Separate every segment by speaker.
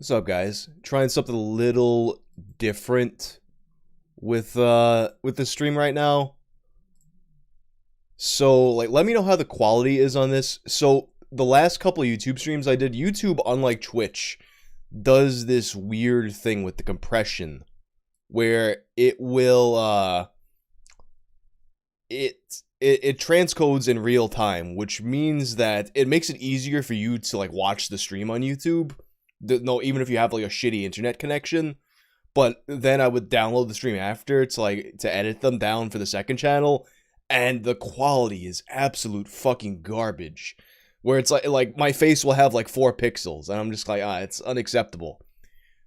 Speaker 1: What's up, guys? Trying something a little different with the stream right now. So, like, let me know how the quality is on this. So, the last couple of YouTube streams I did, YouTube, unlike Twitch, does this weird thing with the compression where it will it transcodes in real time, which means that it makes it easier for you to like watch the stream on YouTube. No, even if you have like a shitty internet connection. But then I would download the stream after to edit them down for the second channel, and the quality is absolute fucking garbage. Where it's like my face will have like 4 pixels, and I'm just like, it's unacceptable.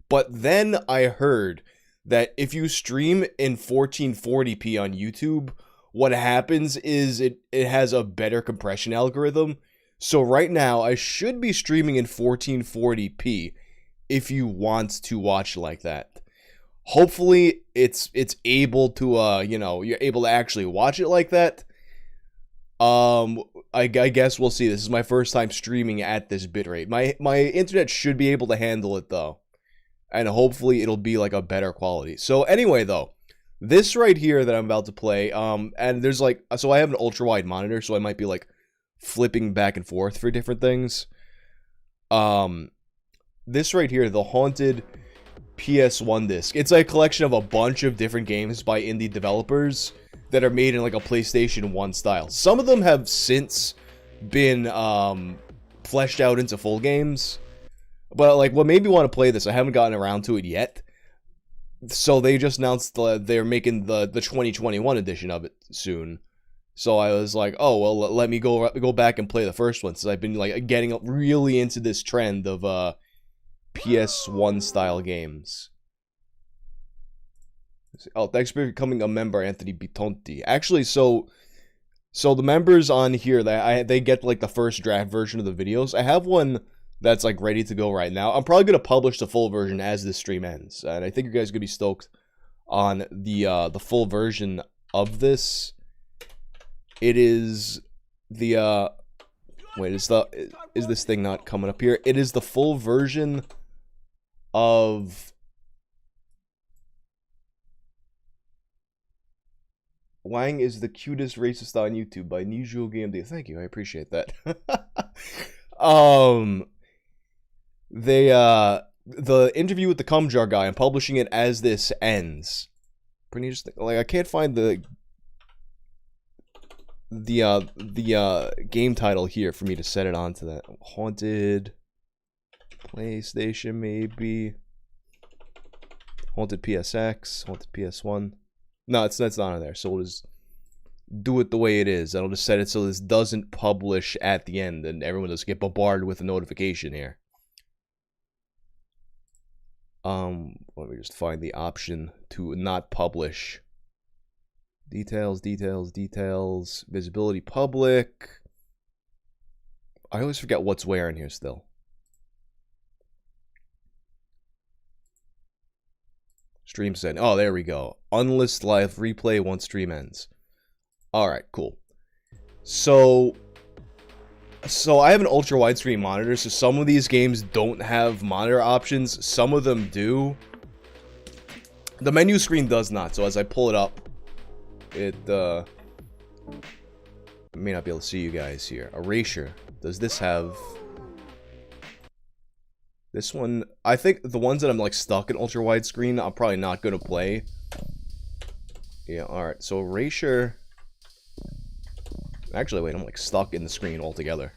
Speaker 1: But then I heard that if you stream in 1440p on YouTube, what happens is it has a better compression algorithm. So right now, I should be streaming in 1440p if you want to watch like that. Hopefully, it's able to, you're able to actually watch it like that. I guess we'll see. This is my first time streaming at this bitrate. My internet should be able to handle it, though. And hopefully, it'll be, like, a better quality. So, anyway, though, this right here that I'm about to play, and there's, like, so I have an ultra-wide monitor, so I might be, like, flipping back and forth for different things. This right here, the Haunted PS1 Disc. It's a collection of a bunch of different games by indie developers that are made in like a PlayStation 1 style. Some of them have since been fleshed out into full games. But like what made me want to play this, I haven't gotten around to it yet. So they just announced they're making the 2021 edition of it soon. So I was like, oh, well, let me go back and play the first one, since I've been like getting really into this trend of PS1 style games. Oh, thanks for becoming a member, Anthony Bitonti. Actually, so the members on here, they get like the first draft version of the videos. I have one that's like ready to go right now. I'm probably gonna publish the full version as this stream ends, and I think you guys are gonna be stoked on the full version of this. It is the wait, is this thing not coming up here? It is the full version of Wang is the cutest racist on YouTube by Nijuo GameD. Thank you, I appreciate that. The interview with the Cumjar guy, I'm publishing it as this ends. Pretty interesting. Like I can't find the game title here for me to set it onto that. Haunted PlayStation, maybe. Haunted PSX, Haunted PS1. No, that's not on there. So we'll just do it the way it is. I'll just set it so this doesn't publish at the end, and everyone doesn't get bombarded with a notification here. Let me just find the option to not publish. Details, visibility public. I always forget what's where in here still. Stream send. Oh, there we go. Unlist live replay once stream ends. Alright, cool. So I have an ultra widescreen monitor, so some of these games don't have monitor options. Some of them do. The menu screen does not, so as I pull it up, it may not be able to see you guys here. Erasure. Does this have... This one, I think the ones that I'm like stuck in ultra widescreen, I'm probably not gonna play. Yeah, alright, so erasure. Actually, wait, I'm like stuck in the screen altogether.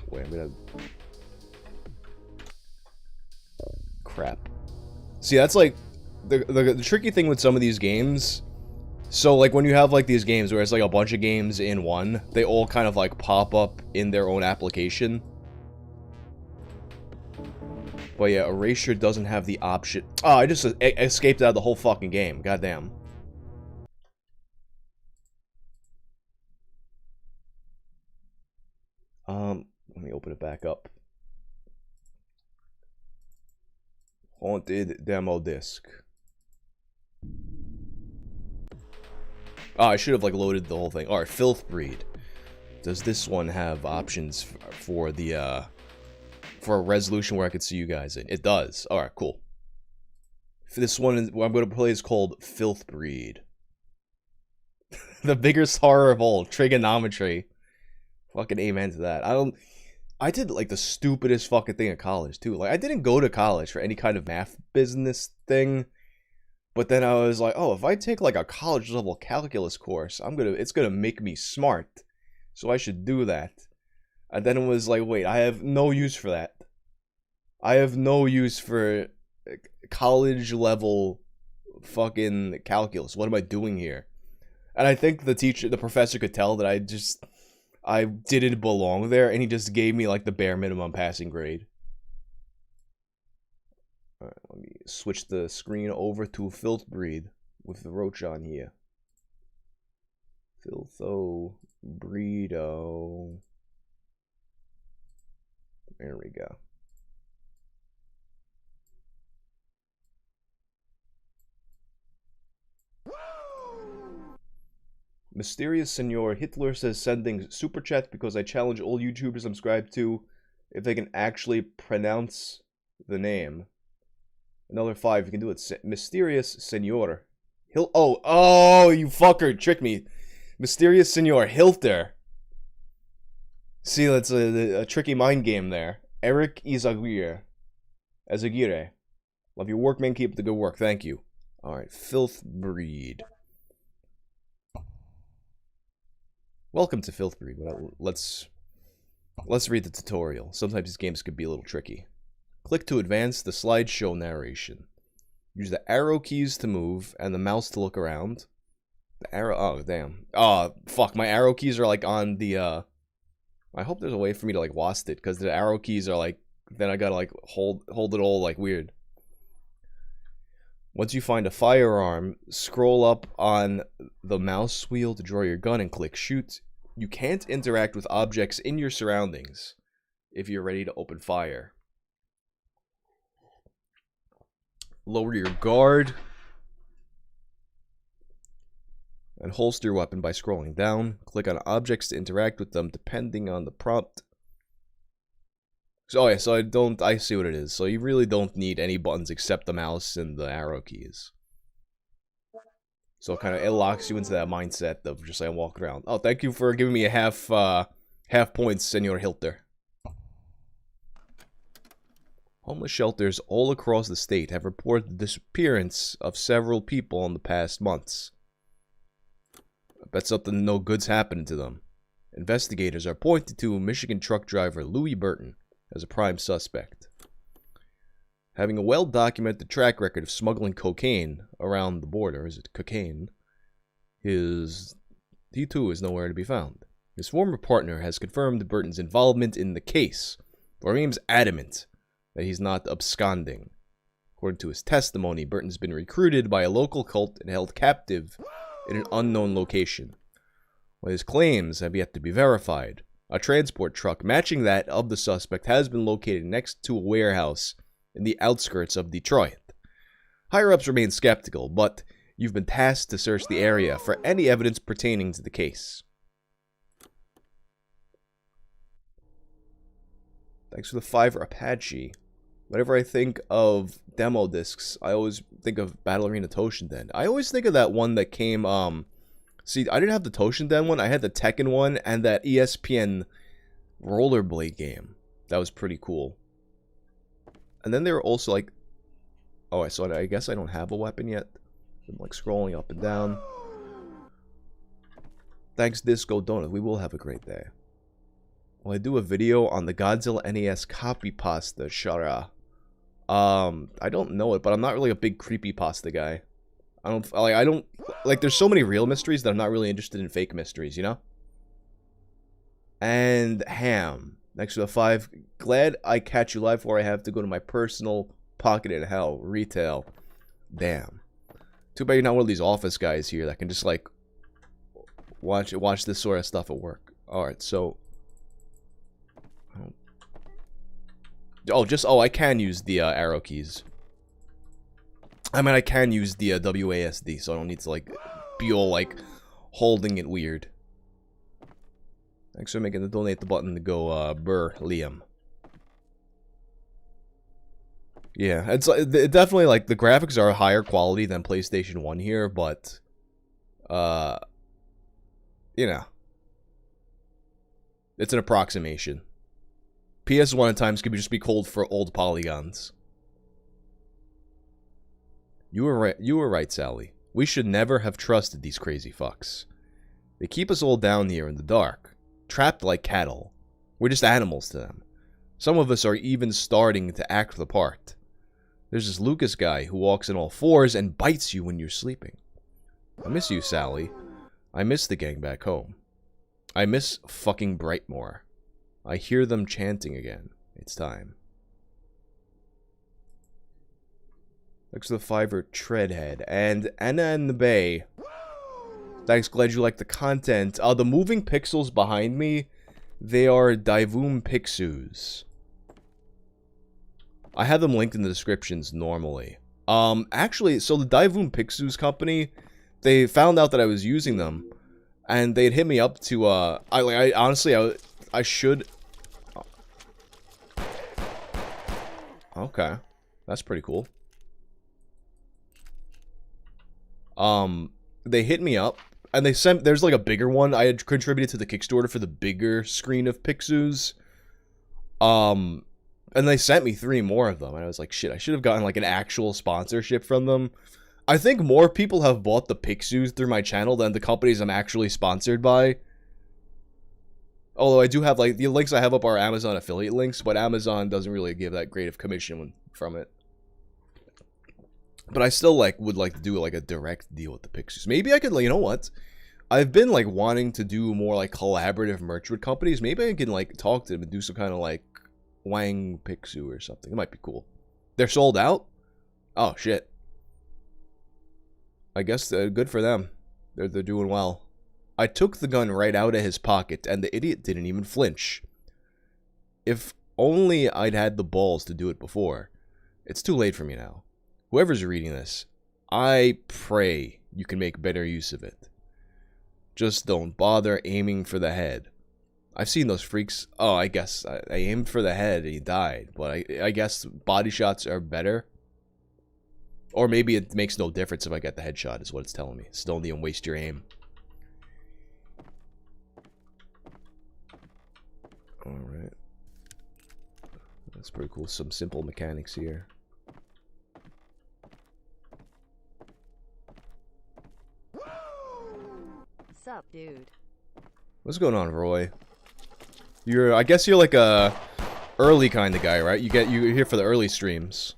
Speaker 1: Wait, I'm gonna... Crap. See, that's like the tricky thing with some of these games. So, like, when you have, like, these games where it's, like, a bunch of games in one, they all kind of, like, pop up in their own application. But, yeah, Erasure doesn't have the option. Oh, I just escaped out of the whole fucking game. Goddamn. Let me open it back up. Haunted Demo Disc. Oh, I should have, like, loaded the whole thing. Alright, Filth Breed. Does this one have options for the, for a resolution where I could see you guys in? It does. Alright, cool. This one, what I'm going to play is called Filth Breed. The biggest horror of all, trigonometry. Fucking amen to that. I did, like, the stupidest fucking thing at college, too. Like, I didn't go to college for any kind of math business thing. But then I was like, oh, if I take, like, a college-level calculus course, it's gonna make me smart. So I should do that. And then it was like, wait, I have no use for that. I have no use for college-level fucking calculus. What am I doing here? And I think the professor could tell that I didn't belong there, and he just gave me, like, the bare minimum passing grade. Alright, let me switch the screen over to Filth Breed with the roach on here. Filtho Breedo. There we go. Mysterious Senor Hitler says sending super chat because I challenge all YouTubers I'm subscribed to if they can actually pronounce the name. Another 5, you can do it. Mysterious Senor. Oh, you fucker, tricked me. Mysterious Senor Hilter. See, that's a tricky mind game there. Eric Izaguirre. Love your work, man. Keep up the good work. Thank you. Alright, Filth Breed. Welcome to Filth Breed. Let's read the tutorial. Sometimes these games could be a little tricky. Click to advance the slideshow narration. Use the arrow keys to move and the mouse to look around. The arrow... Oh, damn. Oh, fuck. My arrow keys are, like, on the, I hope there's a way for me to, like, lost it, because the arrow keys are, like... Then I gotta, like, hold it all, like, weird. Once you find a firearm, scroll up on the mouse wheel to draw your gun and click shoot. You can't interact with objects in your surroundings if you're ready to open fire. Lower your guard and holster your weapon by scrolling down. Click on objects to interact with them depending on the prompt. So, oh yeah, so I see what it is. So you really don't need any buttons except the mouse and the arrow keys. So it locks you into that mindset of just like walking around. Oh, thank you for giving me a half points, Senor Hilter. Homeless shelters all across the state have reported the disappearance of several people in the past months. I bet something no good's happened to them. Investigators are pointing to Michigan truck driver Louis Burton as a prime suspect. Having a well-documented track record of smuggling cocaine around the border, he too is nowhere to be found. His former partner has confirmed Burton's involvement in the case, but remains adamant that he's not absconding. According to his testimony, Burton's been recruited by a local cult and held captive in an unknown location. While his claims have yet to be verified, a transport truck matching that of the suspect has been located next to a warehouse in the outskirts of Detroit. Higher-ups remain skeptical, but you've been tasked to search the area for any evidence pertaining to the case. Thanks for the 5 Apache. Whenever I think of demo discs, I always think of Battle Arena Toshinden. I always think of that one that came, see, I didn't have the Toshinden one, I had the Tekken one, and that ESPN rollerblade game. That was pretty cool. And then they were also like, oh, so I guess I don't have a weapon yet. I'm like scrolling up and down. Thanks, Disco Donut. We will have a great day. Will I do a video on the Godzilla NES copy pasta, Shara? I don't know it, but I'm not really a big creepypasta guy. I don't like, there's so many real mysteries that I'm not really interested in fake mysteries, you know? And Ham. Next to the 5. Glad I catch you live before I have to go to my personal pocket in hell. Retail. Damn. Too bad you're not one of these office guys here that can just, like, watch this sort of stuff at work. Alright, so... Oh, I can use the arrow keys. I mean, I can use the WASD, so I don't need to, like, be all, like, holding it weird. Thanks for making the donate the button to go, Burr, Liam. Yeah, it definitely, like, the graphics are higher quality than PlayStation 1 here, but, you know, it's an approximation. PS1 at times could just be cold for old polygons. You were right, Sally. We should never have trusted these crazy fucks. They keep us all down here in the dark, trapped like cattle. We're just animals to them. Some of us are even starting to act the part. There's this Lucas guy who walks in all fours and bites you when you're sleeping. I miss you, Sally. I miss the gang back home. I miss fucking Brightmoor. I hear them chanting again. It's time. Thanks to the Fiverr Treadhead. And Anna and the Bay. Thanks, glad you like the content. The moving pixels behind me, they are Divoom Pixus. I have them linked in the descriptions normally. Actually, so the Divoom Pixus company, they found out that I was using them, and they'd hit me up to, I honestly, I should... Okay. That's pretty cool. They hit me up, and they sent, there's like a bigger one. I had contributed to the Kickstarter for the bigger screen of Pixus. And they sent me 3 more of them, and I was like, shit, I should have gotten, like, an actual sponsorship from them. I think more people have bought the Pixus through my channel than the companies I'm actually sponsored by. Although I do have, like, the links I have up are Amazon affiliate links, but Amazon doesn't really give that great of commission from it. But I still, like, would like to do, like, a direct deal with the Pixus. Maybe I could, like, you know what? I've been, like, wanting to do more, like, collaborative merch with companies. Maybe I can, like, talk to them and do some kind of, like, Wang Pixu or something. It might be cool. They're sold out? Oh, shit. I guess good for them. They're doing well. I took the gun right out of his pocket, and the idiot didn't even flinch. If only I'd had the balls to do it before. It's too late for me now. Whoever's reading this, I pray you can make better use of it. Just don't bother aiming for the head. I've seen those freaks. Oh, I guess I aimed for the head and he died. But I guess body shots are better. Or maybe it makes no difference if I get the headshot, is what it's telling me. Still don't even waste your aim. Alright. That's pretty cool. Some simple mechanics here.
Speaker 2: Sup, dude?
Speaker 1: What's going on, Roy? I guess you're like a early kind of guy, right? You're here for the early streams.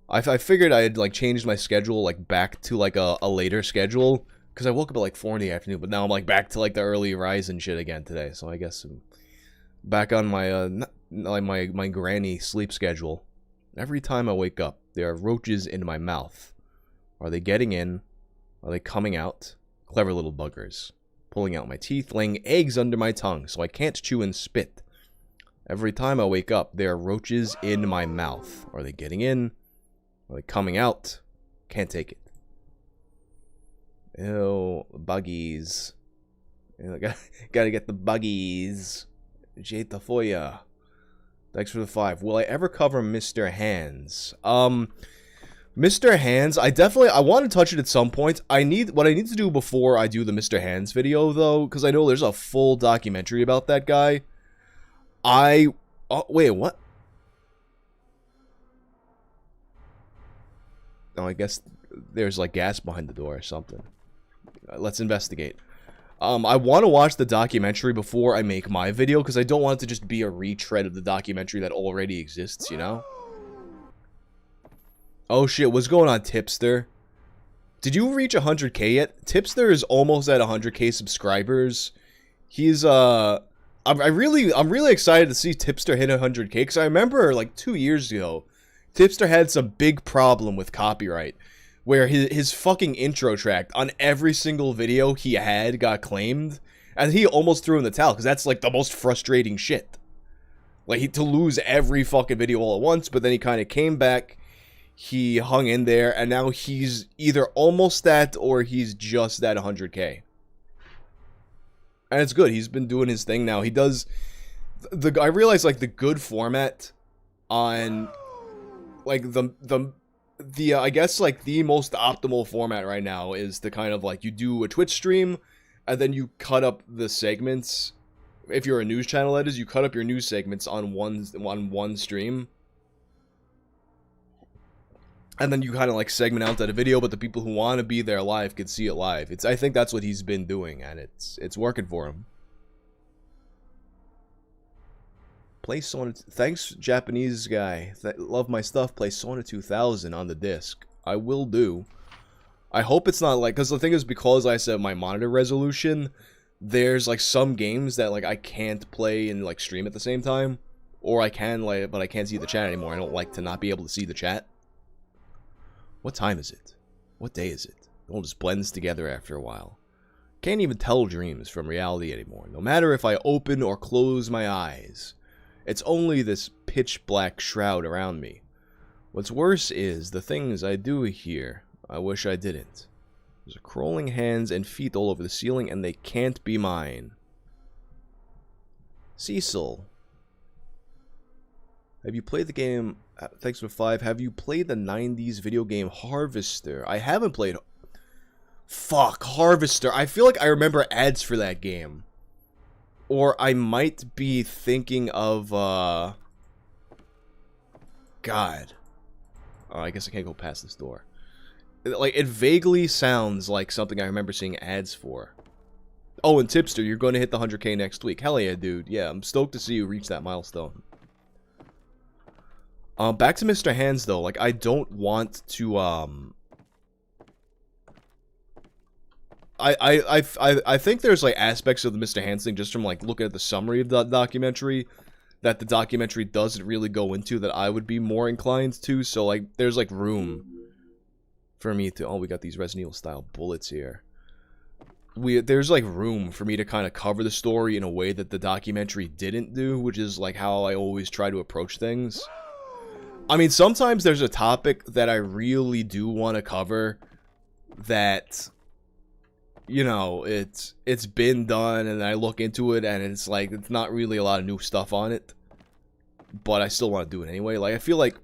Speaker 1: I figured I had like changed my schedule like back to like a later schedule because I woke up at like 4 in the afternoon, but now I'm like back to like the early rise and shit again today. So I guess I'm back on my my granny sleep schedule. Every time I wake up, there are roaches in my mouth. Are they getting in? Are they coming out? Clever little buggers. Pulling out my teeth, laying eggs under my tongue so I can't chew and spit. Every time I wake up, there are roaches in my mouth. Are they getting in? Are they coming out? Can't take it. Ew, buggies. Gotta get the buggies. Jeta for ya. Thanks for the 5. Will I ever cover Mr. Hands? Mr. Hands, I want to touch it at some point. What I need to do before I do the Mr. Hands video, though, because I know there's a full documentary about that guy. Oh, wait, what? Oh, I guess there's, like, gas behind the door or something. Let's investigate. I want to watch the documentary before I make my video, because I don't want it to just be a retread of the documentary that already exists, you know? Oh shit, what's going on, Tipster? Did you reach 100k yet? Tipster is almost at 100k subscribers. He's, I'm really excited to see Tipster hit 100k, because I remember, like, 2 years ago, Tipster had some big problem with copyright, where his fucking intro track on every single video he had got claimed, and he almost threw in the towel, because that's, like, the most frustrating shit. Like, to lose every fucking video all at once, but then he kind of came back. he hung in there, and now he's either almost at or he's just at 100K. And it's good. He's been doing his thing now. He does I realize like the good format on like the I guess like the most optimal format right now is to kind of like you do a Twitch stream and then you cut up the segments. If you're a news channel, that is, you cut up your news segments on one stream. And then you kind of like segment out that video, but the people who want to be there live can see it live. I think that's what he's been doing, and it's working for him. Play Sauna. Thanks, Japanese guy. Love my stuff. Play Sauna 2000 on the disc. I will do. I hope it's not like, because the thing is, because I set my monitor resolution, there's like some games that like I can't play and like stream at the same time, or I can like, but I can't see the chat anymore. I don't like to not be able to see the chat. What time is it? What day is it? It all just blends together after a while. Can't even tell dreams from reality anymore. No matter if I open or close my eyes, it's only this pitch black shroud around me. What's worse is the things I do here. I wish I didn't. There's crawling hands and feet all over the ceiling, and they can't be mine. Cecil. Have you played the game... Thanks for 5. Have you played the 90s video game Harvester? I haven't played... Fuck, Harvester. I feel like I remember ads for that game. Or I might be thinking of, God. Oh, I guess I can't go past this door. Like, it vaguely sounds like something I remember seeing ads for. Oh, and Tipster, you're going to hit the 100K next week. Hell yeah, dude. Yeah, I'm stoked to see you reach that milestone. Back to Mr. Hands, though. Like, I don't want to, I think there's, like, aspects of the Mr. Hands thing just from, like, looking at the summary of the documentary that the documentary doesn't really go into that I would be more inclined to. So, like, there's, like, room for me to... Oh, we got these Resident Evil-style bullets here. There's, like, room for me to kind of cover the story in a way that the documentary didn't do, which is, like, how I always try to approach things. I mean, sometimes there's a topic that I really do want to cover that, you know, it's been done, and I look into it, and it's like, it's not really a lot of new stuff on it, but I still want to do it anyway. Like, I feel like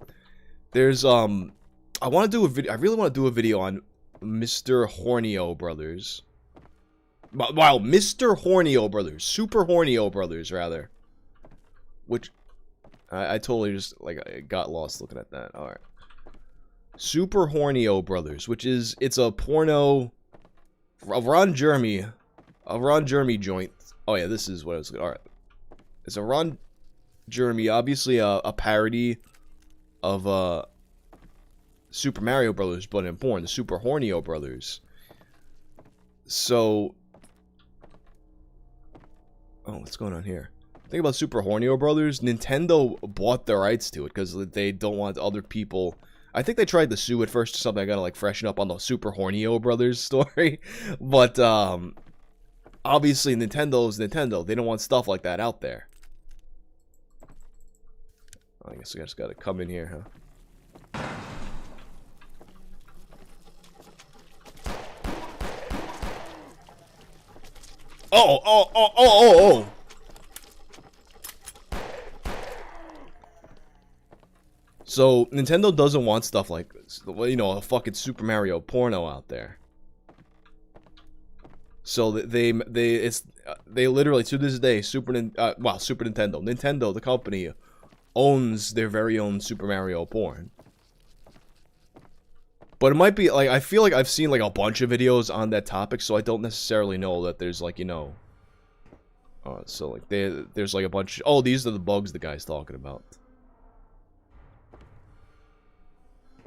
Speaker 1: there's, I want to do a video, I really want to do a video on Mr. Hornio Brothers. Wow, Mr. Hornio Brothers. Super Hornio Brothers, rather. Which... I totally just, like, I got lost looking at that. Alright. Super Hornio Brothers, which is, it's a porno, a Ron Jeremy joint. Oh yeah, this is what I was, alright. It's a Ron Jeremy, obviously a parody of, Super Mario Brothers, but in porn, the Super Hornio Brothers. So, oh, what's going on here? Think about Super Hornio Brothers. Nintendo bought the rights to it because they don't want other people... I think they tried to sue at first or something. I gotta, like, freshen up on the Super Hornio Brothers story. But, obviously Nintendo's Nintendo. They don't want stuff like that out there. I guess I just gotta come in here, huh? Oh! So, Nintendo doesn't want stuff like this. You know, a fucking Super Mario porno out there. So, they literally, to this day, Super Nintendo. Nintendo, the company, owns their very own Super Mario porn. But it might be, like, I feel like I've seen, like, a bunch of videos on that topic, so I don't necessarily know that there's, like, you know... so, like, there's, like, a bunch... Oh, these are the bugs the guy's talking about.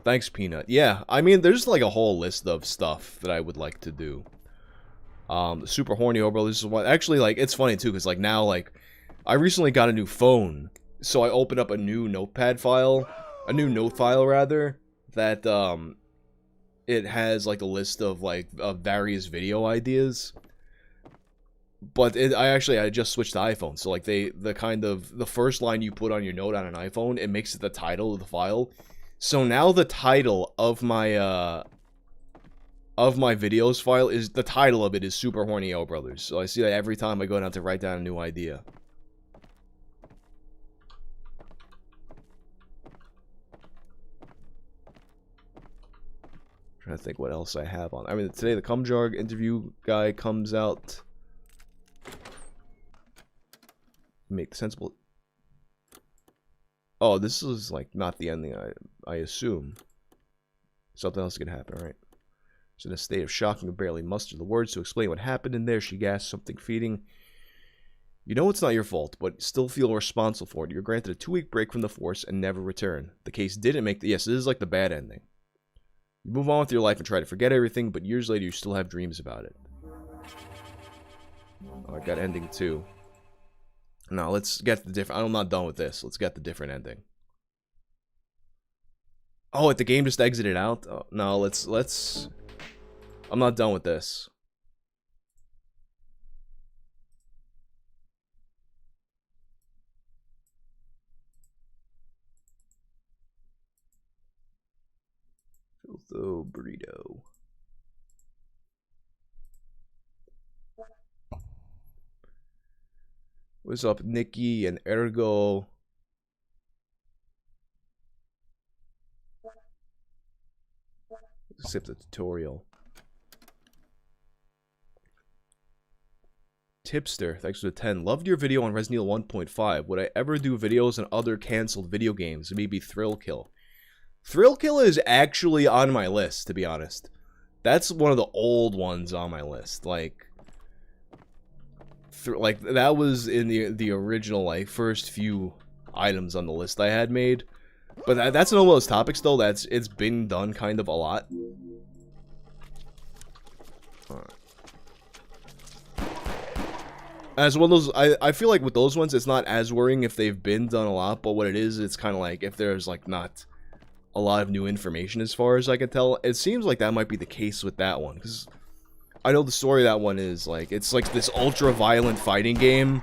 Speaker 1: Thanks, Peanut. Yeah, I mean, there's, like, a whole list of stuff that I would like to do. The Super Hornio Brothers is one... Actually, like, it's funny, too, because, like, now, like, I recently got a new phone, so I opened up a new notepad file, a new note file, rather, that, it has, like, a list of, like, various video ideas. But I just switched to iPhone, so, like, the first line you put on your note on an iPhone, it makes it the title of the file. So now the title of my videos file is, the title of it is Super Horny O Brothers. So I see that every time I go down to write down a new idea. Trying to think what else I have on. I mean, today the Cumjog interview guy comes out. Make sensible. Oh, this is like not the ending. I assume something else could happen, right? She's in a state of shock and can barely muster the words to explain what happened in there. She gasped, something feeding. You know it's not your fault, but still feel responsible for it. You're granted a 2-week break from the force and never return. The case didn't make the... Yes, this is like the bad ending. You move on with your life and try to forget everything, but years later you still have dreams about it. Oh, I got ending 2. Now, let's get the different... I'm not done with this. Let's get the different ending. Oh, the game just exited out? Oh, no, let's... I'm not done with this. Filtho burrito. What's up, Nikki and Ergo? Skip the tutorial. Tipster, thanks for the 10. Loved your video on Resident Evil 1.5. Would I ever do videos on other canceled video games? Maybe Thrill Kill. Thrill Kill is actually on my list, to be honest. That's one of the old ones on my list. Like that was in the original, like, first few items on the list I had made. But that's one of those topics, though, it's been done kind of a lot. Alright. As one of those, I feel like with those ones, it's not as worrying if they've been done a lot, but what it is, it's kind of like if there's, like, not a lot of new information as far as I can tell. It seems like that might be the case with that one, because I know the story of that one is, like, it's like this ultra-violent fighting game.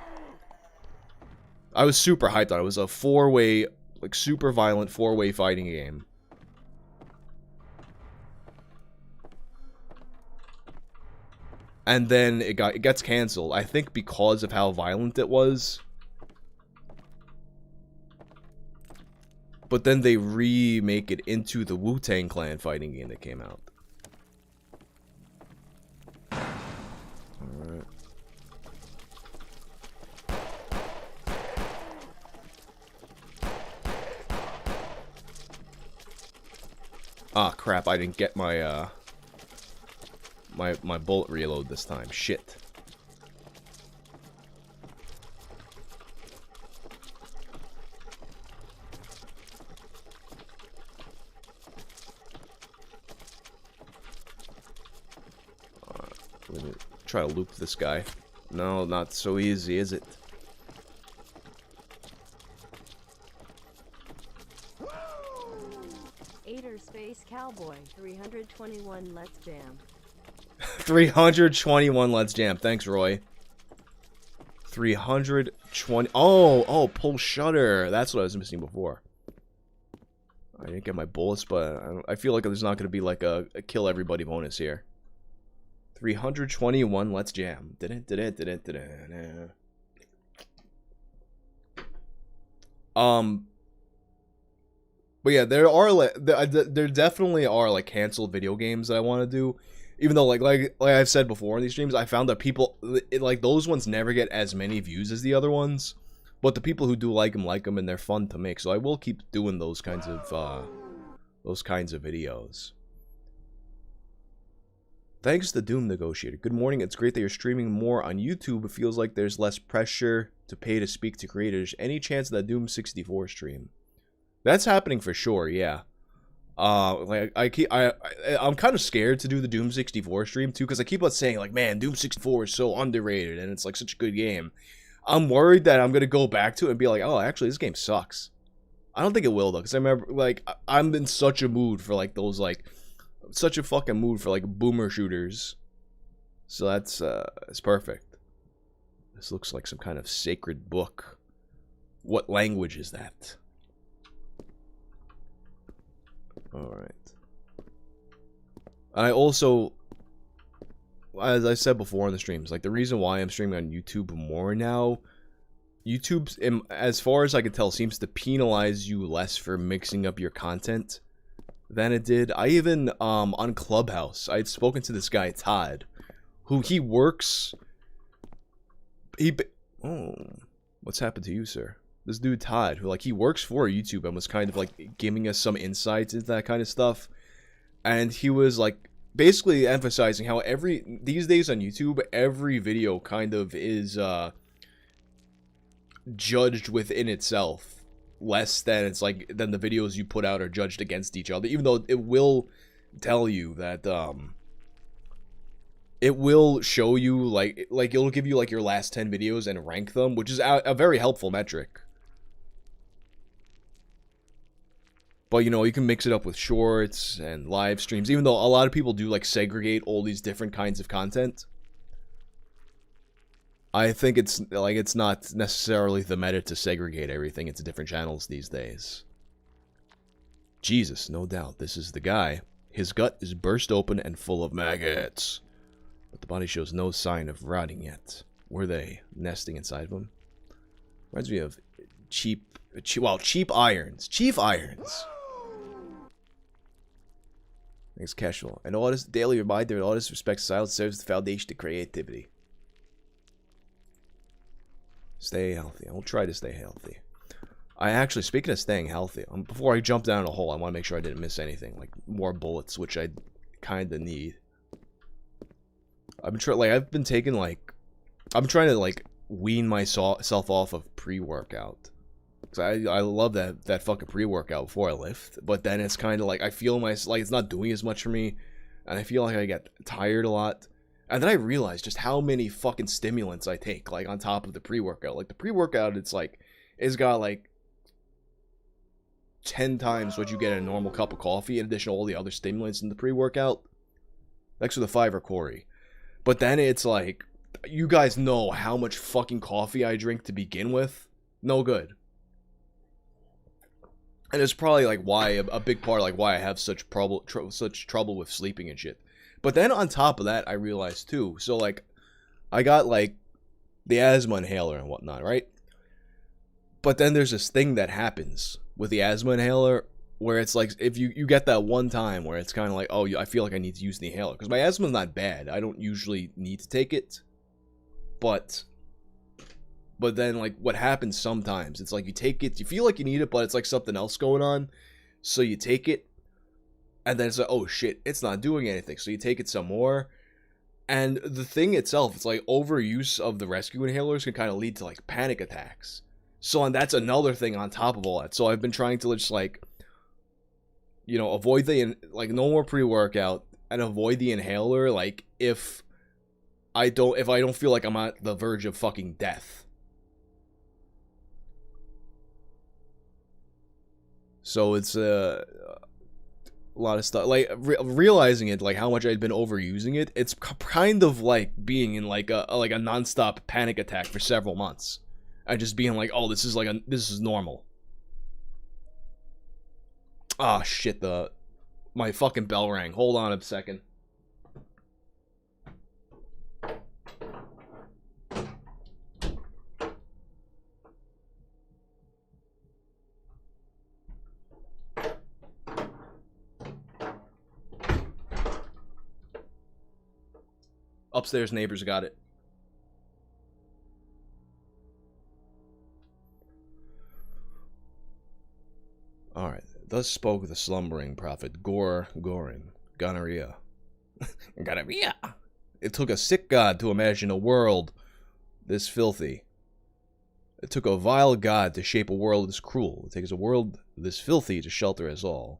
Speaker 1: I was super hyped on it. It was a 4-way, like, super violent 4-way fighting game. And then it gets canceled, I think because of how violent it was. But then they remake it into the Wu-Tang Clan fighting game that came out. Alright. Ah, crap, I didn't get my, my bullet reload this time. Shit. Let me try to loop this guy. No, not so easy, is it?
Speaker 2: Aider Space Cowboy 321 Let's Jam.
Speaker 1: 321 Let's Jam. Thanks, Roy. 320. Oh, pull shutter. That's what I was missing before. I didn't get my bullets, but I feel like there's not going to be like a kill everybody bonus here. 321 Let's Jam. But yeah, there definitely are like canceled video games that I want to do. Even though like I've said before in these streams, I found that people like those ones never get as many views as the other ones. But the people who do like them and they're fun to make. So I will keep doing those kinds of videos. Thanks to Doom Negotiator. Good morning. It's great that you're streaming more on YouTube. It feels like there's less pressure to pay to speak to creators. Any chance of that Doom 64 stream? That's happening for sure, yeah. Like I'm kind of scared to do the Doom 64 stream too, because I keep on saying like, man, Doom 64 is so underrated and it's like such a good game. I'm worried that I'm gonna go back to it and be like, oh, actually this game sucks. I don't think it will though, because I remember like I'm in such a mood for like those like such a fucking mood for like boomer shooters. So that's it's perfect. This looks like some kind of sacred book. What language is that? Alright. I also, as I said before in the streams, like, the reason why I'm streaming on YouTube more now, YouTube, as far as I can tell, seems to penalize you less for mixing up your content than it did. I even, on Clubhouse, I'd spoken to this guy, Todd, who he works, oh, what's happened to you, sir? This dude, Todd, who, like, he works for YouTube and was kind of, like, giving us some insights into that kind of stuff. And he was, like, basically emphasizing how these days on YouTube, every video kind of is, judged within itself. Less than than the videos you put out are judged against each other. Even though it will tell you that, it will show you, like, it'll give you, like, your last 10 videos and rank them, which is a very helpful metric. But, you know, you can mix it up with shorts and live streams, even though a lot of people do, like, segregate all these different kinds of content. I think it's not necessarily the meta to segregate everything into different channels these days. Jesus, no doubt, this is the guy. His gut is burst open and full of maggots. But the body shows no sign of rotting yet. Were they nesting inside of him? Reminds me of cheap irons. Chief irons. Thanks, casual. And all this daily reminder in all this respect, silence serves the foundation to creativity. Stay healthy. I will try to stay healthy. I actually, speaking of staying healthy, before I jump down a hole, I want to make sure I didn't miss anything, like more bullets, which I kind of need. I'm trying to, like, wean myself off of pre-workout. Cause I love that fucking pre-workout before I lift, but then it's kind of like I feel it's not doing as much for me, and I feel like I get tired a lot. And then I realized just how many fucking stimulants I take, like, on top of the pre-workout. Like, the pre-workout, it's got like 10 times what you get in a normal cup of coffee, in addition to all the other stimulants in the pre-workout. Thanks for the 5 Corey. But then it's like, you guys know how much fucking coffee I drink to begin with. No good. And it's probably, like, why, a big part, like, why I have such trouble with sleeping and shit. But then on top of that, I realized too, so, like, I got, like, the asthma inhaler and whatnot, right? But then there's this thing that happens with the asthma inhaler where it's like, if you get that one time where it's kind of like, oh, I feel like I need to use the inhaler. Because my asthma's not bad. I don't usually need to take it. But then, like, what happens sometimes, it's like you take it, you feel like you need it, but it's like something else going on. So you take it, and then it's like, oh shit, it's not doing anything. So you take it some more. And the thing itself, it's like overuse of the rescue inhalers can kind of lead to, like, panic attacks. So, and that's another thing on top of all that. So I've been trying to just, like, you know, avoid no more pre-workout and avoid the inhaler, like, if I don't feel like I'm at the verge of fucking death. So it's a lot of stuff, like, realizing it, like, how much I'd been overusing it. It's kind of like being in like a nonstop panic attack for several months, and just being like, oh, this is normal. Ah, shit, my fucking bell rang. Hold on a second. Upstairs neighbors got it. Alright. Thus spoke the slumbering prophet Gorin. Gonorrhea. Gonorrhea. It took a sick god to imagine a world this filthy. It took a vile god to shape a world this cruel. It takes a world this filthy to shelter us all.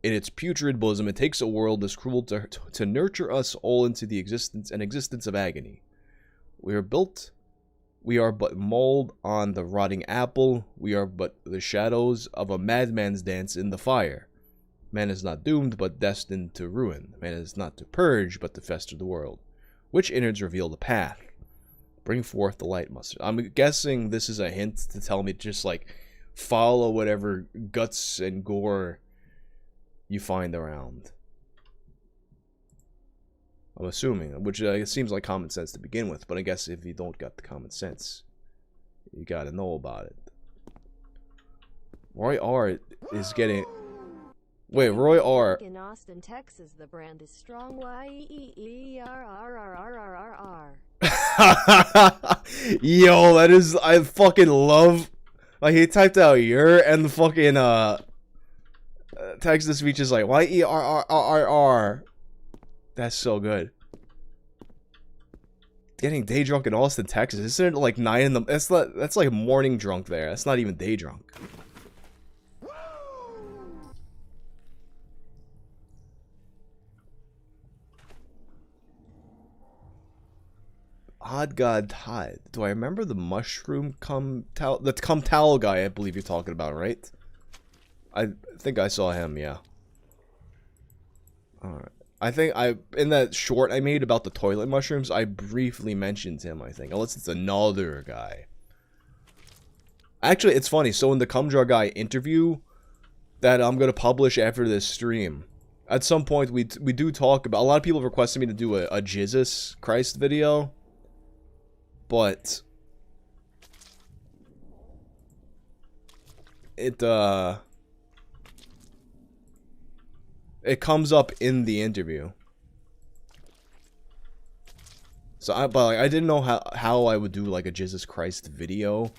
Speaker 1: In its putrid bosom, it takes a world this cruel to nurture us all into the existence of agony. We are but mold on the rotting apple. We are but the shadows of a madman's dance in the fire. Man is not doomed, but destined to ruin. Man is not to purge, but to fester the world. Which innards reveal the path? Bring forth the light, mustard. I'm guessing this is a hint to tell me to just, like, follow whatever guts and gore you find around. I'm assuming, which seems like common sense to begin with, but I guess if you don't got the common sense, you gotta know about it. Roy R is getting... Wait, Roy R...
Speaker 2: In Austin, Texas, the brand is strong. Y-E-E-R-R-R-R-R-R-R.
Speaker 1: Yo, that is... I fucking love... Like, he typed out "yer" and the fucking, text to speech is like, Y-E-R-R-R-R-R. That's so good. Getting day drunk in Austin, Texas. Isn't it like 9 in the... That's like morning drunk there. That's not even day drunk. Odd God Tide. Do I remember the mushroom the cum towel guy I believe you're talking about, right? I think I saw him, yeah. Alright. I think in that short I made about the toilet mushrooms, I briefly mentioned him, I think. Unless it's another guy. Actually, it's funny. So in the cum jar guy interview that I'm going to publish after this stream, at some point we do talk about... A lot of people have requested me to do a Jesus Christ video. But it comes up in the interview. So I didn't know how I would do like a Jesus Christ video,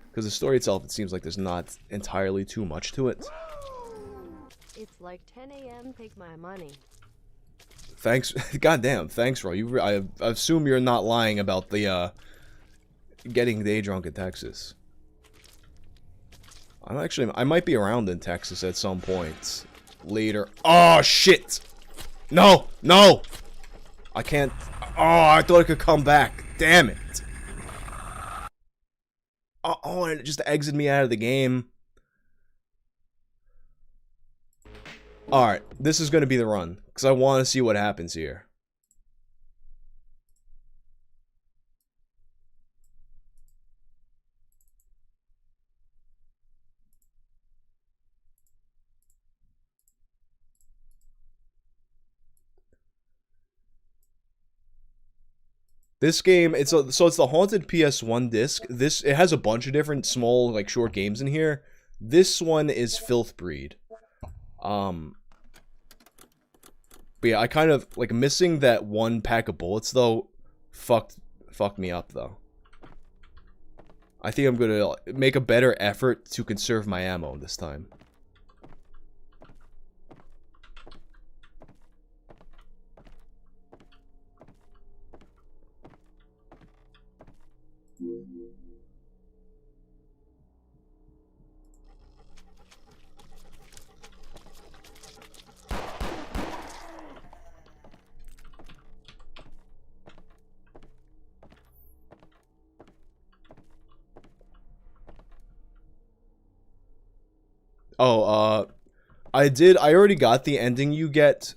Speaker 1: because the story itself, it seems like there's not entirely too much to it.
Speaker 2: It's like 10 a.m. Take my money.
Speaker 1: Thanks, goddamn, thanks, Roy. I assume you're not lying about the getting day drunk in Texas. I might be around in Texas at some point later. Oh shit! No, no! I can't. Oh, I thought I could come back. Damn it! Oh, and it just exited me out of the game. Alright, this is gonna be the run, because I want to see what happens here. This game, so it's the Haunted PS1 Disc. It has a bunch of different small, like, short games in here. This one is Filthbreed. But yeah, I kind of, like, missing that one pack of bullets, though, fucked me up, though. I think I'm gonna make a better effort to conserve my ammo this time. Oh, I already got the ending you get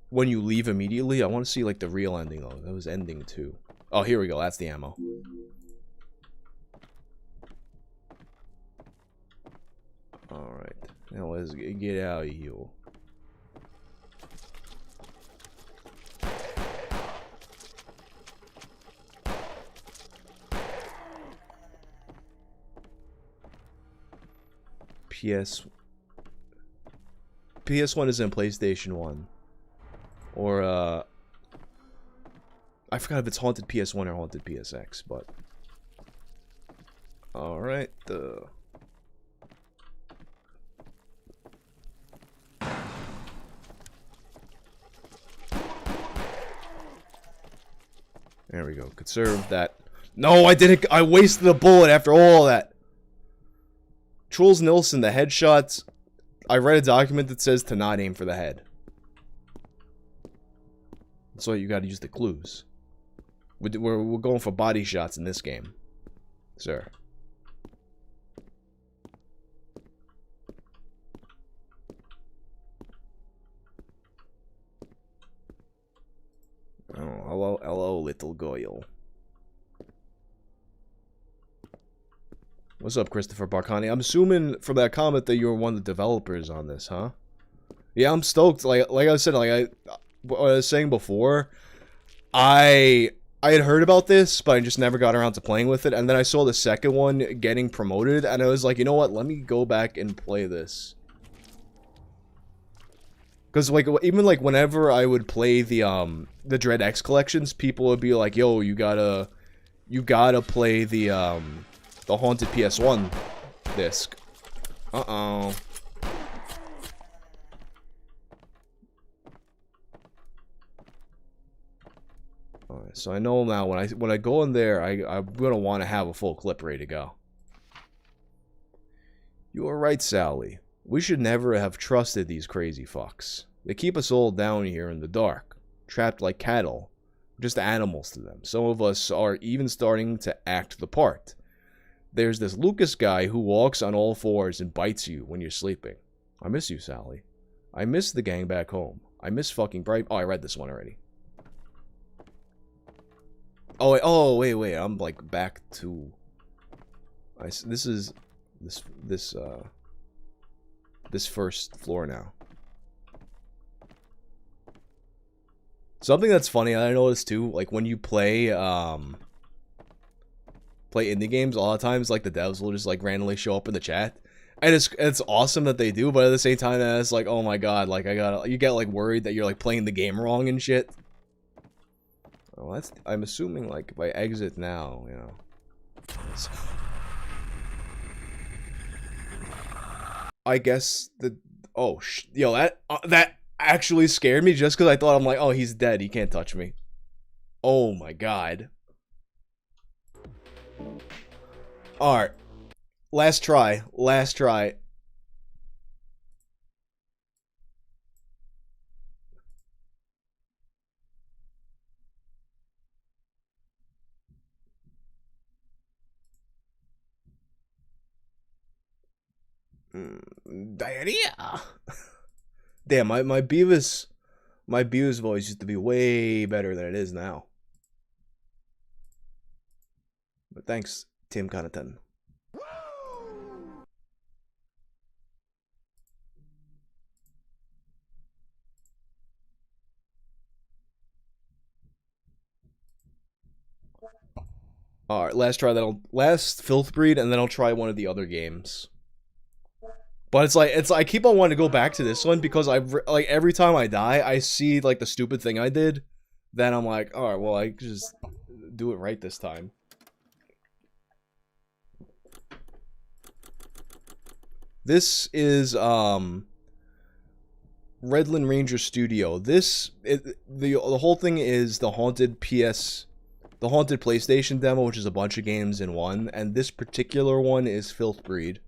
Speaker 1: when you leave immediately. I want to see, like, the real ending, though. That was ending 2. Oh, here we go. That's the ammo. Alright. Now let's get out of here. PS1 is in PlayStation 1. Or, I forgot if it's Haunted PS1 or Haunted PSX, but... Alright, There we go. Conserve that. No, I didn't. I wasted a bullet after all that. Truls Nilsson, the headshots. I read a document that says to not aim for the head. So you gotta use the clues. We're going for body shots in this game, sir. Oh, hello, little girl. What's up, Christopher Barcani? I'm assuming from that comment that you're one of the developers on this, huh? Yeah, I'm stoked. Like I said, what I was saying before, I had heard about this, but I just never got around to playing with it. And then I saw the second one getting promoted, and I was like, you know what? Let me go back and play this. Because like even like whenever I would play the Dread X collections, people would be like, "Yo, you gotta play the Haunted PS1 disc." Uh-oh. Alright, so I know now when I go in there, I'm gonna want to have a full clip ready to go. You are right, Sally. We should never have trusted these crazy fucks. They keep us all down here in the dark, trapped like cattle, just animals to them. Some of us are even starting to act the part. There's this Lucas guy who walks on all fours and bites you when you're sleeping. I miss you, Sally. I miss the gang back home. I miss fucking Bright. Oh, I read this one already. Oh, wait. I'm like back to. This is this first floor now. Something that's funny I noticed too, like when you play indie games, a lot of times like the devs will just like randomly show up in the chat, and it's awesome that they do, but at the same time it's like, oh my god, like you get like worried that you're like playing the game wrong and shit. Well, I'm assuming like if I exit now, you know. I guess yo, that actually scared me just because I thought, I'm like, oh, he's dead, he can't touch me. Oh my god. Alright. Last try. Diarrhea. Damn, my Beavis voice used to be way better than it is now. But thanks, Tim Connaughton. Alright, last Filth Breed, and then I'll try one of the other games. But it's like I keep on wanting to go back to this one because like every time I die, I see like the stupid thing I did. Then I'm like, all right, well, I just do it right this time. This is Redland Ranger Studio. The whole thing is the haunted PlayStation demo, which is a bunch of games in one, and this particular one is Filth Breed.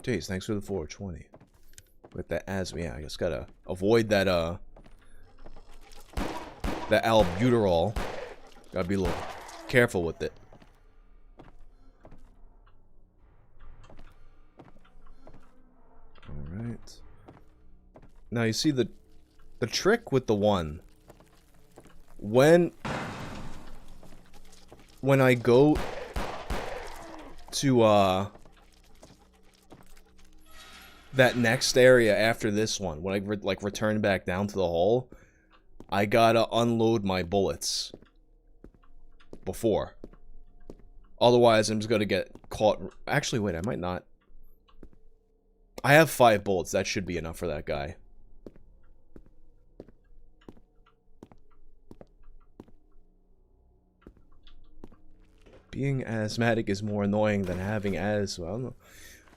Speaker 1: Jeez, thanks for the 420. With that asthma, yeah, I just gotta avoid that that albuterol. Gotta be a little careful with it. Alright. Now you see the trick with the one. When I go to that next area after this one, when I return back down to the hole, I gotta unload my bullets before. Otherwise, I'm just gonna get caught. Actually, wait, I might not. I have 5 bullets. That should be enough for that guy. Being asthmatic is more annoying than having asthma.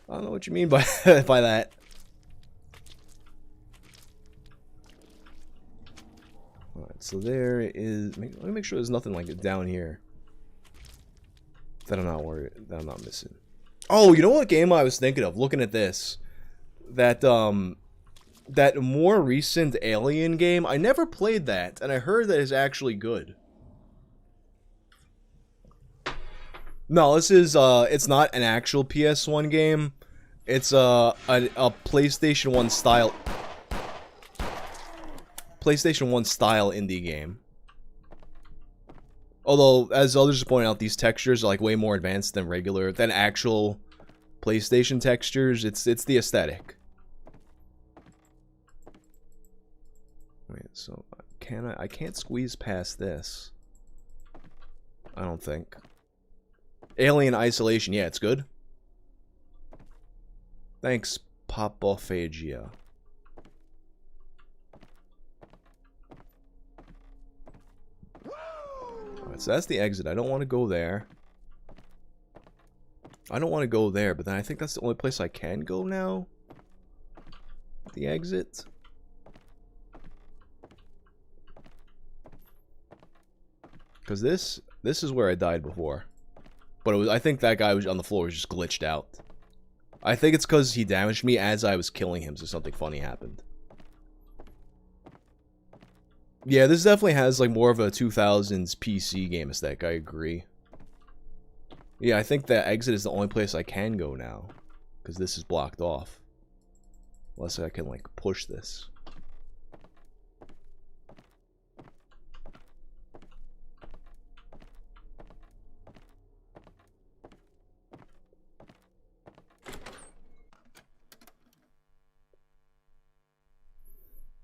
Speaker 1: I don't know what you mean by by that. Alright, so there is. Let me make sure there's nothing like it down here that I'm not worried that I'm not missing. Oh, you know what game I was thinking of? Looking at this, that more recent Alien game. I never played that, and I heard that it's actually good. No, this is it's not an actual PS1 game. It's a PlayStation 1 style indie game. Although, as others point out, these textures are like way more advanced than actual PlayStation textures. It's the aesthetic. Wait, so I can't squeeze past this. I don't think. Alien Isolation, yeah, it's good. Thanks, Papophagia. Alright, so that's the exit. I don't want to go there. I don't want to go there, but then I think that's the only place I can go now. The exit. Because this is where I died before. But I think that guy was on the floor was just glitched out. I think it's because he damaged me as I was killing him, so something funny happened. Yeah, this definitely has like more of a 2000s PC game aesthetic, I agree. Yeah, I think that exit is the only place I can go now. Because this is blocked off. Unless I can like push this.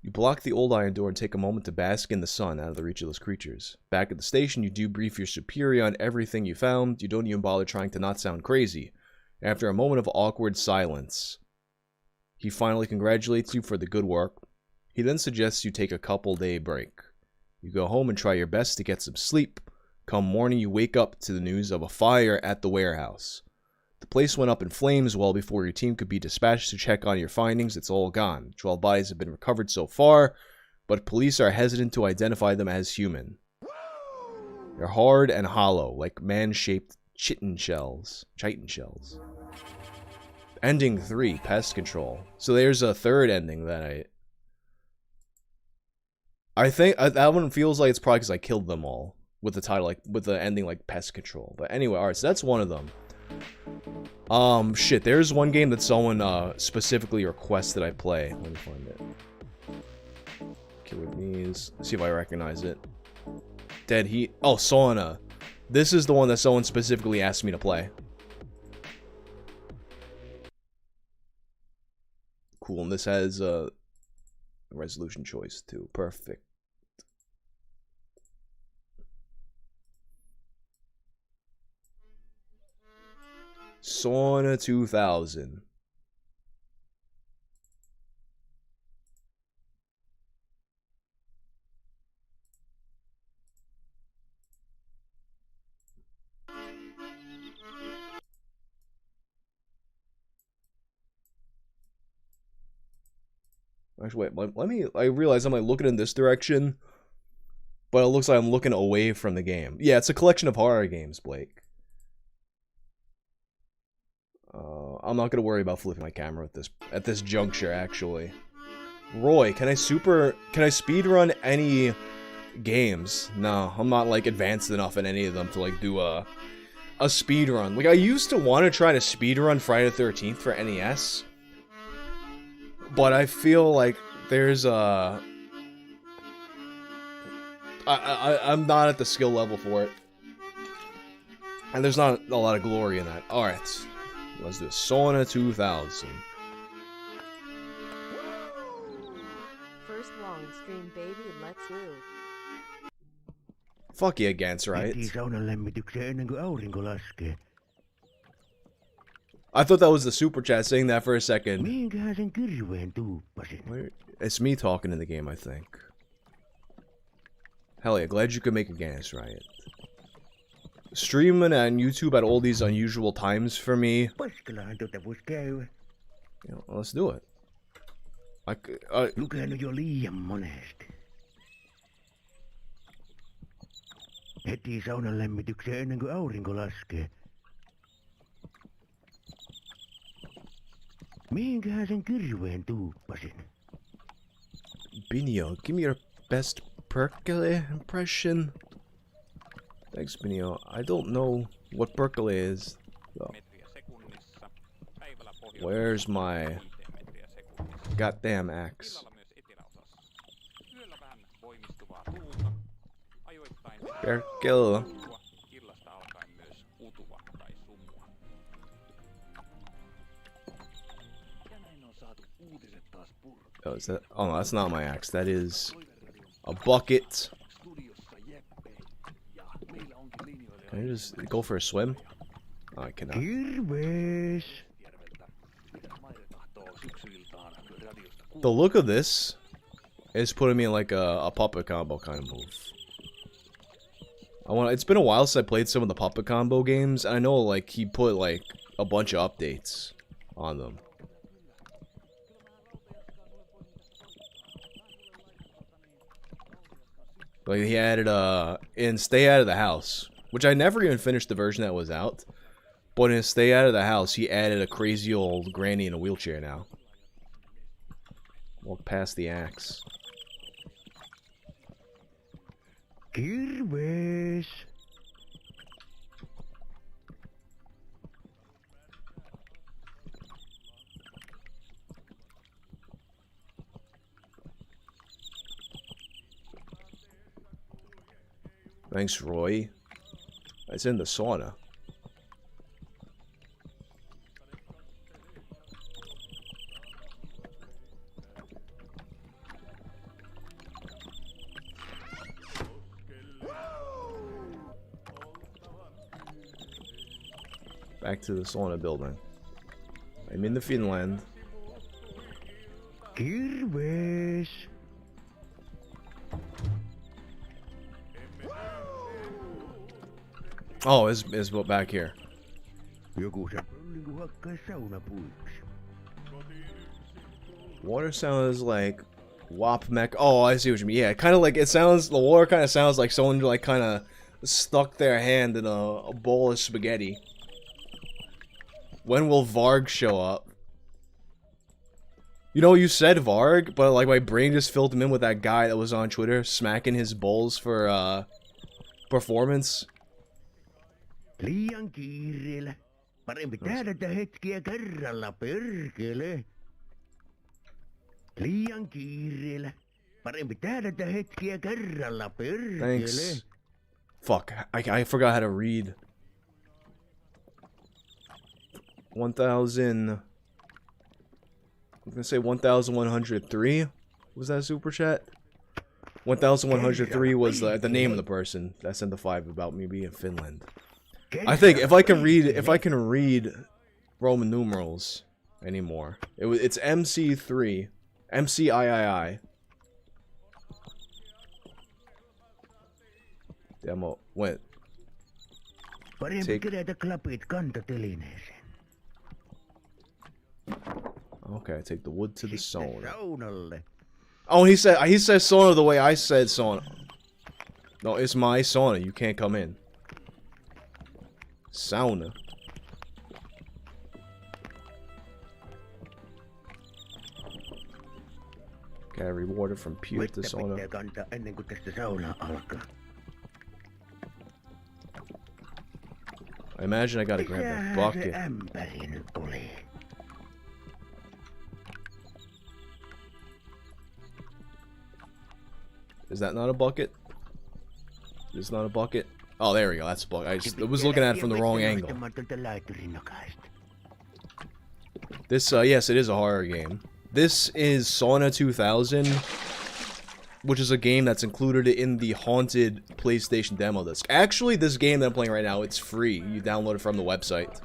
Speaker 1: You block the old iron door and take a moment to bask in the sun out of the reach of those creatures. Back at the station, you debrief your superior on everything you found. You don't even bother trying to not sound crazy. After a moment of awkward silence, he finally congratulates you for the good work. He then suggests you take a couple-day break. You go home and try your best to get some sleep. Come morning, you wake up to the news of a fire at the warehouse. The place went up in flames well before your team could be dispatched to check on your findings. It's all gone. 12 bodies have been recovered so far, but police are hesitant to identify them as human. They're hard and hollow, like man-shaped chitin shells. Ending 3, pest control. So there's a third ending that I think that one feels like it's probably because I killed them all with the title, like with the ending like pest control. But anyway, alright, so that's one of them. Shit, there's one game that someone specifically requested I play. Let me find it. Killer Bees. See if I recognize it. Dead Heat. Oh, Sauna. This is the one that someone specifically asked me to play. Cool, and this has a resolution choice too. Perfect. Sauna 2000. Actually, wait, let me, I realize I'm like looking in this direction, but it looks like I'm looking away from the game. Yeah, it's a collection of horror games, Blake. I'm not gonna worry about flipping my camera at this juncture, actually. Roy, can I speedrun any games? No, I'm not like advanced enough in any of them to like do a speedrun. Like I used to want to try to speedrun Friday the 13th for NES, but I feel like there's I'm not at the skill level for it, and there's not a lot of glory in that. All right. Let's do a Sauna 2000.
Speaker 2: First long stream, baby, let's do.
Speaker 1: Fuck yeah, Gans, right? I thought that was the super chat saying that for a second. It's me talking in the game, I think. Hell yeah, glad you could make a Gans riot. Streaming on YouTube at all these unusual times for me. You know, let's do it.
Speaker 3: Lukenut jo liian monesti. Heti saunan lämmitykseen ennen kuin aurinko laskee. Mihinkähän sen kirveen tuuppasin?
Speaker 1: Binio, give me your best Perkele impression. Thanks, Benio. I don't know What Berkeley is? Oh. Where's my goddamn axe? Berkeley. Oh, is that? Oh, no, that's not my axe. That is a bucket. Can I just go for a swim? Oh, I cannot. The look of this is putting me in like a puppet combo kind of move. It's been a while since I played some of the puppet combo games, and I know like he put like a bunch of updates on them. Like he added in Stay Out of the House, which I never even finished the version that was out. But in Stay Out of the House, he added a crazy old granny in a wheelchair now. Walk past the axe.
Speaker 3: Kirves.
Speaker 1: Thanks, Roy. It's in the sauna. Back to the sauna building. I'm in the Finland.
Speaker 3: Kirves.
Speaker 1: Oh, is what back here.
Speaker 3: Joku se niinku hakkaa saunapuiksi.
Speaker 1: Water sounds like wop mech. Oh, I see what you mean. Yeah, kind of like it sounds. The water kind of sounds like someone like kind of stuck their hand in a bowl of spaghetti. When will Varg show up? You know, you said Varg, but like my brain just filled him in with that guy that was on Twitter smacking his bowls for performance.
Speaker 3: Liian kiireellä. Parempi tähdätä hetkiä kerralla, perkele. Liian kiireellä. Parempi tähdätä hetkiä kerralla, perkele.
Speaker 1: Thanks. Fuck, I forgot how to read. 1,000. I'm gonna say 1,103. Was that super chat? 1,103 was the name of the person that sent the 5 about me being in Finland. I think if I can read Roman numerals anymore, it's MC3, MCIII. Demo went.
Speaker 3: Parempi kerätä klapit kantatelineeseen.
Speaker 1: Okay, take the wood to the sauna.
Speaker 3: Saunalle.
Speaker 1: Oh, he says sauna the way I said sauna. No, it's my sauna. You can't come in. Sauna. Carry water from pure to sauna.
Speaker 3: Vettä pitää kantaa ennen kuin tästä saunaa alkaa.
Speaker 1: I imagine I gotta grab that bucket.
Speaker 3: Se ämpäri nyt oli.
Speaker 1: Is that not a bucket? It's not a bucket. Oh, there we go. That's a bucket. I was looking at it from the wrong angle. This, yes, it is a horror game. This is Sauna 2000, which is a game that's included in the Haunted PlayStation demo disc. Actually, this game that I'm playing right now, it's free. You download it from the website.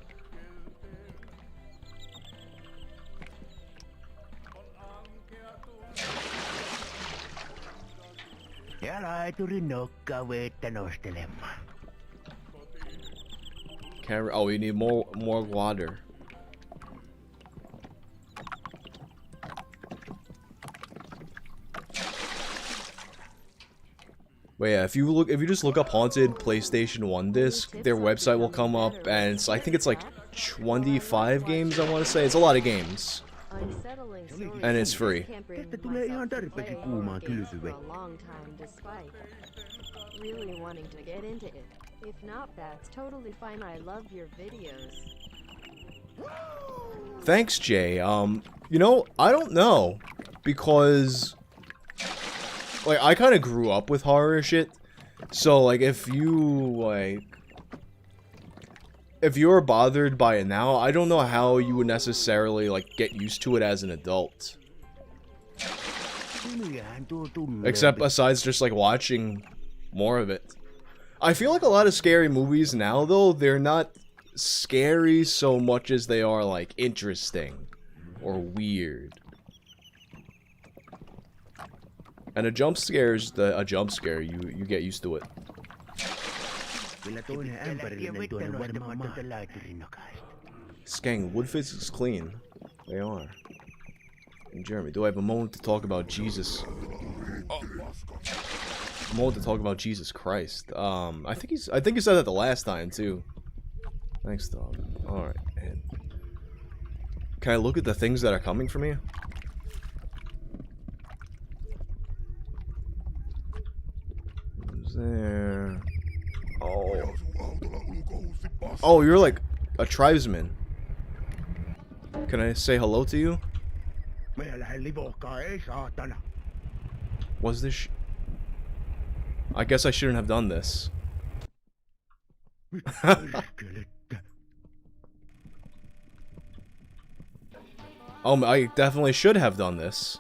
Speaker 3: Ja laiturin nokkaa vettä nostelemaan.
Speaker 1: Oh, we need more water. But yeah, if you just look up Haunted PlayStation 1 disc, their website will come up, and I think it's like 25 games. I want to say it's a lot of games. And it's free.
Speaker 3: Tästä tulee ihan tarpeeksi kuumaa kylpyvettä.
Speaker 2: If not, that's totally fine. I love your videos.
Speaker 1: Thanks, Jay. You know, I don't know. Because, like, I kind of grew up with horror shit. So, like, if you're bothered by it now, I don't know how you would necessarily, like, get used to it as an adult. Except besides just, like, watching more of it. I feel like a lot of scary movies now, though, they're not scary so much as they are, like, interesting. Or weird. And a jump scare is a jump scare. You get used to it. Skang, wood physics clean. They are. And Jeremy, do I have a moment to talk about Jesus? A moment to talk about Jesus Christ. I think he said that the last time too. Thanks, dog. All right. And can I look at the things that are coming from you? Who's there? Oh. Oh, you're like a tribesman. Can I say hello to you? Was this I guess I shouldn't have done this. Oh, I definitely should have done this.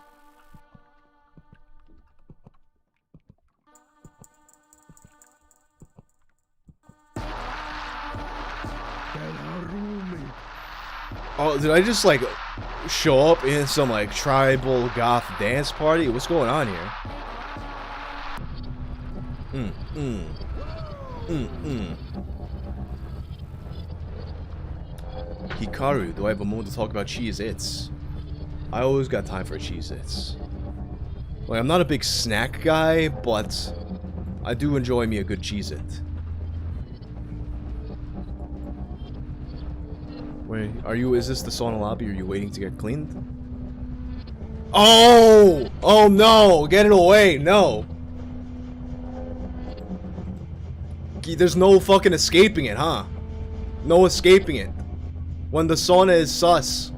Speaker 1: Oh, did I just, like, show up in some, like, tribal goth dance party? What's going on here? Hikaru, do I have a moment to talk about Cheez-Its? I always got time for Cheez-Its. Like, I'm not a big snack guy, but I do enjoy me a good Cheez-It. Wait, is this the sauna lobby? Are you waiting to get cleaned? Oh! Oh no! Get it away! No! There's no fucking escaping it, huh? No escaping it. When the sauna is sus.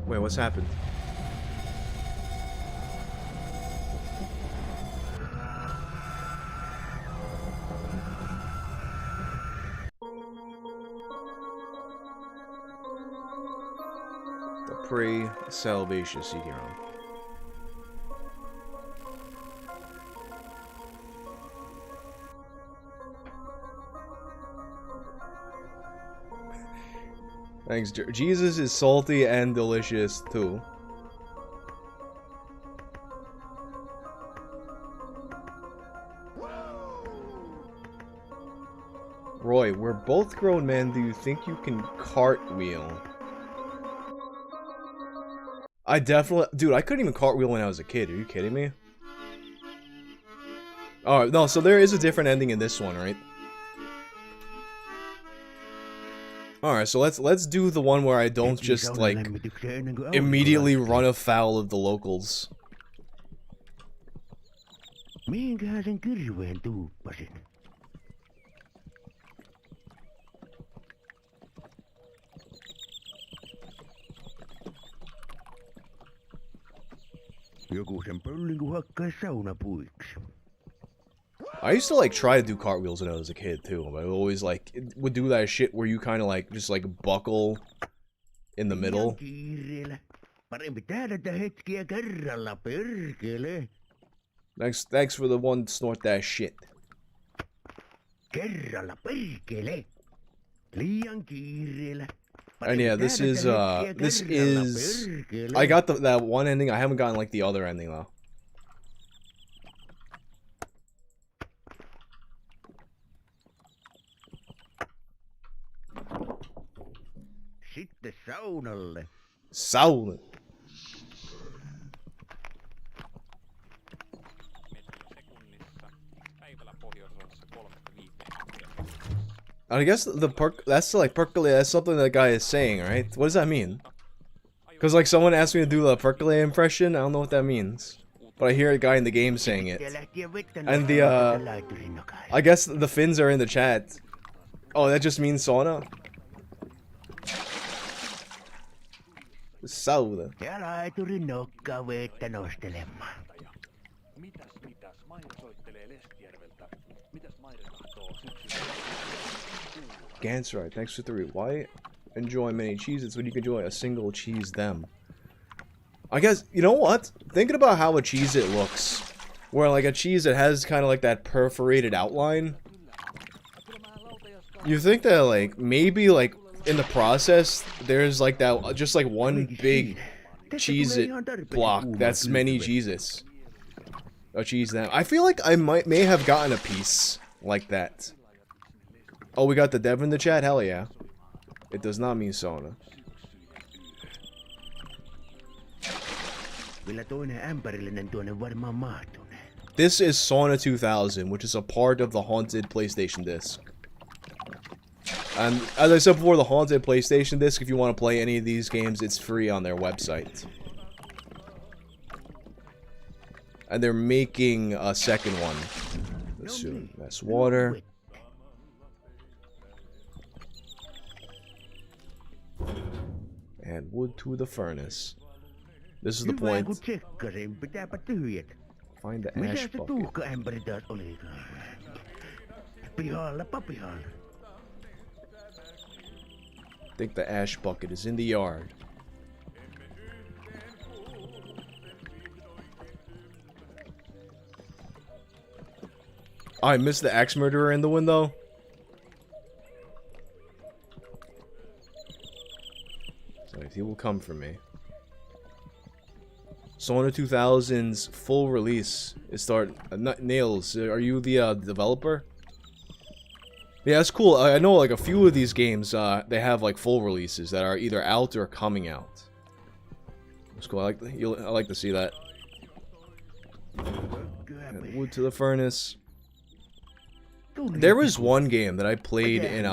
Speaker 1: Wait, what's happened? The pre-salvation seeking room. Thanks, Jesus is salty and delicious too. Roy, we're both grown men. Do you think you can cartwheel? I definitely... Dude, I couldn't even cartwheel when I was a kid. Are you kidding me? Alright, no, so there is a different ending in this one, right? Alright, so let's do the one where I don't just, like, immediately run afoul of the locals.
Speaker 3: Mihinkähän sen kirveen tuuppasin? Joku sen pöllin kun hakkaa saunapuiksi.
Speaker 1: I used to, like, try to do cartwheels when I was a kid, too. But I always, like, would do that shit where you kind of, like, just, like, buckle in the middle. Thanks for the one snort that shit. And yeah, this is, I got that one ending. I haven't gotten, like, the other ending, though.
Speaker 3: Sitten saunalle.
Speaker 1: Sauna. I guess that's like percolate. That's something that guy is saying, right? What does that mean? Because like someone asked me to do the percolate impression. I don't know what that means, but I hear a guy in the game saying it. And the I guess the Finns are in the chat. Oh, that just means sauna. Sauna. Gansride, thanks for 3. Why enjoy many cheeses when you can enjoy a single cheese them? I guess, you know what? Thinking about how a cheese it looks, where like a cheese that has kind of like that perforated outline, you think that like maybe like in the process there's like that just like one big cheese it block that's many cheeses. A cheese them. I feel like I may have gotten a piece like that. Oh, we got the dev in the chat? Hell yeah. It does not mean sauna. This is Sauna 2000, which is a part of the Haunted PlayStation Disc. And as I said before, the Haunted PlayStation Disc, if you want to play any of these games, it's free on their website. And they're making a second one soon. That's water. And wood to the furnace. This is the point. Find the ash bucket. I think the ash bucket is in the yard. Oh, I missed the axe murderer in the window. So he will come for me. Sauna 2000's full release is Nails, are you the developer? Yeah, that's cool. I know like a few of these games, they have like full releases that are either out or coming out. That's cool. I like to see that. And wood to the furnace. There was one game that I played in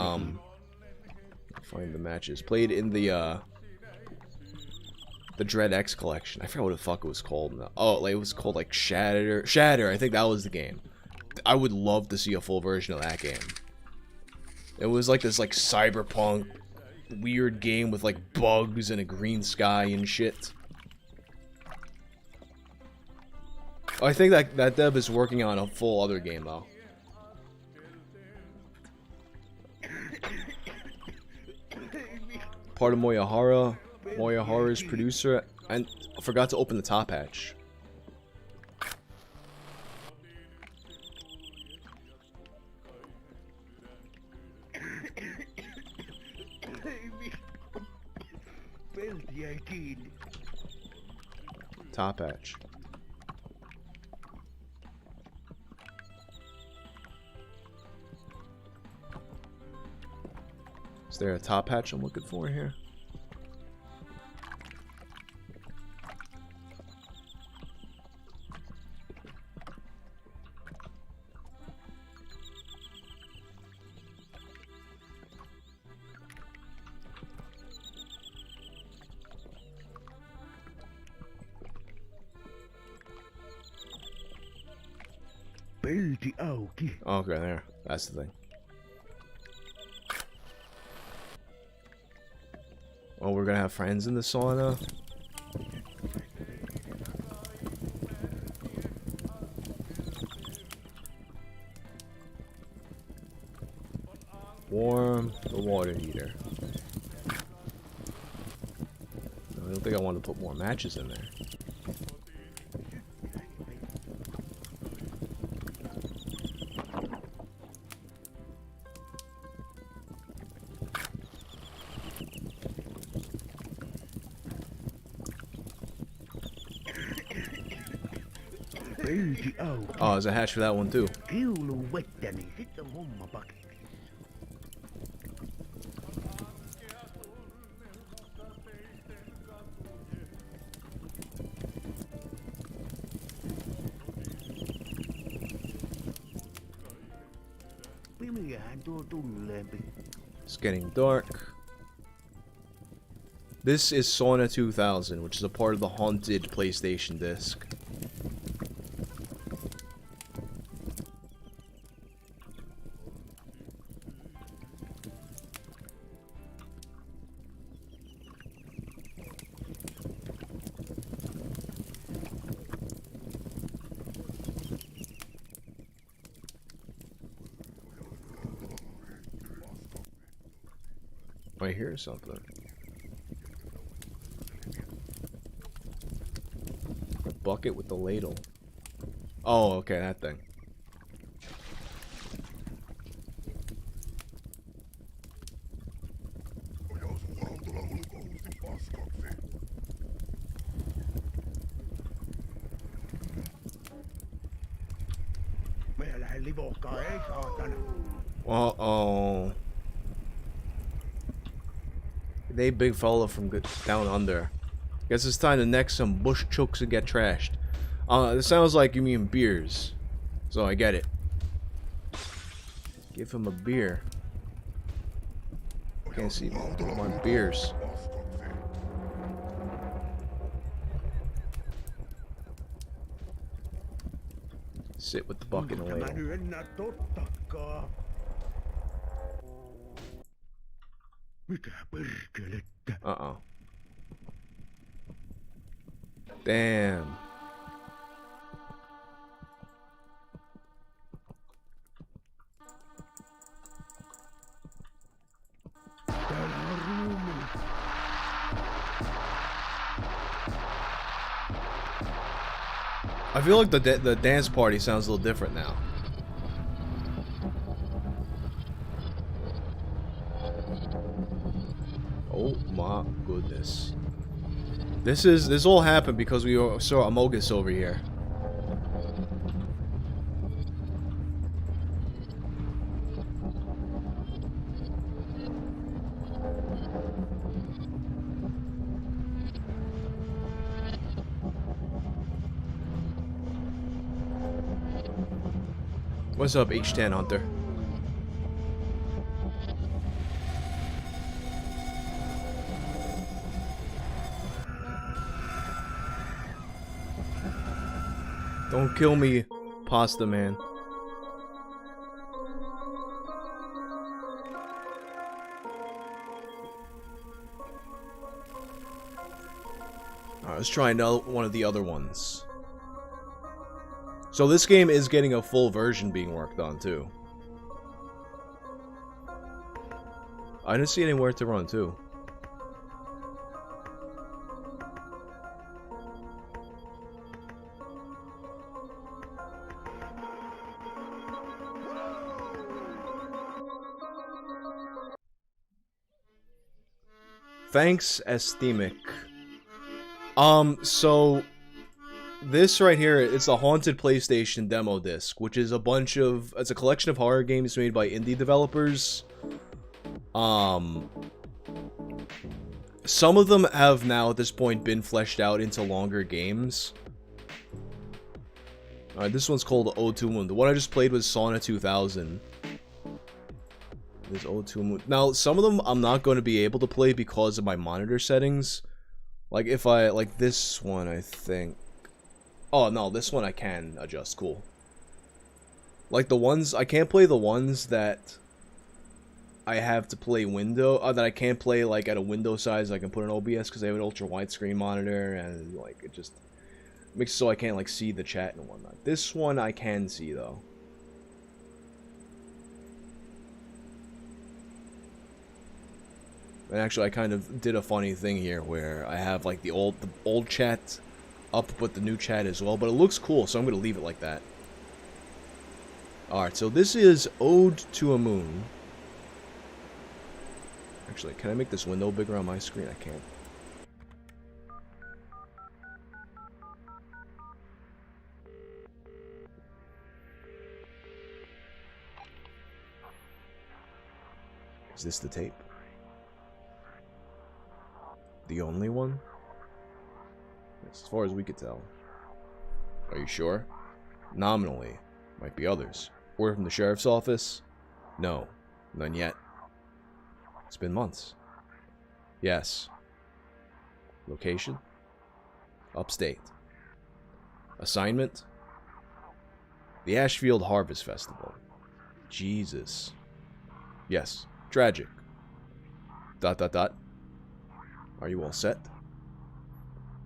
Speaker 1: find the matches. Played in the Dread X collection. I forgot what the fuck it was called. Oh, like, it was called like Shatter. I think that was the game. I would love to see a full version of that game. It was like this like cyberpunk weird game with like bugs and a green sky and shit. I think that dev is working on a full other game though. Part of Moyahara's producer, and I forgot to open the top hatch. Top hatch. Is there a top hatch I'm looking for here? Okay, there. That's the thing. Oh, we're gonna have friends in the sauna. Warm the water heater. I don't think I want to put more matches in there. Oh, there's a hatch for that one too.
Speaker 3: Pimeähän tuo tulleempi.
Speaker 1: It's getting dark. This is Sauna 2000, which is a part of the haunted PlayStation Disc. I hear something. A bucket with the ladle. Oh, okay, that thing.
Speaker 3: Minä lähden livohkaan, ei saatana.
Speaker 1: Uh-oh. They big fella from down under. Guess it's time to neck some bush chooks and get trashed. This sounds like you mean beers. So I get it. Give him a beer. Can't see. I want beers. Sit with the bucket and ladle.
Speaker 3: Tämä nyt enää tottakaan. Mitä perkelettä?
Speaker 1: Uh-oh. Damn.
Speaker 3: Täällä on ruumi.
Speaker 1: I feel like the dance party sounds a little different now. Oh my goodness. This all happened because we saw Amogus over here. What's up, H10 Hunter? Don't kill me, Pasta Man. Alright, let's try one of the other ones. So this game is getting a full version being worked on, too. I didn't see anywhere to run, too. Thanks, Esthemic. So this right here, it's a haunted PlayStation demo disc, which is it's a collection of horror games made by indie developers. Some of them have now at this point been fleshed out into longer games. Alright, this one's called O2 Moon. The one I just played was Sauna 2000. There's O2 Moon. Now, some of them I'm not going to be able to play because of my monitor settings. Like, if I, like this one, I think. Oh, no, this one I can adjust. Cool. Like, the ones, I can't play the ones that I have to play that I can't play, like, at a window size I can put an OBS because I have an ultra widescreen monitor, and, like, it just makes it so I can't, like, see the chat and whatnot. This one I can see, though. And actually, I kind of did a funny thing here where I have, like, the old chat up with the new chat as well, but it looks cool, so I'm going to leave it like that. Alright, so this is Ode to a Moon. Actually, can I make this window bigger on my screen? I can't. Is this the tape? The only one? As far as we could tell. Are you sure? Nominally. Might be others. Word from the sheriff's office. No, none yet. It's been months. Yes. Location? Upstate. Assignment? The Ashfield Harvest Festival. Jesus. Yes. Tragic. ... Are you all set?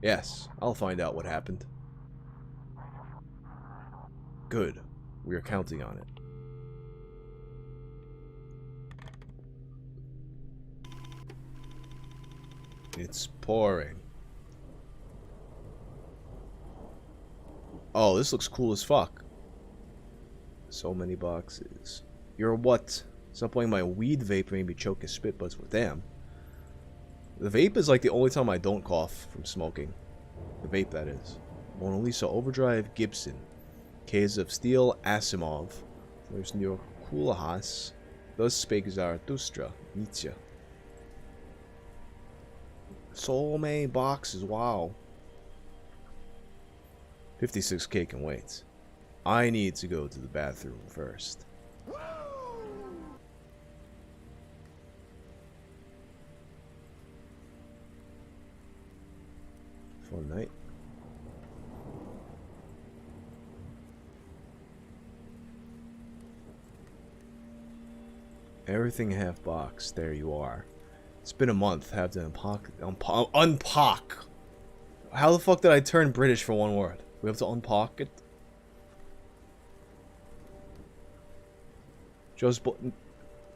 Speaker 1: Yes, I'll find out what happened. Good. We are counting on it. It's pouring. Oh, this looks cool as fuck. So many boxes. You're what? Stop playing my weed vape made me choke his spit buds with damn. The vape is like the only time I don't cough from smoking. The vape, that is. Mona Lisa Overdrive Gibson. Case of Steel Asimov. There's New Kulahas. Thus spake Zarathustra. Nietzsche. So many boxes, wow. 56k can wait. I need to go to the bathroom first. Fun night. Everything half boxed. There you are. It's been a month. Have to unpack. How the fuck did I turn British for one word? We have to unpack it. Just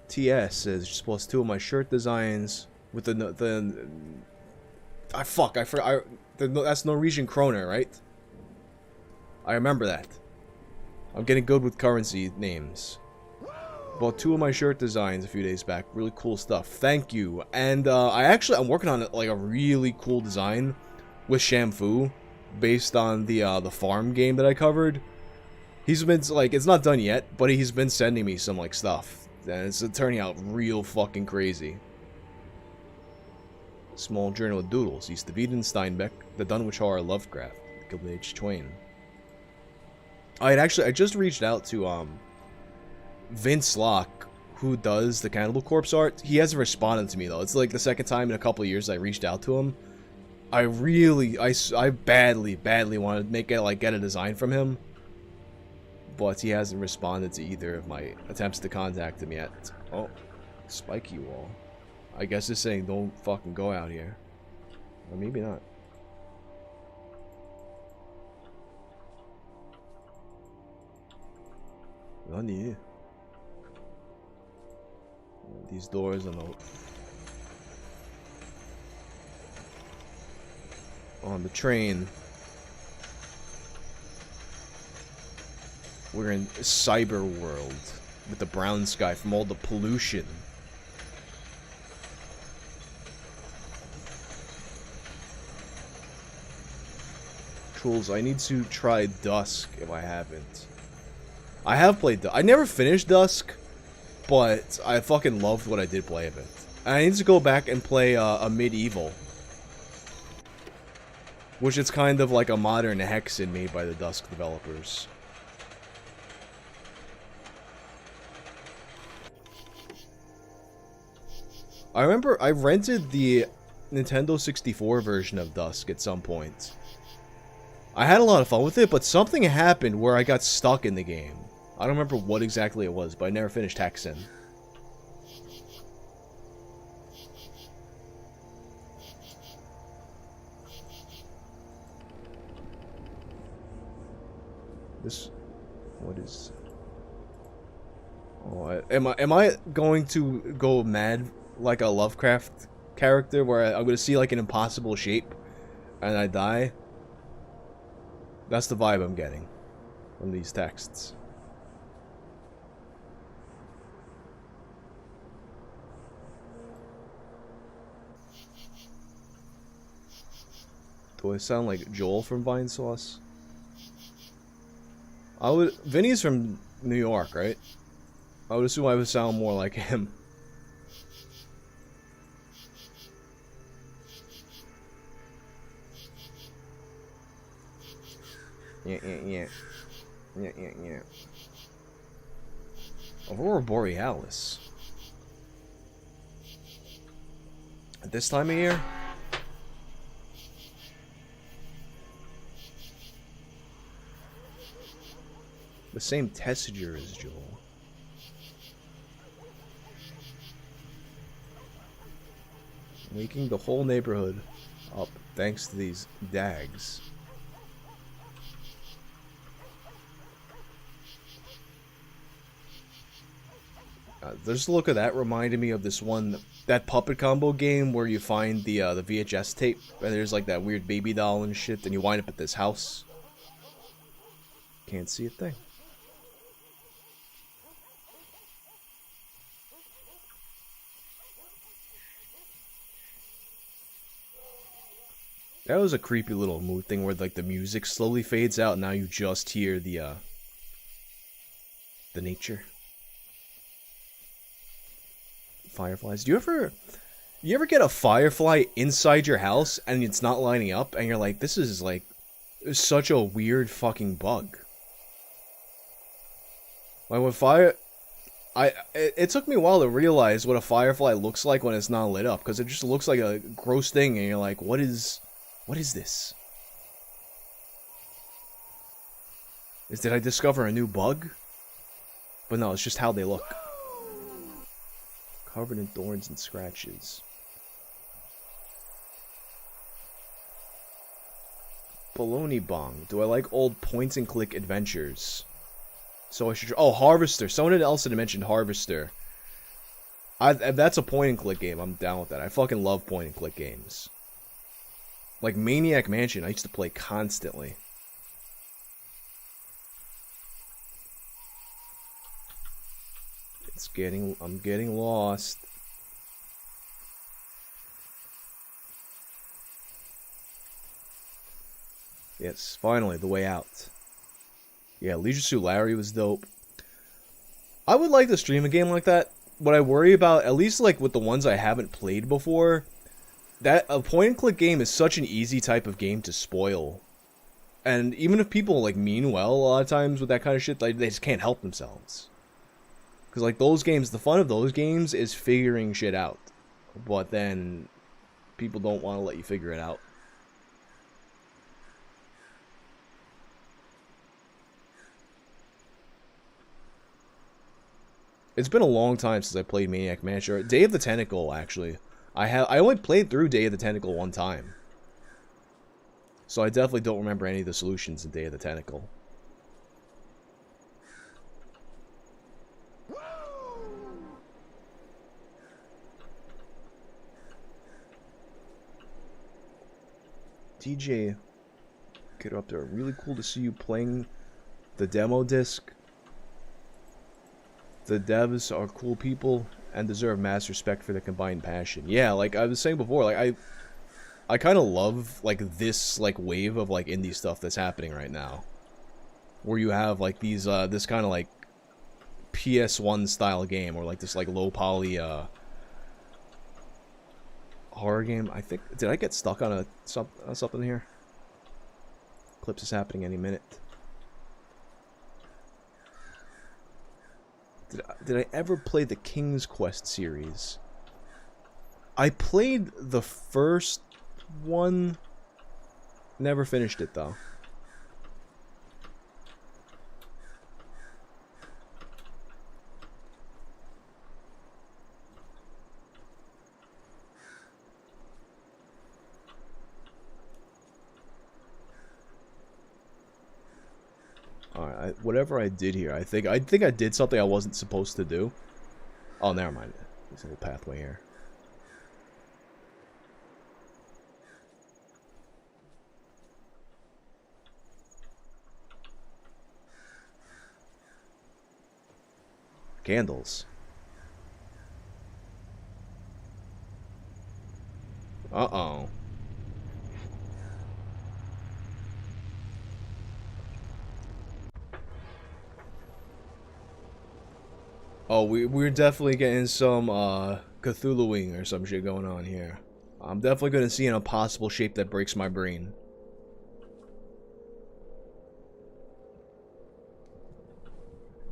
Speaker 1: TS says just plus 2 of my shirt designs with the I forgot. That's Norwegian kroner, right? I remember that. I'm getting good with currency names. Bought 2 of my shirt designs a few days back. Really cool stuff. Thank you. And I'm working on like a really cool design with Shamfu, based on the farm game that I covered. He's been like, it's not done yet, but he's been sending me some like stuff, and it's turning out real fucking crazy. Small Journal of Doodles, East of Eden, Steinbeck, The Dunwich Horror, Lovecraft, Gilbert H. Twain. I just reached out to Vince Locke, who does the Cannibal Corpse art. He hasn't responded to me though. It's like the second time in a couple of years I reached out to him. I badly want to get a design from him, but he hasn't responded to either of my attempts to contact him yet. Oh, spiky wall. I guess it's saying don't fucking go out here. Or maybe not. Nani? These doors are no. On the train. We're in cyber world with the brown sky from all the pollution. Trolls, I need to try Dusk if I haven't. I have played I never finished Dusk, but I fucking loved what I did play of it. And I need to go back and play a Medieval, which is kind of like a modern Hexen made by the Dusk developers. I remember I rented the Nintendo 64 version of Dusk at some point. I had a lot of fun with it, but something happened where I got stuck in the game. I don't remember what exactly it was, but I never finished Hexen. This... what is... oh, am I going to go mad like a Lovecraft character where I'm going to see like an impossible shape and I die? That's the vibe I'm getting from these texts. Do I sound like Joel from Vine Sauce? Vinny's from New York, right? I would assume I would sound more like him. Yeah. Aurora Borealis. At this time of year? The same tessiture as Joel. Waking the whole neighborhood up thanks to these dags. Just look at that reminded me of this one, that puppet combo game where you find the VHS tape and there's like that weird baby doll and shit, and you wind up at this house. Can't see a thing. That was a creepy little mood thing where like the music slowly fades out and now you just hear the nature. Fireflies. Do you ever get a firefly inside your house and it's not lining up and you're like, this is like such a weird fucking bug. Like when it took me a while to realize what a firefly looks like when it's not lit up, because it just looks like a gross thing and you're like, what is this? Did I discover a new bug? But no, it's just how they look. Covered in thorns and scratches. Baloney Bong. Do I like old point and click adventures? So I should... Oh, Harvester. Someone else had mentioned Harvester. If that's a point and click game, I'm down with that. I fucking love point and click games. Like Maniac Mansion, I used to play constantly. I'm getting lost. Yes, finally, the way out. Yeah, Leisure Suit Larry was dope. I would like to stream a game like that. What I worry about, at least like with the ones I haven't played before, that a point-and-click game is such an easy type of game to spoil. And even if people like mean well a lot of times with that kind of shit, like, they just can't help themselves. Because, like, those games, the fun of those games is figuring shit out. But then, people don't want to let you figure it out. It's been a long time since I played Maniac Mansion. Day of the Tentacle, actually. I only played through Day of the Tentacle one time. So I definitely don't remember any of the solutions in Day of the Tentacle. DJ, get up there. Really cool to see you playing the demo disc. The devs are cool people and deserve mass respect for their combined passion. Yeah, like I was saying before, like I kind of love like this like wave of like indie stuff that's happening right now, where you have like these this kind of like PS1 style game, or like this like low poly horror game. I think, did I get stuck on something here? Eclipse is happening any minute. Did I ever play the King's Quest series? I played the first one. Never finished it though. Alright, whatever I did here, I think I did something I wasn't supposed to do. Oh, never mind. There's a little pathway here. Candles. Uh-oh. Oh, we're definitely getting some Cthulhuing or some shit going on here. I'm definitely gonna see an impossible shape that breaks my brain.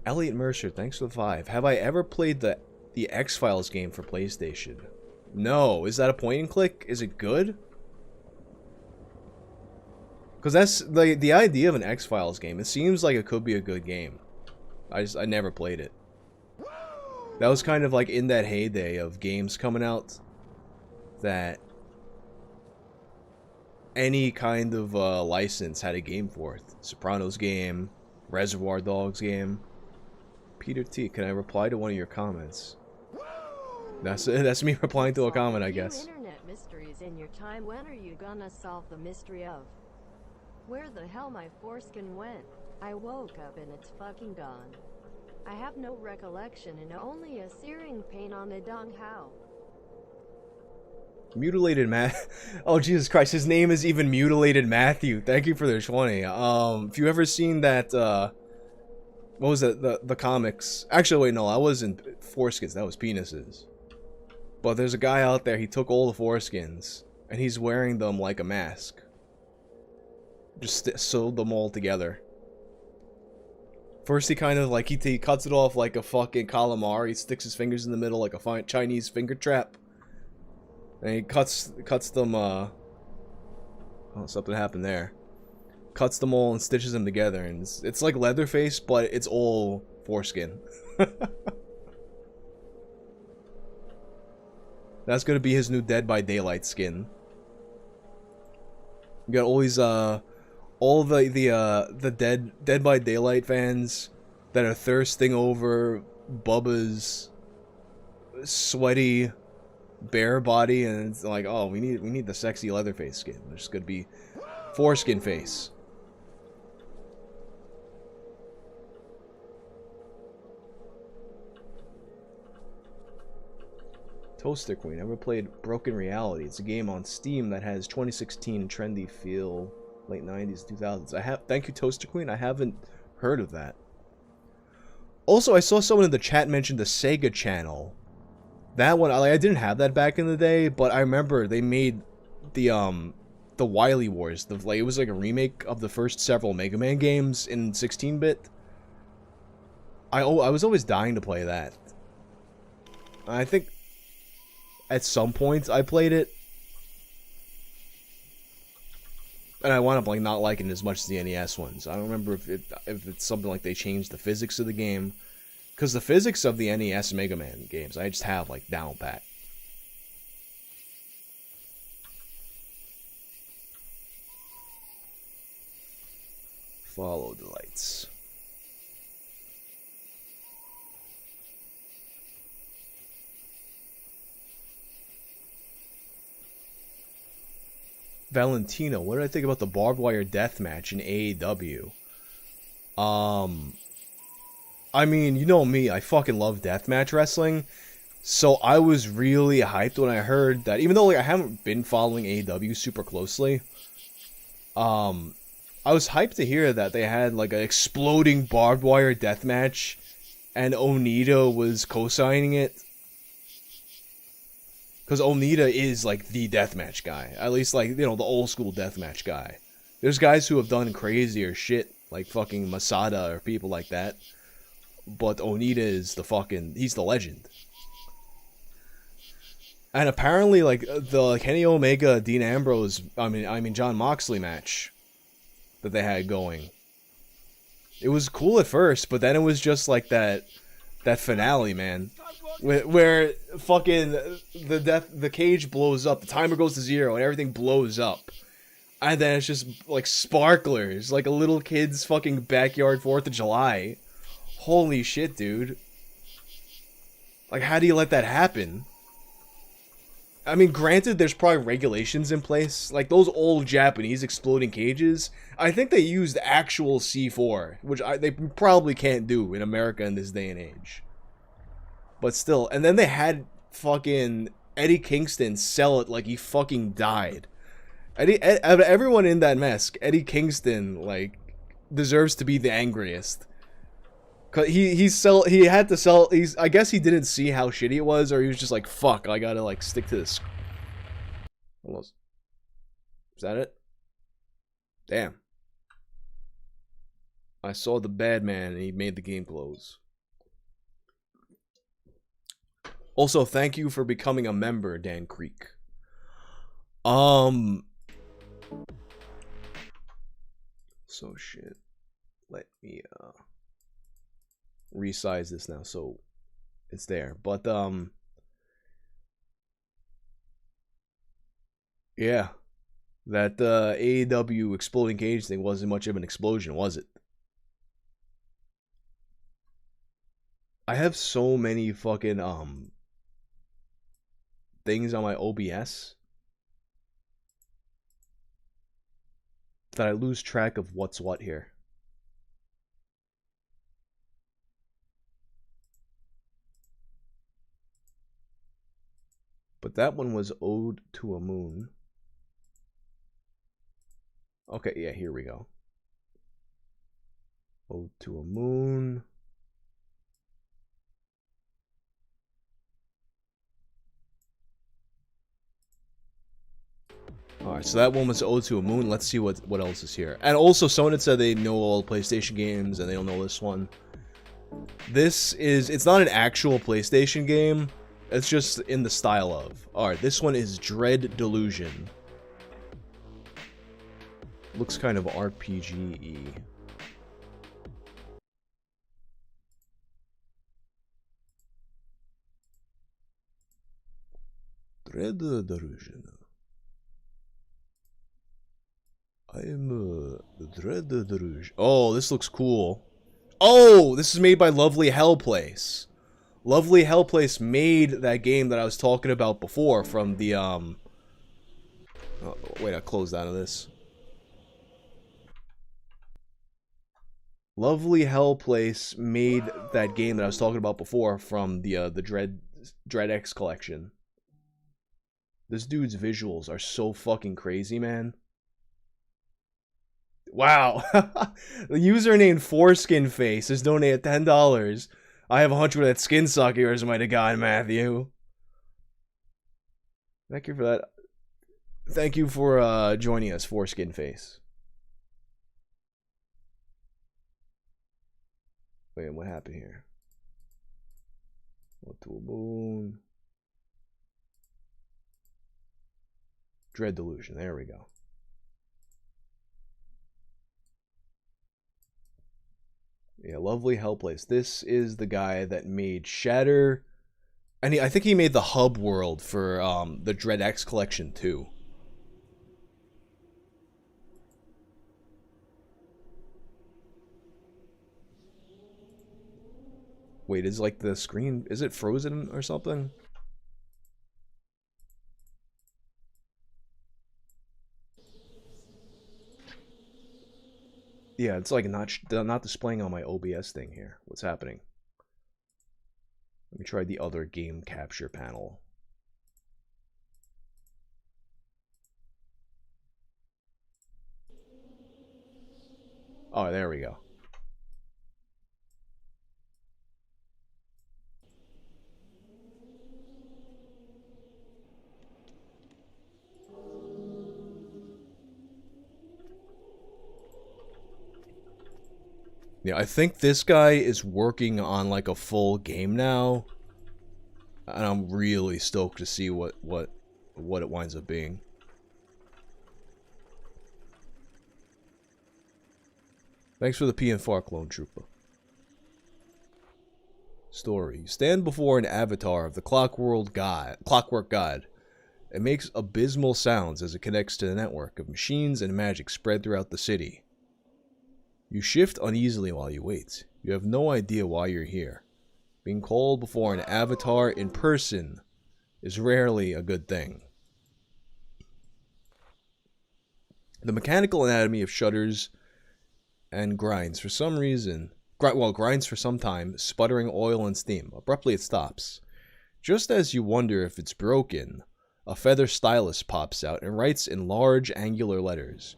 Speaker 1: Elliot Mercer, thanks for the 5. Have I ever played the X-Files game for PlayStation? No. Is that a point and click? Is it good? Because that's the idea of an X-Files game. It seems like it could be a good game. I never played it. That was kind of like in that heyday of games coming out that any kind of license had a game for it. Sopranos game, Reservoir Dogs game. Peter T, can I reply to one of your comments? That's me replying to a comment, I guess.
Speaker 2: Internet mysteries in your time. When are you gonna solve the mystery of where the hell my foreskin went? I woke up and it's fucking gone. I have no recollection and only a searing pain on the dong. How?
Speaker 1: Mutilated Matt. Oh Jesus Christ! His name is even Mutilated Matthew. Thank you for the 20. If you ever seen that, what was it? The comics? Actually, wait, no, that wasn't foreskins. That was penises. But there's a guy out there. He took all the foreskins and he's wearing them like a mask. Just sewed them all together. First, he kind of like he cuts it off like a fucking calamari. He sticks his fingers in the middle like a Chinese finger trap. And he cuts them, oh, something happened there. Cuts them all and stitches them together, and it's like Leatherface, but it's all foreskin. That's gonna be his new Dead by Daylight skin. You got all these, all the Dead by Daylight fans that are thirsting over Bubba's sweaty bare body, and it's like, oh, we need the sexy Leatherface skin. There's gonna be foreskin face. Toaster Queen, ever played Broken Reality? It's a game on Steam that has 2016 trendy feel, late 90s, 2000s. I have, thank you Toaster Queen, I haven't heard of that. Also, I saw someone in the chat mention the Sega Channel. That one, I didn't have that back in the day, but I remember they made the Wily Wars. It was like a remake of the first several Mega Man games in 16-bit. I was always dying to play that. I think at some point I played it, and I wound up like not liking it as much as the NES ones. I don't remember if it's something like they changed the physics of the game. Because the physics of the NES Mega Man games, I just have, like, down pat. Follow the lights. Valentino, what did I think about the barbed wire death match in AEW? I mean, you know me, I fucking love deathmatch wrestling, so I was really hyped when I heard that, even though like I haven't been following AEW super closely, I was hyped to hear that they had like an exploding barbed wire deathmatch, and Onita was co-signing it, because Onita is like the deathmatch guy, at least like, you know, the old school deathmatch guy. There's guys who have done crazier shit, like fucking Masada or people like that. But Onita is he's the legend. And apparently, like, the Kenny Omega, Dean Ambrose, I mean John Moxley match that they had going, it was cool at first, but then it was just like that finale, man, where fucking the cage blows up, the timer goes to 0, and everything blows up. And then it's just, like, sparklers, like a little kid's fucking backyard 4th of July. Holy shit, dude. Like, how do you let that happen? I mean, granted, there's probably regulations in place. Like, those old Japanese exploding cages, I think they used actual C4, which they probably can't do in America in this day and age. But still, and then they had fucking Eddie Kingston sell it like he fucking died. Out of everyone in that mess, Eddie Kingston, like, deserves to be the angriest. Cause he had to sell. I guess he didn't see how shitty it was, or he was just like, "Fuck, I gotta like stick to this." Almost. Is that it? Damn. I saw the bad man and he made the game close. Also, thank you for becoming a member, Dan Creek. So shit. Let me resize this now so it's there. But yeah. That AEW exploding cage thing wasn't much of an explosion, was it? I have so many fucking things on my OBS that I lose track of what's what here. But that one was Ode to a Moon. Okay, yeah, here we go. Ode to a Moon. Alright, so that one was Ode to a Moon. Let's see what else is here. And also, Sauna said they know all PlayStation games, and they don't know this one. This is... It's not an actual PlayStation game. It's just in the style of. Alright, this one is Dread Delusion. Looks kind of RPG-y. Dread Delusion. I am Dread Delusion. Oh, this looks cool. Oh, this is made by Lovely Hellplace. Lovely Hellplace made that game that I was talking about before from the Oh, wait, I closed out of this. Lovely Hellplace made that game that I was talking about before from the Dread X collection. This dude's visuals are so fucking crazy, man. Wow. The user named Foreskin Face has donated $10. I have a hunch where that skin sock of yours might have gone, Matthew. Thank you for that. Thank you for joining us, Foreskin Face. Wait, what happened here? What to a moon? Dread Delusion. There we go. Yeah, Lovely Hellplace. This is the guy that made Shatter, and I think he made the hub world for the Dread X collection too. Wait, is like the screen, is it frozen or something? Yeah, it's like not displaying on my OBS thing here. What's happening? Let me try the other game capture panel. Oh, there we go. Yeah, I think this guy is working on like a full game now, and I'm really stoked to see what it winds up being. Thanks for the PN4 clone trooper. Story. You stand before an avatar of the Clockwork God. It makes abysmal sounds as it connects to the network of machines and magic spread throughout the city. You shift uneasily while you wait. You have no idea why you're here. Being called before an avatar in person is rarely a good thing. The mechanical anatomy of shutters and grinds for some reason. Grinds for some time, sputtering oil and steam. Abruptly it stops. Just as you wonder if it's broken, a feather stylus pops out and writes in large angular letters.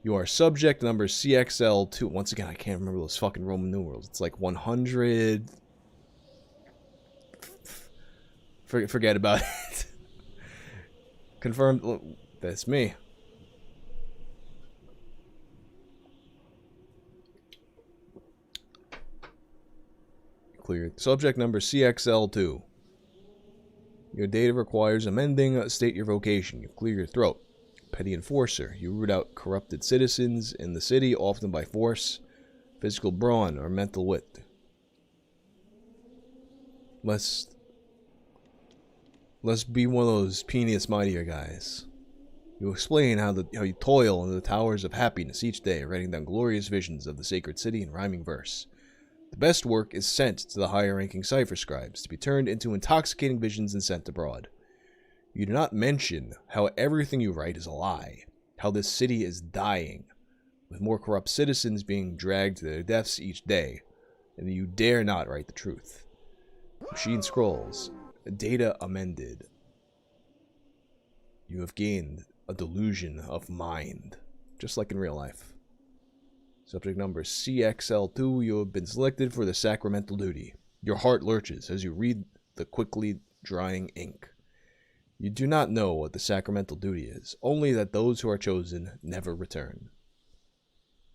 Speaker 1: You are subject number CXL2. Once again, I can't remember those fucking Roman numerals. It's like 100. Forget about it. Confirmed. That's me. cleared. Subject number CXL2. Your data requires amending. State your vocation. You clear your throat. Petty enforcer. You root out corrupted citizens in the city, often by force, physical brawn, or mental wit. Let's be one of those Penis Mightier guys. You explain how you toil in the towers of happiness each day, writing down glorious visions of the sacred city in rhyming verse. The best work is sent to the higher-ranking cipher scribes to be turned into intoxicating visions and sent abroad. You do not mention how everything you write is a lie, how this city is dying, with more corrupt citizens being dragged to their deaths each day, and you dare not write the truth. Machine scrolls. Data amended. You have gained a delusion of mind, just like in real life. Subject number CXL2, you have been selected for the sacramental duty. Your heart lurches as you read the quickly drying ink. You do not know what the sacramental duty is, only that those who are chosen never return.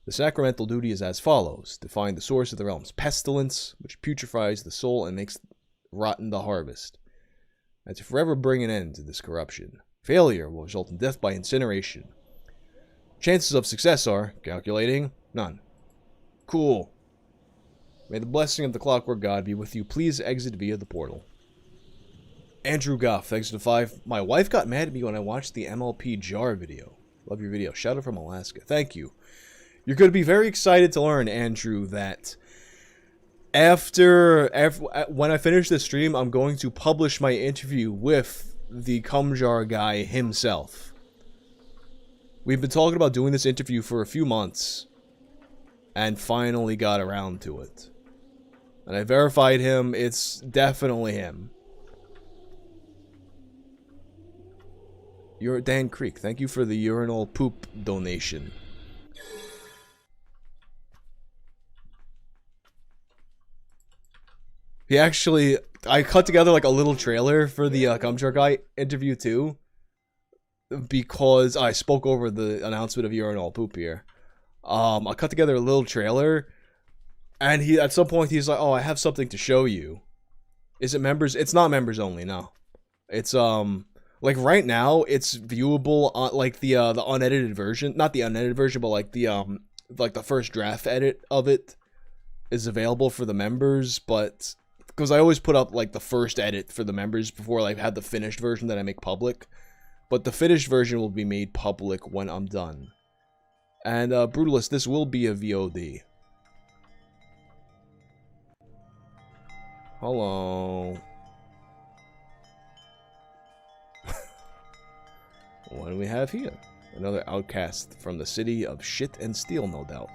Speaker 1: The sacramental duty is as follows: to find the source of the realm's pestilence, which putrefies the soul and makes rotten the harvest, and to forever bring an end to this corruption. Failure will result in death by incineration. Chances of success are, calculating, none. Cool. May the blessing of the Clockwork God be with you. Please exit via the portal. Andrew Goff, thanks to 5. My wife got mad at me when I watched the MLP jar video. Love your video. Shout out from Alaska. Thank you. You're going to be very excited to learn, Andrew, that when I finish this stream, I'm going to publish my interview with the cum jar guy himself. We've been talking about doing this interview for a few months, and finally got around to it. And I verified him. It's definitely him. You're Dan Creek. Thank you for the urinal poop donation. He actually, I cut together like a little trailer for the Cumjar Guy interview too, because I spoke over the announcement of urinal poop here. I cut together a little trailer, and he at some point he's like, "Oh, I have something to show you." Is it members? It's not members only. No, it's like right now it's viewable on like the unedited version, not the unedited version, but like the first draft edit of it is available for the members, but. Because I always put up, like, the first edit for the members before I had the finished version that I make public. But the finished version will be made public when I'm done. And, Brutalist, this will be a VOD. Hello. What do we have here? Another outcast from the city of shit and steel, no doubt.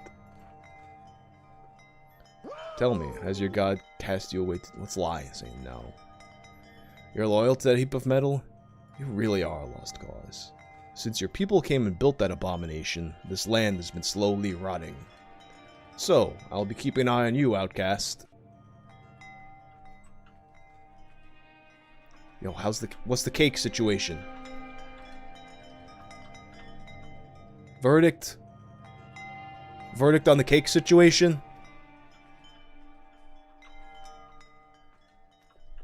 Speaker 1: Tell me, has your god cast you away? Let's lie, saying no. You're loyal to that heap of metal? You really are a lost cause. Since your people came and built that abomination, this land has been slowly rotting. So, I'll be keeping an eye on you, outcast. Yo, what's the cake situation? Verdict? Verdict on the cake situation?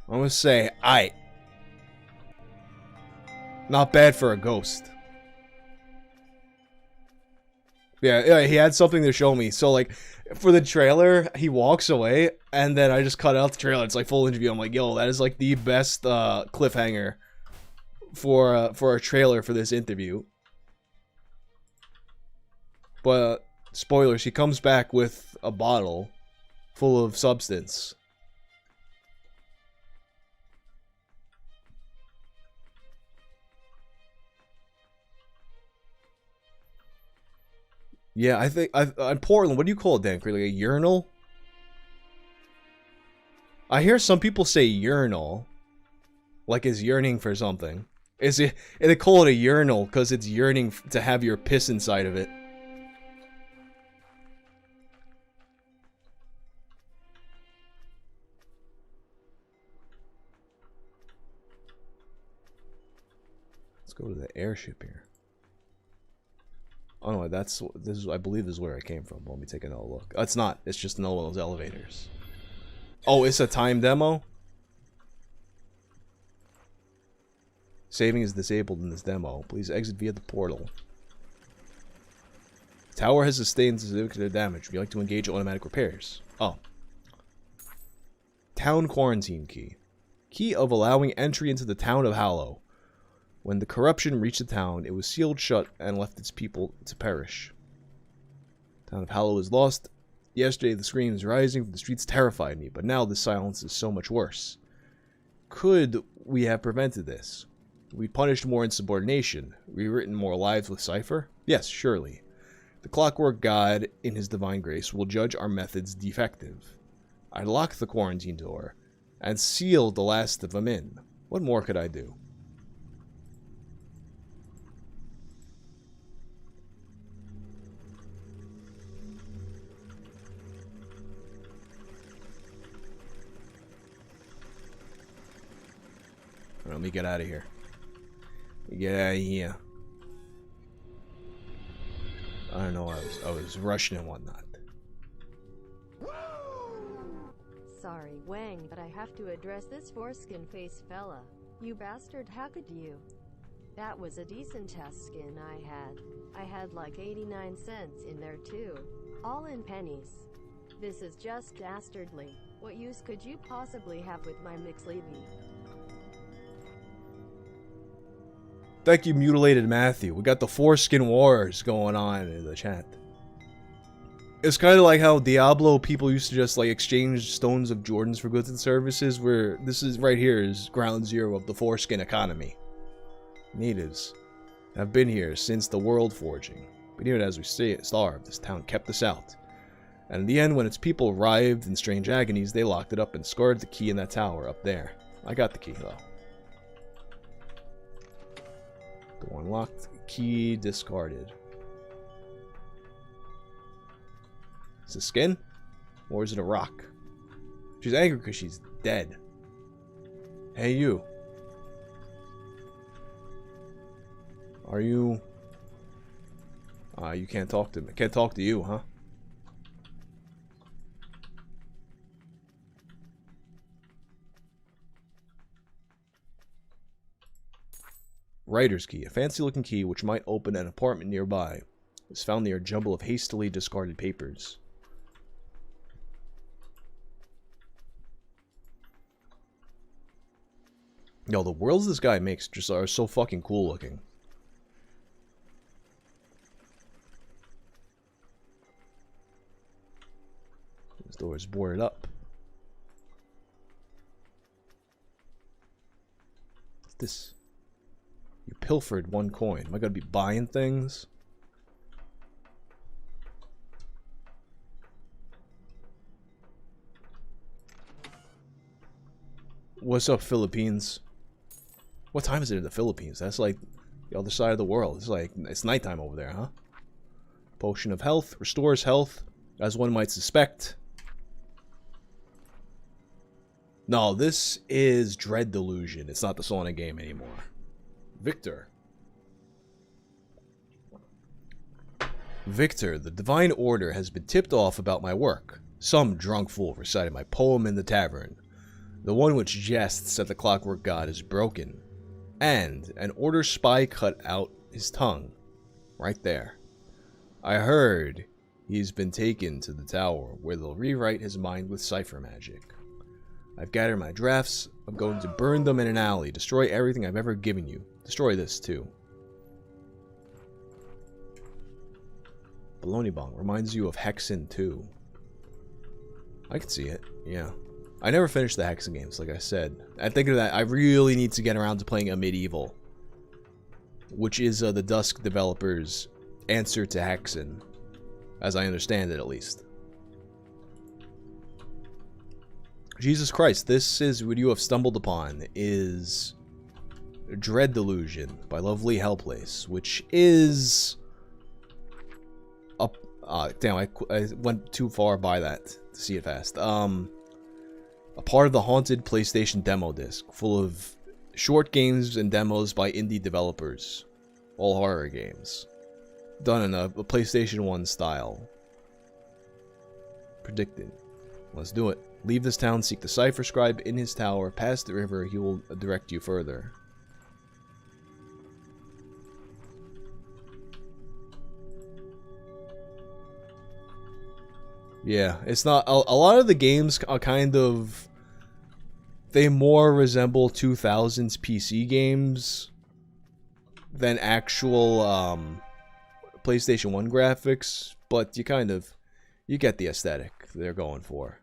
Speaker 1: I'm gonna say, aight. Not bad for a ghost. Yeah, he had something to show me. So, like, for the trailer, he walks away, and then I just cut out the trailer. It's like full interview. I'm like, yo, that is like the best cliffhanger for a trailer for this interview. But, spoilers, he comes back with a bottle full of substance. Yeah, I think in Portland, what do you call it, Dan? Like a urinal? I hear some people say urinal, like it's yearning for something. Is it? And they call it a urinal because it's yearning to have your piss inside of it. Let's go to the airship here. Oh no, this is, I believe this is where I came from. Let me take another look. It's not. It's just another one of those elevators. Oh, it's a time demo? Saving is disabled in this demo. Please exit via the portal. The tower has sustained significant damage. Would you like to engage automatic repairs? Oh. Town quarantine key. Key of allowing entry into the town of Hallow. When the corruption reached the town, it was sealed shut and left its people to perish. Town of Hallow is lost. Yesterday, the screams rising from the streets terrified me, but now the silence is so much worse. Could we have prevented this? We punished more insubordination. Rewritten more lives with Cypher? Yes, surely. The clockwork god, in his divine grace, will judge our methods defective. I locked the quarantine door and sealed the last of them in. What more could I do? Let me get out of here. Get out of here. I don't know. I was rushing and whatnot.
Speaker 2: Sorry, Wang, but I have to address this foreskin face fella. You bastard, how could you? That was a decent test skin I had. I had like 89 cents in there too. All in pennies. This is just dastardly. What use could you possibly have with my McSleevey?
Speaker 1: Thank you, Mutilated Matthew. We got the foreskin wars going on in the chat. It's kind of like how Diablo people used to just like exchange stones of Jordans for goods and services, where this is right here is ground zero of the foreskin economy. Natives have been here since the world forging. But even as we starved, this town kept us out. And in the end, when its people writhed in strange agonies, they locked it up and scarred the key in that tower up there. I got the key though. Door unlocked. Key discarded. Is it skin? Or is it a rock? She's angry because she's dead. Hey, you. Are you... you can't talk to me. Can't talk to you, huh? Writer's key. A fancy-looking key which might open an apartment nearby. Was found near a jumble of hastily discarded papers. Yo, the worlds this guy makes just are so fucking cool looking. This door is boarded up. What's this? You pilfered 1 coin. Am I gonna be buying things? What's up, Philippines? What time is it in the Philippines? That's like the other side of the world. It's like, it's nighttime over there, huh? Potion of health. Restores health, as one might suspect. No, this is Dread Delusion. It's not the Sauna game anymore. Victor. Victor, the Divine Order has been tipped off about my work. Some drunk fool recited my poem in the tavern. The one which jests at the clockwork god is broken. And an order spy cut out his tongue. Right there. I heard he's been taken to the tower where they'll rewrite his mind with cipher magic. I've gathered my drafts. I'm going to burn them in an alley. Destroy everything I've ever given you. Destroy this too. Baloney Bong reminds you of Hexen 2. I can see it, yeah. I never finished the Hexen games, like I said. I think of that, I really need to get around to playing a Medieval, which is the Dusk developers' answer to Hexen, as I understand it at least. Jesus Christ, this is what you have stumbled upon, is Dread Delusion by Lovely Hellplace, which is... damn, I went too far by that to see it fast. A part of the haunted PlayStation demo disc, full of short games and demos by indie developers. All horror games. Done in a PlayStation 1 style. Predicted. Let's do it. Leave this town, seek the Cipher Scribe in his tower, pass the river, he will direct you further. Yeah, it's not... A lot of the games are kind of... They more resemble 2000s PC games than actual PlayStation 1 graphics, but you kind of... You get the aesthetic they're going for.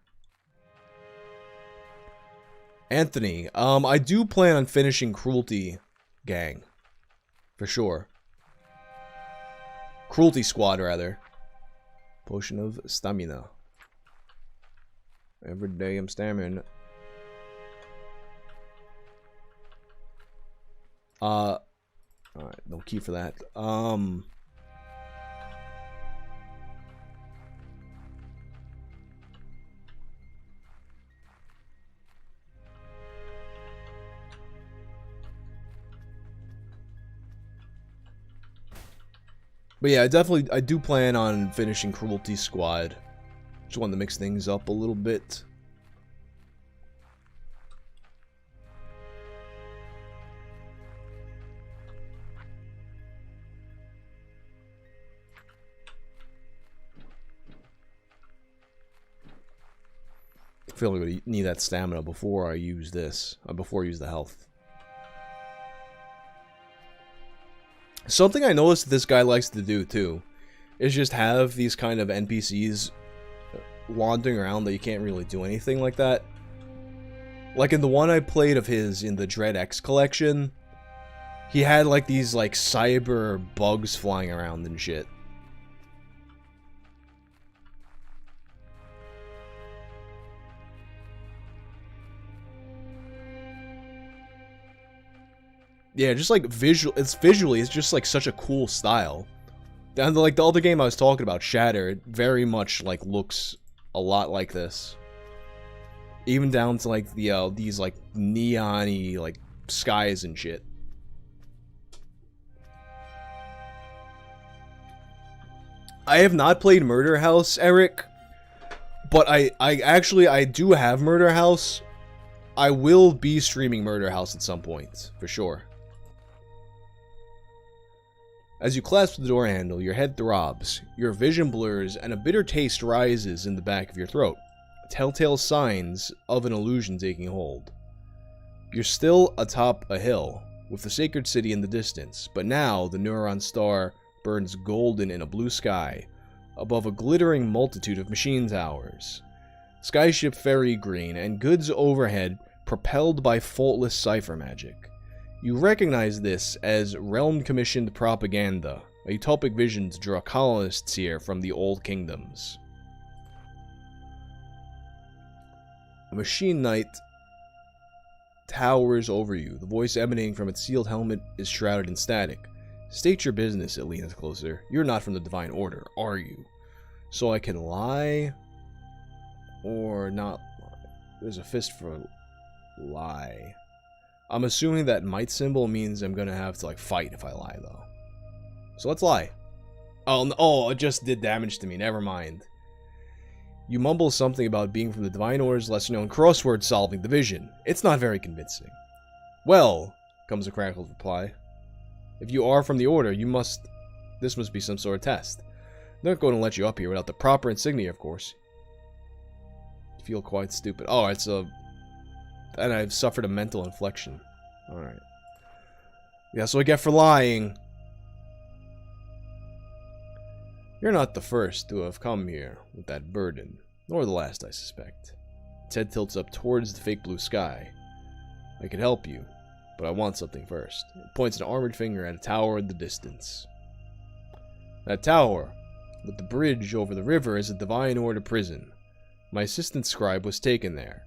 Speaker 1: Anthony, I do plan on finishing Cruelty Gang. For sure. Cruelty Squad, rather. Potion of Stamina. Every day I'm stammering. Alright, no key for that. But yeah, I do plan on finishing Cruelty Squad. Just wanted to mix things up a little bit. I feel like I need that stamina before I use this. Before I use the health. Something I noticed this guy likes to do, too, is just have these kind of NPCs wandering around that you can't really do anything like that. Like in the one I played of his in the Dread X collection, he had like these like cyber bugs flying around and shit. Yeah, just like visually, it's just like such a cool style. And like the other game I was talking about, Shatter, it very much like looks a lot like this. Even down to like the these like neon-y like skies and shit. I have not played Murder House, Eric, but I do have Murder House. I will be streaming Murder House at some point, for sure. As you clasp the door handle, your head throbs, your vision blurs, and a bitter taste rises in the back of your throat. Telltale signs of an illusion taking hold. You're still atop a hill, with the sacred city in the distance, but now the Neuron Star burns golden in a blue sky, above a glittering multitude of machine towers. Skyship fairy green, and goods overhead propelled by faultless cipher magic. You recognize this as realm-commissioned propaganda, a utopic vision to draw colonists here from the old kingdoms. A machine knight towers over you, the voice emanating from its sealed helmet is shrouded in static. State your business, it leans closer. You're not from the Divine Order, are you? So I can lie or not lie. There's a fist for lie. I'm assuming that might symbol means I'm gonna have to like fight if I lie though. So let's lie. Oh, it just did damage to me, never mind. You mumble something about being from the Divine Order's lesser-known crossword solving division. It's not very convincing. Well, comes a crackled reply. If you are from the Order, this must be some sort of test. They're not going to let you up here without the proper insignia, of course. You feel quite stupid. Oh, and I've suffered a mental inflection. Alright. Yeah, so I get for lying. You're not the first to have come here with that burden, nor the last, I suspect. Its head tilts up towards the fake blue sky. I could help you, but I want something first. It points an armored finger at a tower in the distance. That tower, with the bridge over the river, is a Divine Order prison. My assistant scribe was taken there.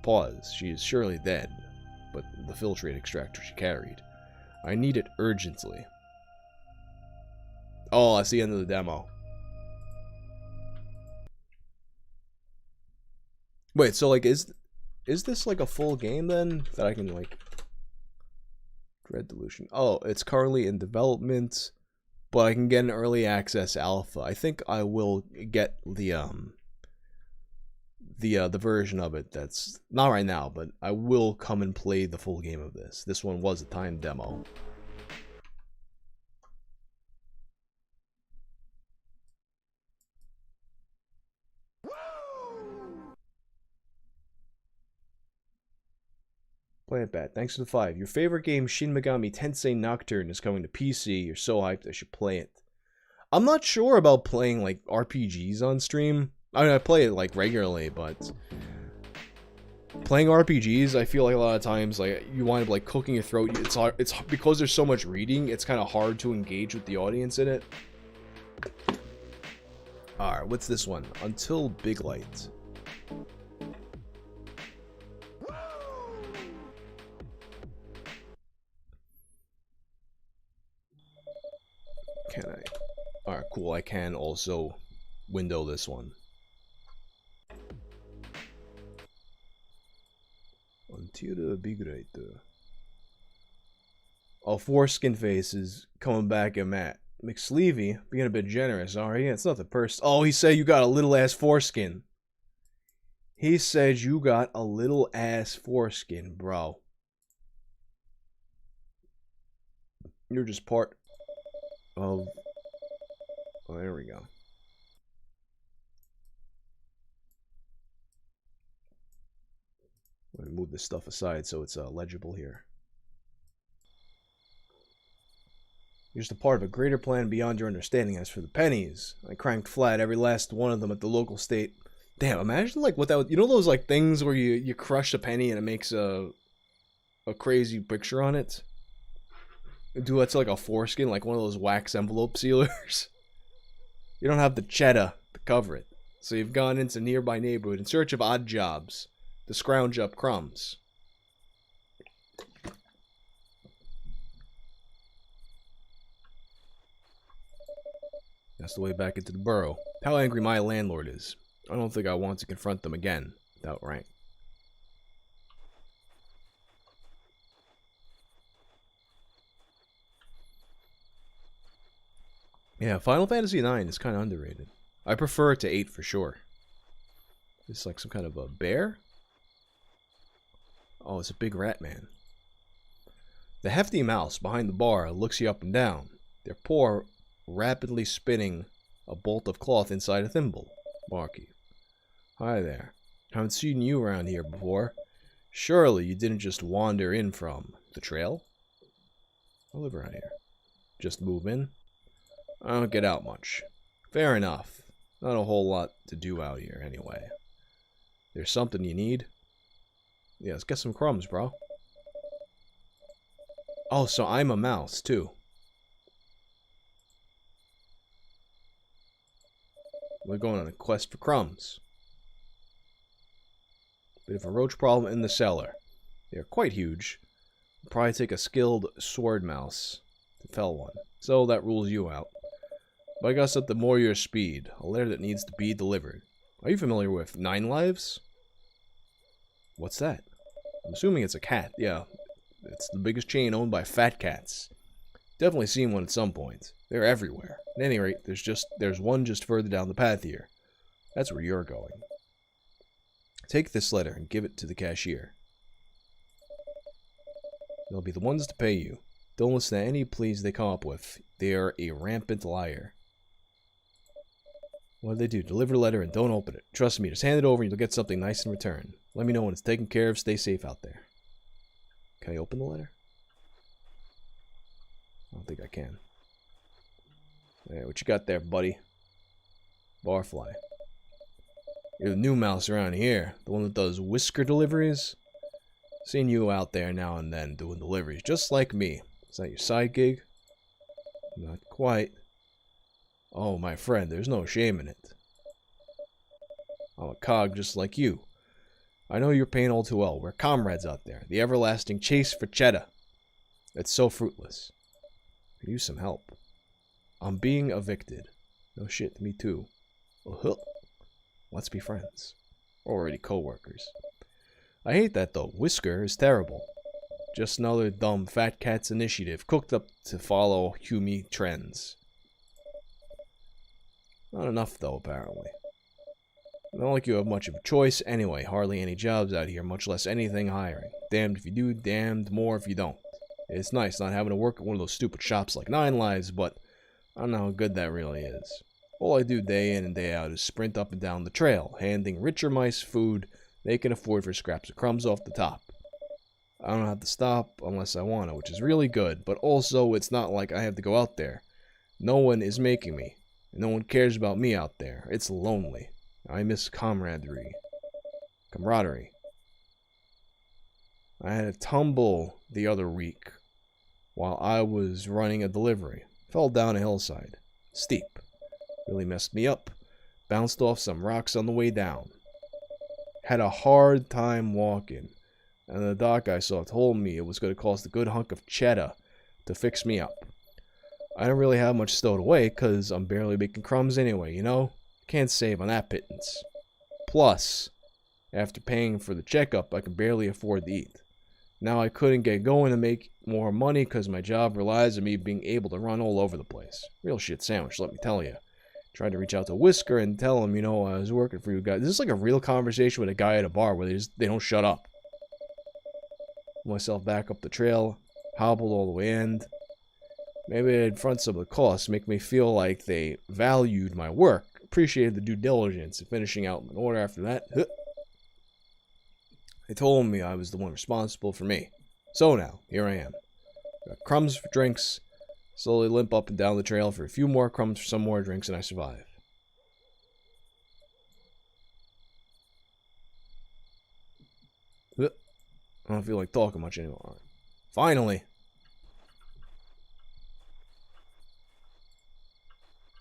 Speaker 1: Pause. She is surely dead, but the filtrate extractor she carried. I need it urgently. Oh, that's the end of the demo. Wait, so like, is this like a full game then that I can like? Dread Delusion. Oh, it's currently in development, but I can get an early access alpha. I think I will get the version of it that's not right now, but I will come and play the full game of this. This one was a timed demo. Plant Bat, thanks to the 5. Your favorite game, Shin Megami Tensei Nocturne, is coming to PC. You're so hyped, I should play it. I'm not sure about playing, like, RPGs on stream. I mean, I play it, like, regularly, but playing RPGs, I feel like a lot of times, like, you wind up, like, cooking your throat. It's hard, it's because there's so much reading, it's kind of hard to engage with the audience in it. Alright, what's this one? Until Big Light. Can I? Alright, cool. I can also window this one. Until the Big Light. Oh, Foreskin Face is coming back at Matt. McSleevey, being a bit generous, alright? It's nothing personal. Oh, he said you got a little ass foreskin. He said you got a little ass foreskin, bro. You're just part of... Oh, there we go. Let me move this stuff aside so it's legible here. You're just a part of a greater plan beyond your understanding. As for the pennies, I cranked flat every last one of them at the local state. Damn, imagine like what that would, you know those like things where you crush a penny and it makes a crazy picture on it? Do that to like a foreskin, like one of those wax envelope sealers. You don't have the cheddar to cover it, so you've gone into a nearby neighborhood in search of odd jobs to scrounge up crumbs. That's the way back into the borough. How angry my landlord is. I don't think I want to confront them again without rank. Yeah, Final Fantasy IX is kind of underrated. I prefer it to 8 for sure. It's like some kind of a bear? Oh, it's a big rat man. The hefty mouse behind the bar looks you up and down, their paw rapidly spinning a bolt of cloth inside a thimble. Marky. Hi there. Haven't seen you around here before. Surely you didn't just wander in from the trail? I live around here. Just move in? I don't get out much. Fair enough. Not a whole lot to do out here anyway. There's something you need? Yeah, let's get some crumbs, bro. Oh, so I'm a mouse, too. We're going on a quest for crumbs. Bit of a roach problem in the cellar. They're quite huge. It'll probably take a skilled sword mouse to fell one. So that rules you out. But I guess at the more your speed, a letter that needs to be delivered. Are you familiar with 9 Lives? What's that? I'm assuming it's a cat. Yeah, it's the biggest chain owned by fat cats. Definitely seen one at some point. They're everywhere. At any rate, there's one just further down the path here. That's where you're going. Take this letter and give it to the cashier. They'll be the ones to pay you. Don't listen to any pleas they come up with. They are a rampant liar. What do they do? Deliver a letter and don't open it. Trust me, just hand it over and you'll get something nice in return. Let me know when it's taken care of. Stay safe out there. Can I open the letter? I don't think I can. Hey, what you got there, buddy? Barfly. You're the new mouse around here. The one that does whisker deliveries. Seen you out there now and then doing deliveries, just like me. Is that your side gig? Not quite. Oh, my friend, there's no shame in it. I'm a cog just like you. I know your pain all too well. We're comrades out there. The everlasting chase for cheddar. It's so fruitless. Could use some help. I'm being evicted. No shit, me too. Let's be friends. We're already co-workers. I hate that though. Whisker is terrible. Just another dumb fat cat's initiative cooked up to follow Humi trends. Not enough though, apparently. Not like you have much of a choice anyway. Hardly any jobs out here, much less anything hiring. Damned if you do, damned more if you don't. It's nice not having to work at one of those stupid shops like Nine Lives, but I don't know how good that really is. All I do day in and day out is sprint up and down the trail, handing richer mice food they can afford for scraps of crumbs off the top. I don't have to stop unless I want to, which is really good, but also it's not like I have to go out there. No one is making me. No one cares about me out there. It's lonely. I miss camaraderie. I had a tumble the other week while I was running a delivery. Fell down a hillside. Steep. Really messed me up. Bounced off some rocks on the way down. Had a hard time walking. And the doc I saw told me it was going to cost a good hunk of cheddar to fix me up. I don't really have much stowed away because I'm barely making crumbs anyway, you know? Can't save on that pittance. Plus, after paying for the checkup, I can barely afford to eat. Now I couldn't get going to make more money because my job relies on me being able to run all over the place. Real shit sandwich, let me tell you. Tried to reach out to Whisker and tell him, you know, I was working for you guys. This is like a real conversation with a guy at a bar where they don't shut up. Myself back up the trail, hobbled all the way in. Maybe I'd front some of the costs, make me feel like they valued my work, appreciated the due diligence, and finishing out an order after that. They told me I was the one responsible for me. So now, here I am. Got crumbs for drinks, slowly limp up and down the trail for a few more crumbs for some more drinks, and I survive. I don't feel like talking much anymore. Finally!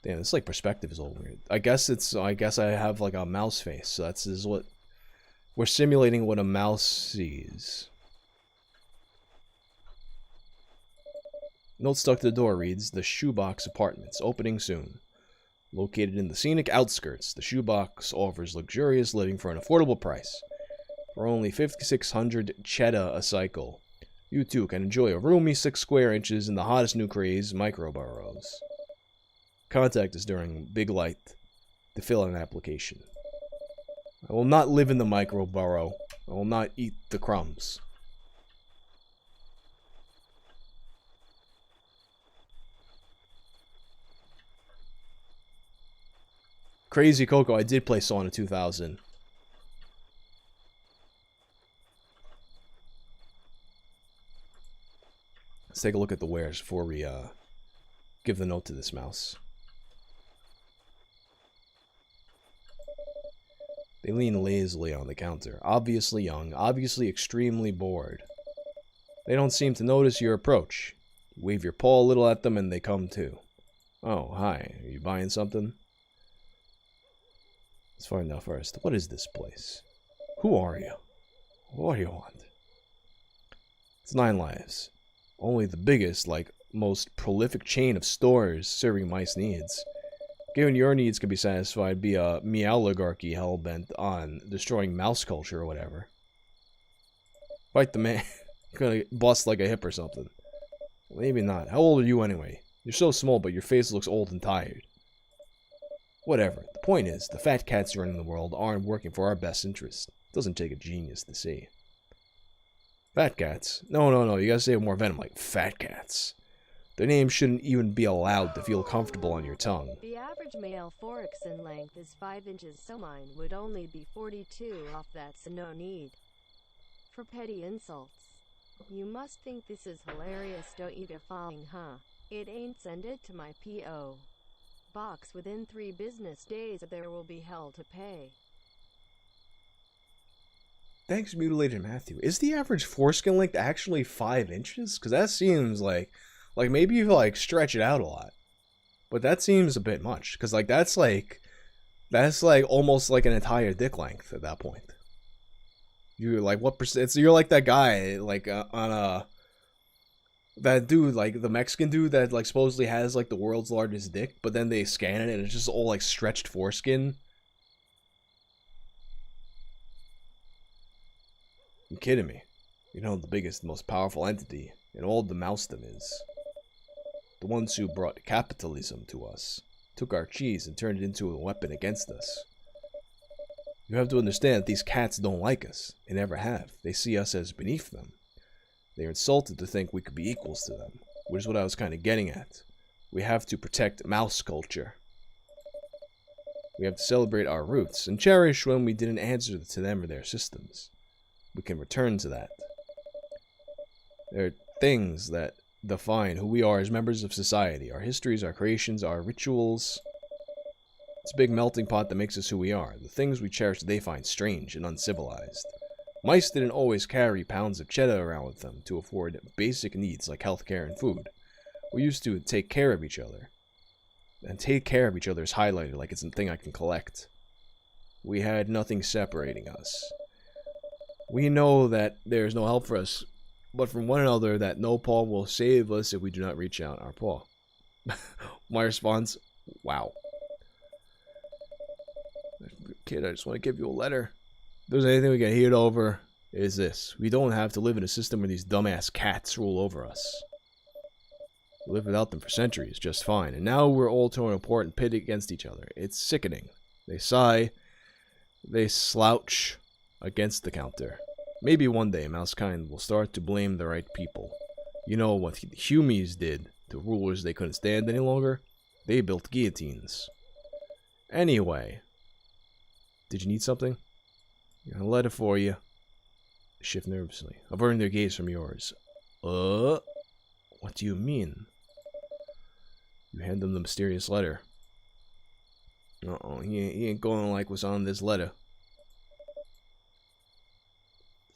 Speaker 1: Damn, this like perspective is all weird. I guess I have like a mouse face, so this is what we're simulating what a mouse sees. Note stuck to the door reads, "The Shoebox Apartments, opening soon. Located in the scenic outskirts, the Shoebox offers luxurious living for an affordable price. For only 5,600 cheddar a cycle, you too can enjoy a roomy 6 square inches in the hottest new craze, microboroughs. Contact us during Big Light to fill out an application. I will not live in the microborough. I will not eat the crumbs." Crazy Coco, I did play Sauna 2000. Let's take a look at the wares before we give the note to this mouse. They lean lazily on the counter, obviously young, obviously extremely bored. They don't seem to notice your approach. You wave your paw a little at them and they come too. "Oh, hi, are you buying something?" Let's find out first. What is this place? Who are you? What do you want? It's Nine Lives. Only the biggest, like, most prolific chain of stores serving mice needs. Given your needs can be satisfied, be a meowligarchy hell-bent on destroying mouse culture or whatever. Fight the man. Gonna bust like a hip or something. Maybe not. How old are you anyway? You're so small, but your face looks old and tired. Whatever. The point is, the fat cats running the world aren't working for our best interest. It doesn't take a genius to see. Fat cats? No. You gotta say it more venom, like fat cats. Their name shouldn't even be allowed to feel comfortable on your tongue.
Speaker 2: The average male thorax in length is 5 inches, so mine would only be 42 off that, so no need for petty insults. You must think this is hilarious, don't you? Following, huh? It ain't. Send it to my P.O. box within 3 business days, or there will be hell to pay.
Speaker 1: Thanks, Mutilated Matthew. Is the average foreskin length actually 5 inches? Because that seems like maybe you like stretch it out a lot. But that seems a bit much. Because like that's like almost like an entire dick length at that point. You're like, what percent? So you're like that guy like that dude, like the Mexican dude that like supposedly has like the world's largest dick, but then they scan it and it's just all like stretched foreskin. You're kidding me. You know the biggest, most powerful entity in all the mousedom is. The ones who brought capitalism to us. Took our cheese and turned it into a weapon against us. You have to understand that these cats don't like us. They never have. They see us as beneath them. They're insulted to think we could be equals to them, which is what I was kind of getting at. We have to protect mouse culture. We have to celebrate our roots and cherish when we didn't answer to them or their systems. We can return to that. There are things that define who we are as members of society. Our histories, our creations, our rituals. It's a big melting pot that makes us who we are. The things we cherish they find strange and uncivilized. Mice didn't always carry pounds of cheddar around with them to afford basic needs like healthcare and food. We used to take care of each other. And take care of each other is highlighted like it's a thing I can collect. We had nothing separating us. We know that there is no help for us, but from one another that no paw will save us if we do not reach out our paw. My response, wow. Kid, I just want to give you a letter. If there's anything we can hear over, is this. We don't have to live in a system where these dumbass cats rule over us. We lived without them for centuries, just fine, and now we're all torn apart and pitted against each other. It's sickening. They sigh. They slouch against the counter. Maybe one day Mousekind will start to blame the right people. You know what the Humies did to rulers they couldn't stand any longer? They built guillotines. Anyway. Did you need something? Got a letter for you. Shift nervously. Averting their gaze from yours. What do you mean? You hand them the mysterious letter. Uh-oh, he ain't going like what's on this letter.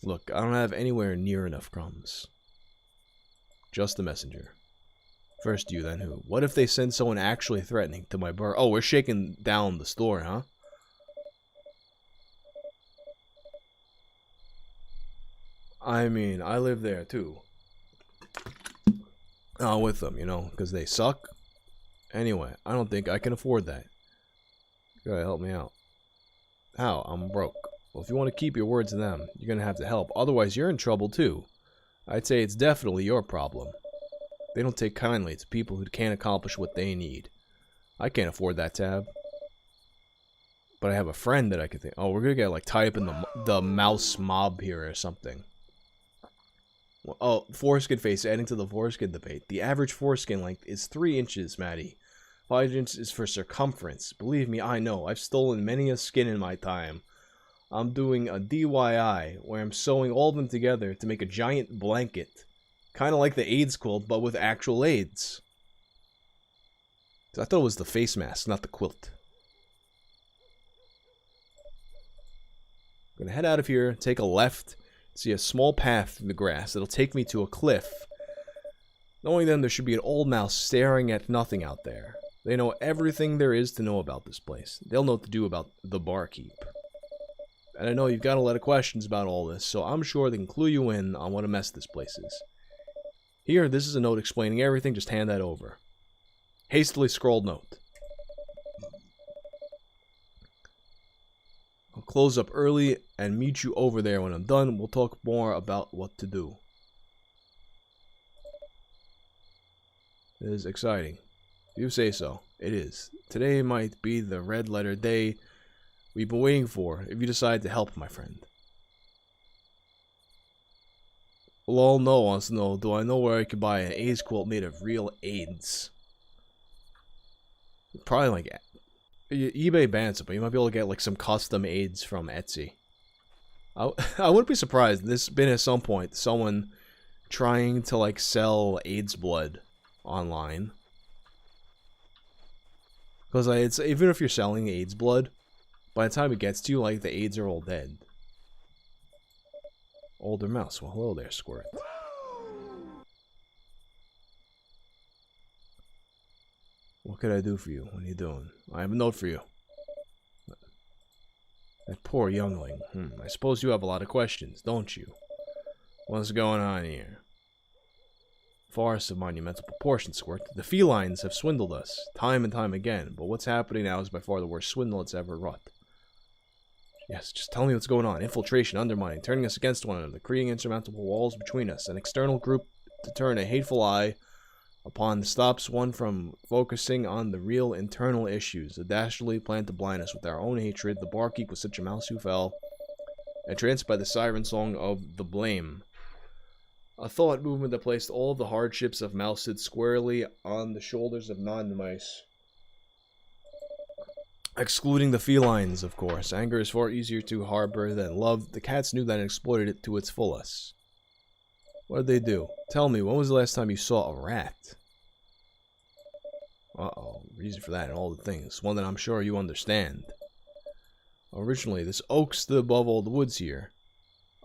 Speaker 1: Look, I don't have anywhere near enough crumbs. Just the messenger. First you, then who? What if they send someone actually threatening to my bar? Oh, we're shaking down the store, huh? I mean, I live there too. With them, you know, because they suck. Anyway, I don't think I can afford that. You gotta help me out. How? I'm broke. Well, if you want to keep your word to them, you're gonna have to help. Otherwise, you're in trouble too. I'd say it's definitely your problem. They don't take kindly to people who can't accomplish what they need. I can't afford that tab. But I have a friend that I could think. Oh, we're gonna get like tied up in the mouse mob here or something. Oh, foreskin face, adding to the foreskin debate. The average foreskin length is 3 inches, Maddie. 5 inches is for circumference. Believe me, I know. I've stolen many a skin in my time. I'm doing a DIY, where I'm sewing all of them together to make a giant blanket. Kind of like the AIDS quilt, but with actual AIDS. I thought it was the face mask, not the quilt. I'm gonna head out of here, take a left. See a small path through the grass that'll take me to a cliff. Knowing them, there should be an old mouse staring at nothing out there. They know everything there is to know about this place. They'll know what to do about the barkeep. And I know you've got a lot of questions about all this, so I'm sure they can clue you in on what a mess this place is. Here, this is a note explaining everything, just hand that over. Hastily scrawled note. I'll close up early and meet you over there when I'm done. We'll talk more about what to do. It is exciting. You say so. It is. Today might be the red letter day we've been waiting for if you decide to help, my friend. Lol No wants to know, do I know where I could buy an AIDS quilt made of real AIDS? Probably like eBay bans it, but you might be able to get like some custom AIDS from Etsy. I wouldn't be surprised. There's been at some point someone trying to like sell AIDS blood online. Because it's even if you're selling AIDS blood, by the time it gets to you, like the AIDS are all dead. Older mouse. Well, hello there, Squirt. What could I do for you? What are you doing? I have a note for you. That poor youngling. I suppose you have a lot of questions, don't you? What's going on here? Forest of monumental proportions, Squirt. The felines have swindled us, time and time again, but what's happening now is by far the worst swindle it's ever wrought. Yes, just tell me what's going on. Infiltration, undermining, turning us against one another, creating insurmountable walls between us, an external group to turn a hateful eye Upon stops one from focusing on the real internal issues. The dastardly plan to blind us with our own hatred. The barkeep was such a mouse who fell, entranced by the siren song of the blame. A thought movement that placed all the hardships of mousehood squarely on the shoulders of non-mice. Excluding the felines, of course. Anger is far easier to harbor than love. The cats knew that and exploited it to its fullest. What did they do? Tell me, when was the last time you saw a rat? Uh-oh, reason for that and all the things. One that I'm sure you understand. Originally, this oak stood above all the woods here.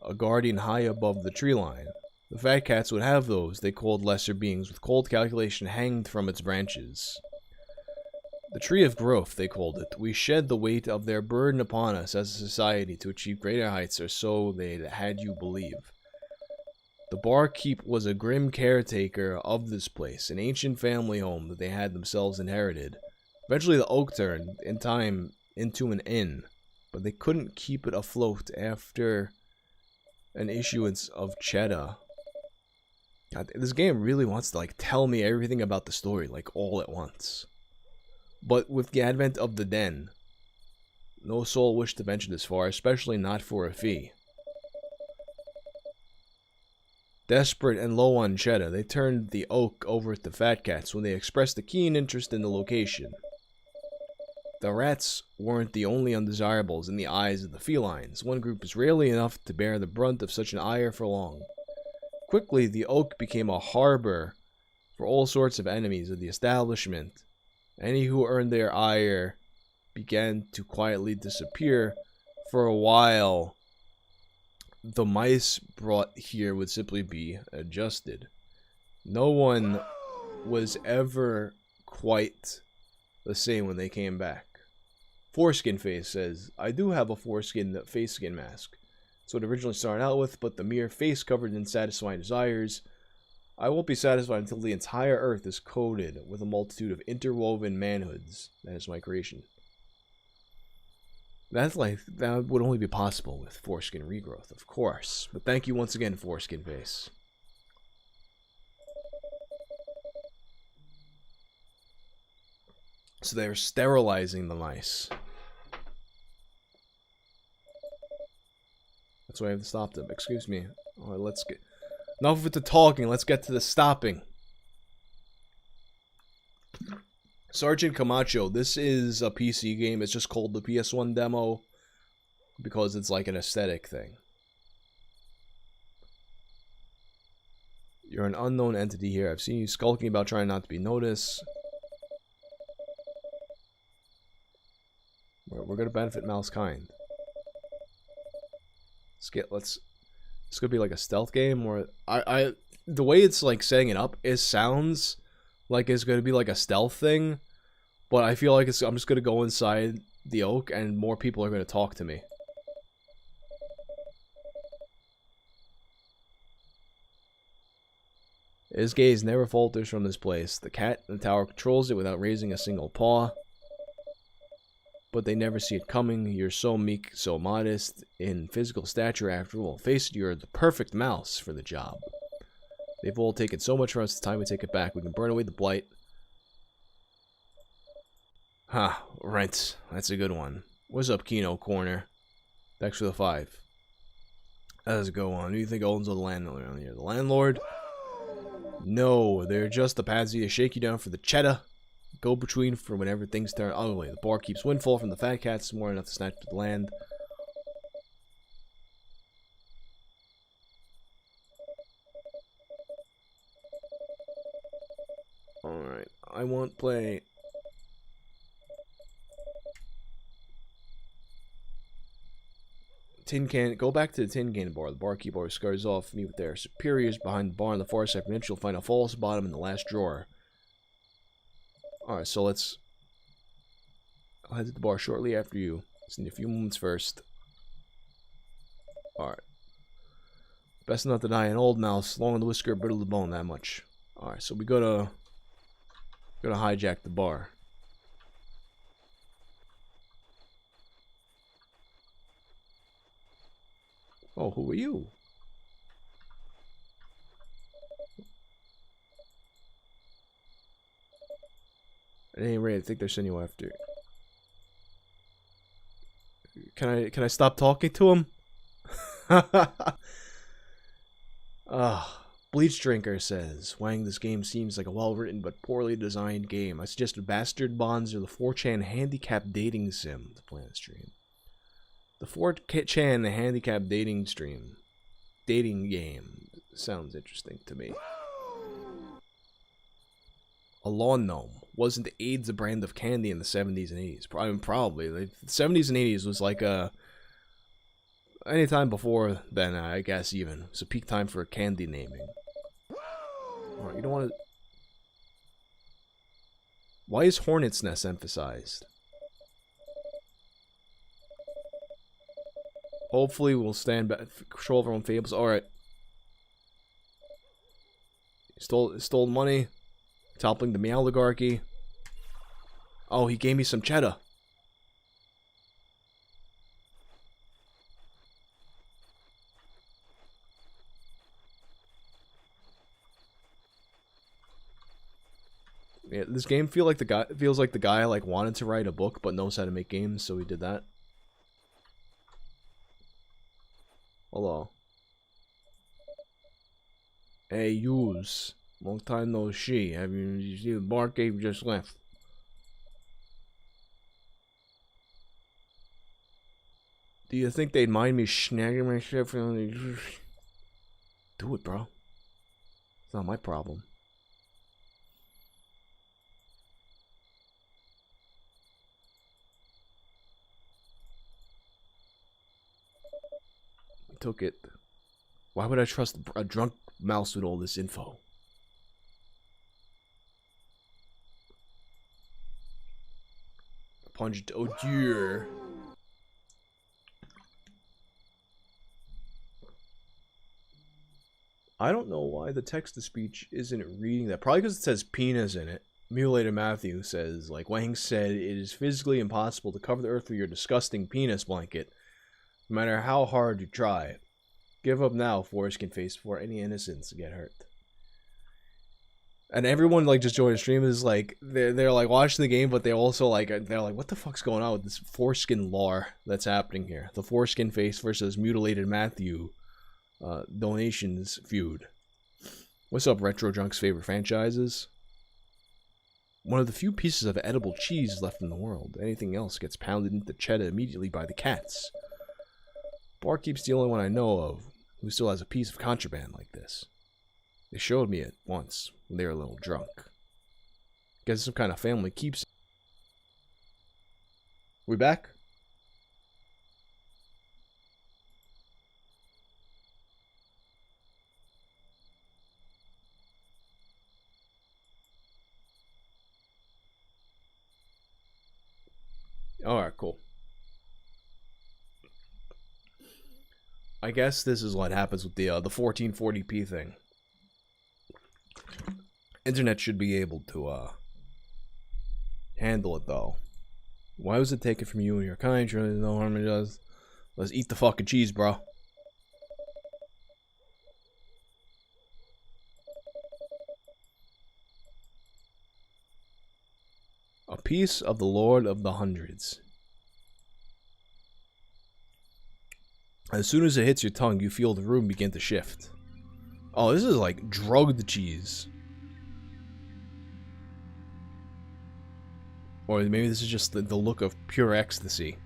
Speaker 1: A guardian high above the tree line. The fat cats would have those, they called lesser beings, with cold calculation hanged from its branches. The tree of growth, they called it. We shed the weight of their burden upon us as a society to achieve greater heights, or so they had you believe. The barkeep was a grim caretaker of this place, an ancient family home that they had themselves inherited. Eventually the oak turned, in time, into an inn, but they couldn't keep it afloat after an issuance of cheddar. God, this game really wants to, like, tell me everything about the story, like, all at once. But with the advent of the den, no soul wished to venture this far, especially not for a fee. Desperate and low on cheddar, they turned the oak over to fat cats when they expressed a keen interest in the location. The rats weren't the only undesirables in the eyes of the felines. One group was rarely enough to bear the brunt of such an ire for long. Quickly, the oak became a harbor for all sorts of enemies of the establishment. Any who earned their ire began to quietly disappear. For a while, the mice brought here would simply be adjusted. No one was ever quite the same when they came back. Foreskin Face says, I do have a foreskin face skin mask. That's what it originally started out with, but the mere face covered in satisfying desires. I won't be satisfied until the entire earth is coated with a multitude of interwoven manhoods. That is my creation. That would only be possible with foreskin regrowth, of course. But thank you once again, Foreskin Face. So they're sterilizing the mice. That's why I have to stop them. Excuse me. Alright, let's get... Enough with the talking, let's get to the stopping. Sergeant Camacho, this is a PC game. It's just called the PS1 demo because it's like an aesthetic thing. You're an unknown entity here. I've seen you skulking about trying not to be noticed. We're gonna benefit mouse kind. It's gonna be like a stealth game, or the way it's like setting it up, it sounds like it's gonna be like a stealth thing, but I feel like I'm just gonna go inside the oak and more people are gonna talk to me. His gaze never falters from this place. The cat in the tower controls it without raising a single paw. But they never see it coming. You're so meek, so modest in physical stature after all. Face it, you're the perfect mouse for the job. They've all taken so much from us, it's time we take it back. We can burn away the blight. Ha, rent. That's a good one. What's up, Kino Corner? Thanks for the 5. That doesn't go on. Who do you think owns the landlord around here? The landlord? No, they're just the patsy to shake you down for the cheddar. Go between for whenever things turn ugly. The bar keeps windfall from the fat cats, more enough to snatch the land. Alright, I won't play. Tin can. Go back to the tin can bar. The barkeep always scurries off. Meet with their superiors behind the bar on the far side. You'll find a false bottom in the last drawer. Alright, so I'll head to the bar shortly after you. Just need a few moments first. Alright. Best not to die an old mouse. Long in the whisker, brittle the bone, that much. Alright, so we gotta hijack the bar. Oh, who are you? At any rate, I think they're sending you after. Can I stop talking to him? Bleach Drinker says, Wang, this game seems like a well-written but poorly designed game. I suggested Bastard Bonds or the 4chan handicap dating sim to play on the stream. The 4chan handicap dating game sounds interesting to me. A lawn gnome. Wasn't AIDS a brand of candy in the 70s and 80s? I mean, probably. The 70s and 80s was like any time before then, I guess, even. It's a peak time for candy naming. Alright, you don't want to... Why is Hornet's Nest emphasized? Hopefully we'll stand back, control of our own fables. Alright. Stole money. Toppling the Meow Oligarchy. Oh, he gave me some cheddar. Yeah, this game feels like the guy like wanted to write a book but knows how to make games, so he did that. Hello. Hey, yous. Long time no see. I mean, you see the bar cave just left. Do you think they'd mind me snagging my shit from the... Do it, bro. It's not my problem. I took it. Why would I trust a drunk mouse with all this info? Punched. Oh dear. I don't know why the text-to-speech isn't reading that. Probably because it says penis in it. Mutilated Matthew says, like Wang said, it is physically impossible to cover the earth with your disgusting penis blanket, no matter how hard you try. Give up now, Foreskin Face, before any innocents get hurt. And everyone like just joined the stream is like they're like watching the game, but they also like they're like, what the fuck's going on with this foreskin lore that's happening here? The Foreskin Face versus Mutilated Matthew donations feud. What's up, Retro Junk's favorite franchises? One of the few pieces of edible cheese left in the world. Anything else gets pounded into cheddar immediately by the cats. Barkeep's the only one I know of who still has a piece of contraband like this. They showed me it once when they were a little drunk. Guess some kind of family keeps it. We back? Alright, cool. I guess this is what happens with the 1440p thing. Internet should be able to handle it though. Why was it taken from you and your kind? Surely no harm it does. Let's eat the fucking cheese, bro. A piece of the Lord of the Hundreds. As soon as it hits your tongue, you feel the room begin to shift. Oh, this is like drugged cheese. Or maybe this is just the look of pure ecstasy.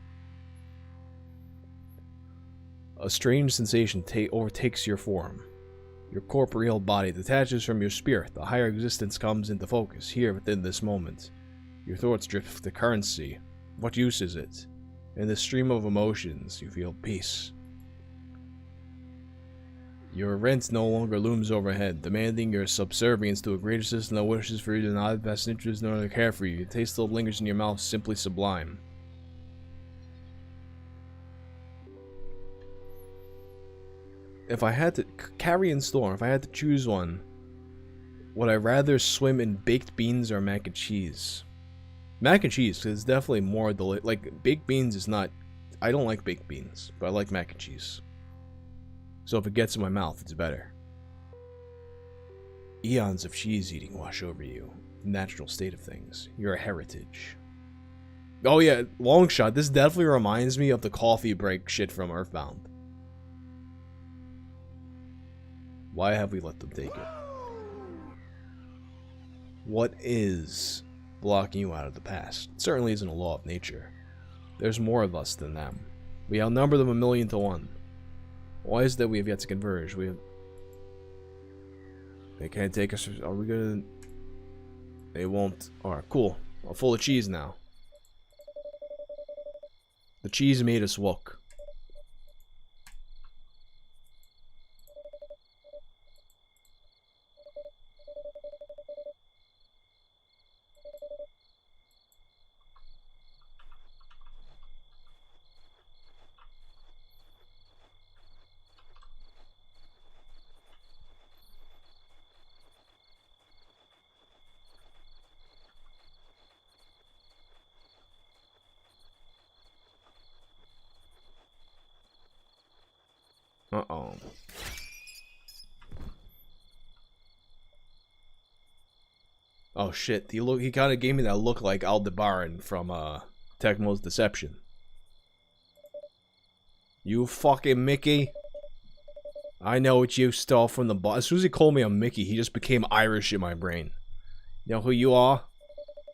Speaker 1: A strange sensation overtakes your form. Your corporeal body detaches from your spirit. The higher existence comes into focus here within this moment. Your thoughts drift to currency. What use is it? In the stream of emotions, you feel peace. Your rent no longer looms overhead, demanding your subservience to a greater system that wishes for you to not have best interest nor to care for you. Your taste still lingers in your mouth, simply sublime. If I had to carry storm, if I had to choose one, would I rather swim in baked beans or mac and cheese? Mac and cheese, because it's definitely more like baked beans is not. I don't like baked beans, but I like mac and cheese. So if it gets in my mouth, it's better. Eons of cheese eating wash over you. natural state of things. You're a heritage. Oh yeah, long shot. This definitely reminds me of the coffee break shit from Earthbound. Why have we let them take it? What is blocking you out of the past? It certainly isn't a law of nature. There's more of us than them. We outnumber them 1,000,000 to 1. Why is it that we have yet to converge? They can't take us. Are we gonna... They won't. Alright, cool. I'm full of cheese now. The cheese made us walk. Uh-oh. Oh shit, he kind of gave me that look like Aldebaran from Tecmo's Deception. You fucking Mickey. I know what you stole from the boss. As soon as he called me a Mickey, he just became Irish in my brain. You know who you are?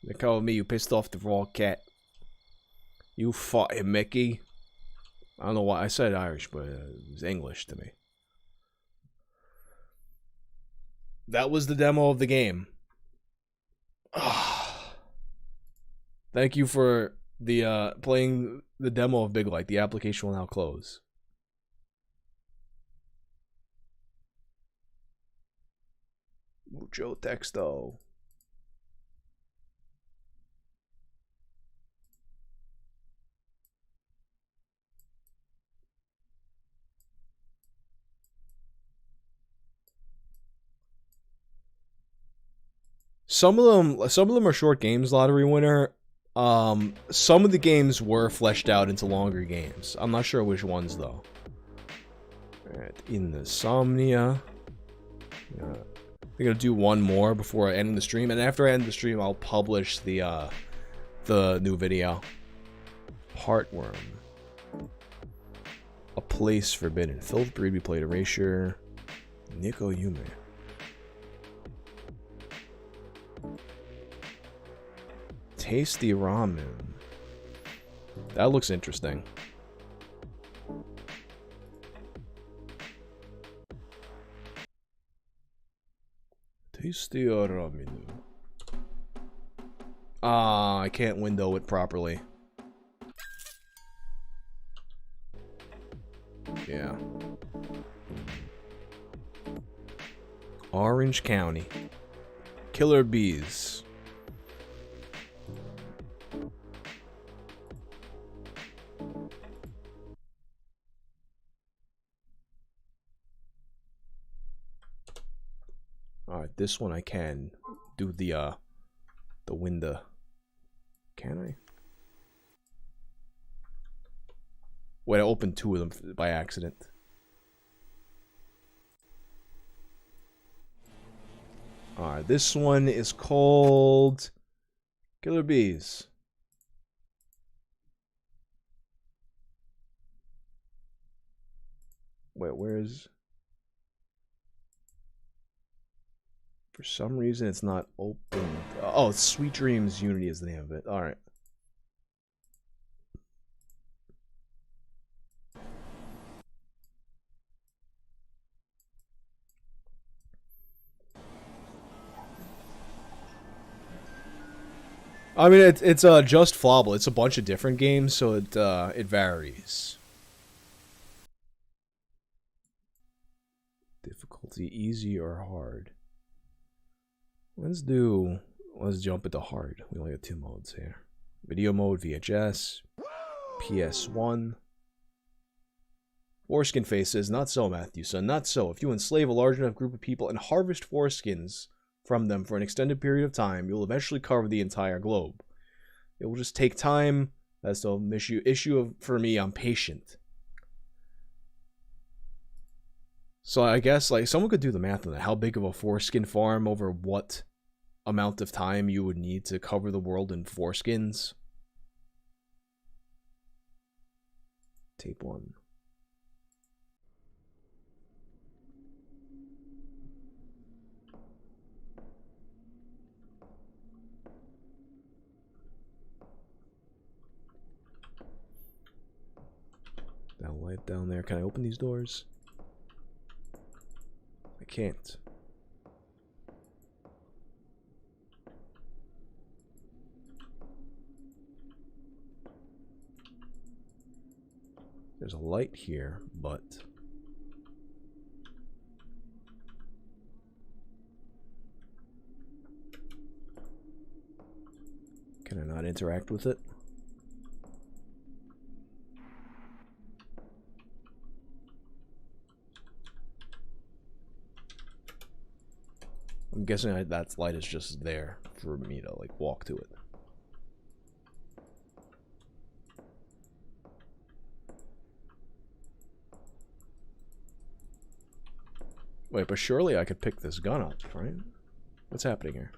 Speaker 1: They called me, you pissed off the raw cat. You fucking Mickey. I don't know why I said Irish, but it was English to me. That was the demo of the game. Thank you for the playing the demo of Big Light. The application will now close. Mucho texto. Some of them are short games, Lottery Winner. Some of the games were fleshed out into longer games. I'm not sure which ones though. Alright, Insomnia. Yeah. I'm gonna do one more before I end the stream, and after I end the stream, I'll publish the new video. Heartworm. A Place Forbidden. Filth Breed, we played Erasure. Nico Yume. Tasty ramen. That looks interesting. Tasty ramen. I can't window it properly. Yeah. Orange County. Killer Bees. Alright, this one I can do the window. Can I? Wait, I opened two of them by accident. Alright, this one is called Killer Bees. Wait, where is... For some reason, it's not open. Oh, Sweet Dreams Unity is the name of it. Alright. I mean, it's just Flobble. It's a bunch of different games, so it varies. Difficulty, easy or hard? Let's jump into hard. We only have 2 modes here. Video mode, VHS, PS1. Foreskin faces, not so, Matthewson, not so. If you enslave a large enough group of people and harvest foreskins from them for an extended period of time, you'll eventually cover the entire globe. It will just take time. That's the issue for me. I'm patient. So I guess like someone could do the math on that. How big of a foreskin farm over what amount of time you would need to cover the world in foreskins. Tape 1. That light down there. Can I open these doors? I can't. There's a light here, but can I not interact with it? I'm guessing that light is just there for me to like walk to it. Wait, but surely I could pick this gun up, right? What's happening here?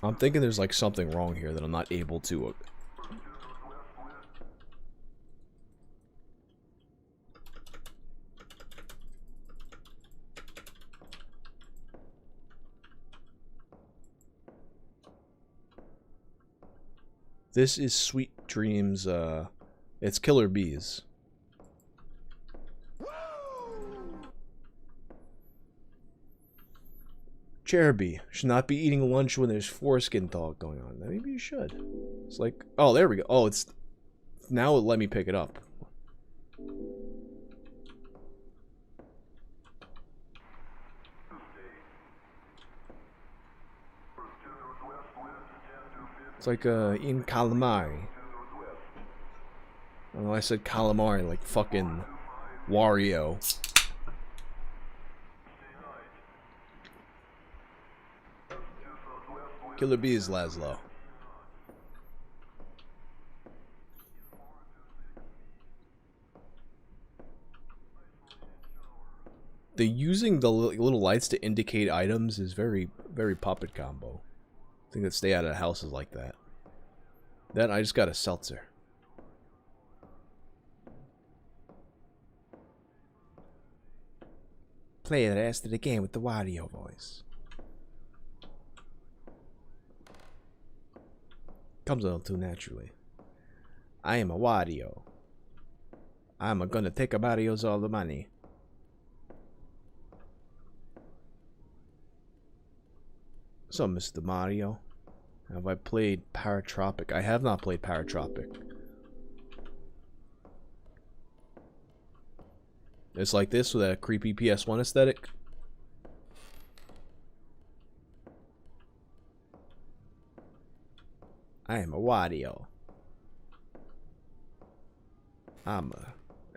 Speaker 1: I'm thinking there's like something wrong here that I'm not able to. This is Sweet Dreams, it's Killer Bees. Cherubi should not be eating lunch when there's foreskin talk going on. Maybe you should. It's like, oh, there we go. Oh, it's now it let me pick it up. It's like in calamari. Oh, I said calamari like fucking Wario. Killer Bee is Laszlo. The using the little lights to indicate items is very, very puppet combo. I think that stay out of houses like that. Then I just got a seltzer. Play the rest of the game with the Wario voice. Comes a little too naturally. I am a Wario. I'm gonna take a Mario's all the money. So, Mr. Mario, have I played Paratropic? I have not played Paratropic. It's like this with a creepy PS1 aesthetic. I am a Wario. I'm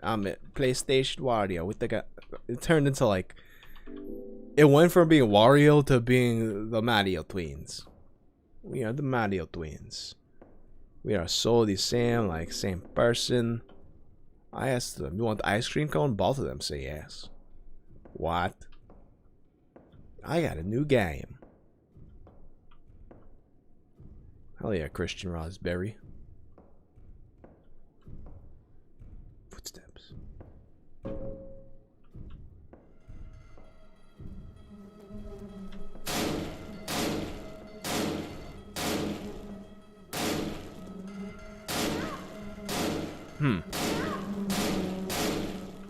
Speaker 1: a PlayStation Wario with the guy. It turned into like, it went from being Wario to being the Mario twins. We are the Mario twins. We are so the same, like same person. I asked them, you want the ice cream cone? Both of them say yes. What? I got a new game. Hell yeah, Christian Raspberry. Footsteps.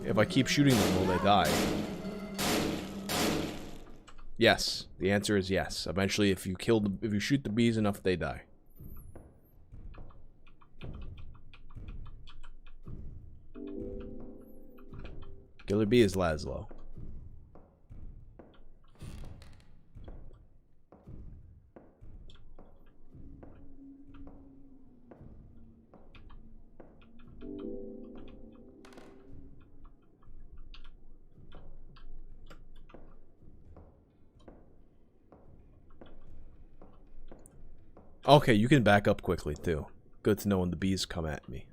Speaker 1: If I keep shooting them, will they die? Yes. The answer is yes. Eventually, if you shoot the bees enough, they die. Killer Bee is Laszlo. Okay, you can back up quickly, too. Good to know when the bees come at me.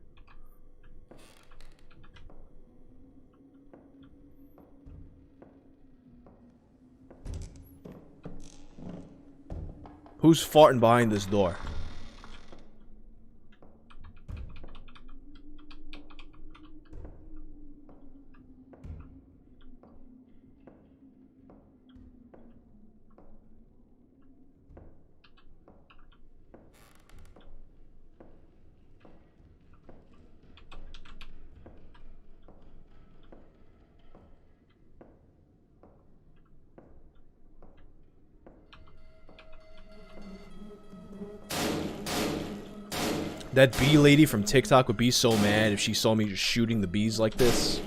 Speaker 1: Who's farting behind this door? That bee lady from TikTok would be so mad if she saw me just shooting the bees like this.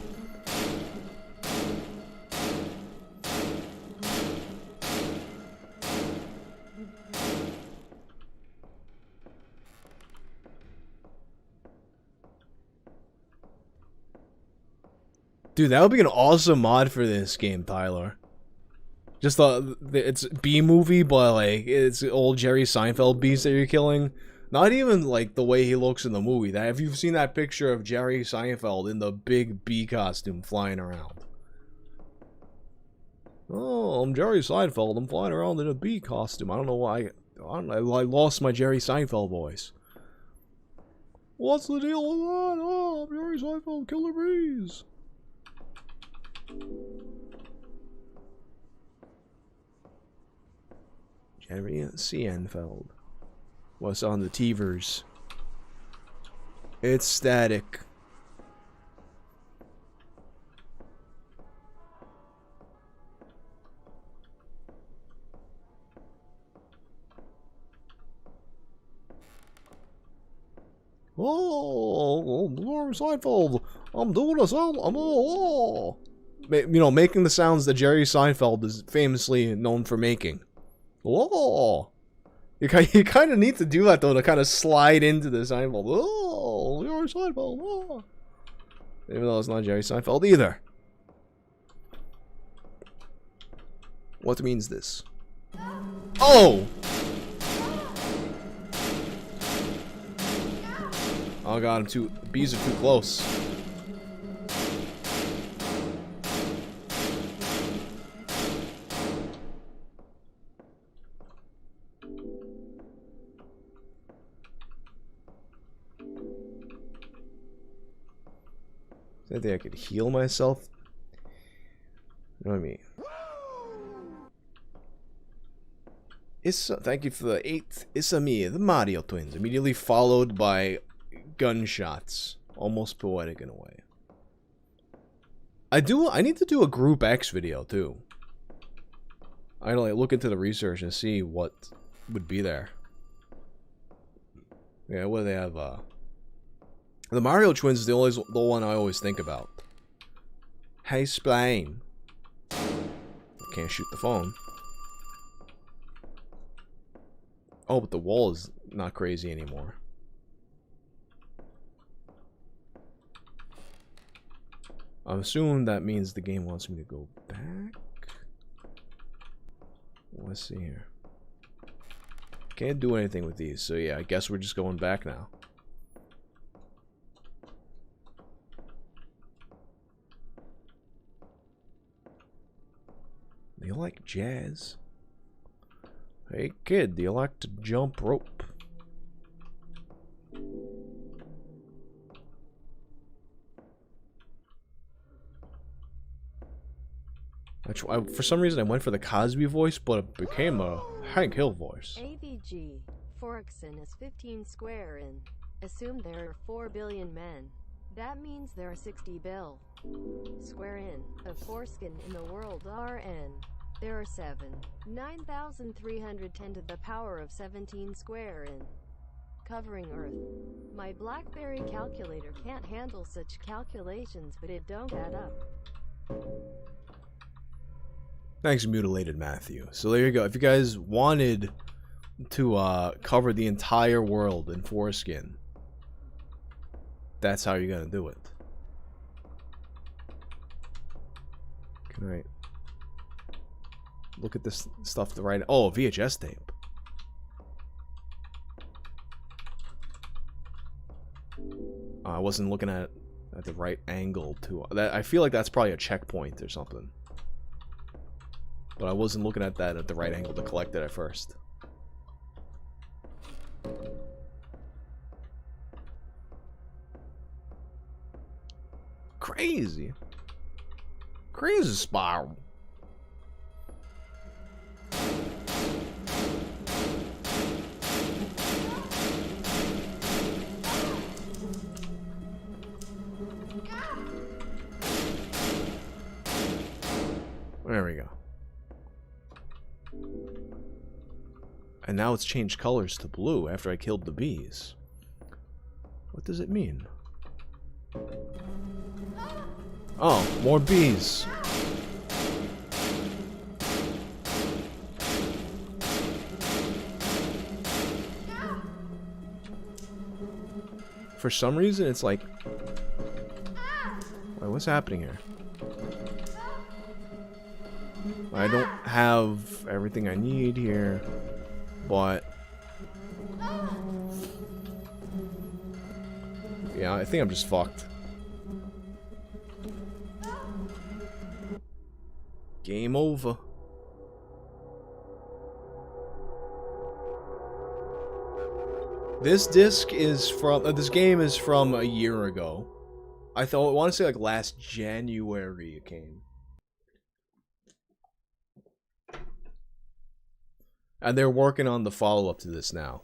Speaker 1: Dude, that would be an awesome mod for this game, Tyler. Just it's bee movie, but like it's old Jerry Seinfeld bees that you're killing. Not even like the way he looks in the movie. That if you've seen that picture of Jerry Seinfeld in the big bee costume flying around. Oh, I'm Jerry Seinfeld. I'm flying around in a bee costume. I don't know why. I don't know. I lost my Jerry Seinfeld voice. What's the deal with that? Oh, I'm Jerry Seinfeld. Killer bees. Jerry Seinfeld. What's on the TVers? It's static. Oh, Jerry Seinfeld. I'm doing a sound. You know, making the sounds that Jerry Seinfeld is famously known for making. Oh. You kind of need to do that, though, to kind of slide into the Seinfeld. Oh, Jerry Seinfeld. Oh. Even though it's not Jerry Seinfeld either. What means this? Oh! Oh god, bees are too close. I think I could heal myself. You know what I mean? Thank you for the 8th. It's me, the Mario twins. Immediately followed by gunshots. Almost poetic in a way. I need to do a Group X video too. I gotta like look into the research and see what would be there. Yeah, what do they have? The Mario twins is the one I always think about. Hey, Splain. Can't shoot the phone. Oh, but the wall is not crazy anymore. I'm assuming that means the game wants me to go back. Let's see here. Can't do anything with these, so yeah, I guess we're just going back now. Do you like jazz? Hey kid, do you like to jump rope? For some reason I went for the Cosby voice, but it became a Hank Hill voice.
Speaker 2: AVG. Forkson is 15 square in. Assume there are 4 billion men. That means there are 60 bill. Square in. Of foreskin in the world RN. There are 9,310 to the power of 17 square in. Covering Earth. My BlackBerry calculator can't handle such calculations, but it don't add up.
Speaker 1: Thanks, Mutilated Matthew. So there you go. If you guys wanted to cover the entire world in foreskin, that's how you're gonna do it. Can I look at this stuff to write? Oh, VHS tape. I wasn't looking at the right angle to that. I feel like that's probably a checkpoint or something. But I wasn't looking at that at the right angle to collect it at first. Crazy. Crazy spiral. There we go. And now it's changed colors to blue after I killed the bees. What does it mean? Oh, more bees. For some reason, it's like... Wait, what's happening here? I don't have everything I need here, but... Yeah, I think I'm just fucked. Game over. This disc is from... this game is from a year ago. I want to say like last January it came. And they're working on the follow-up to this now.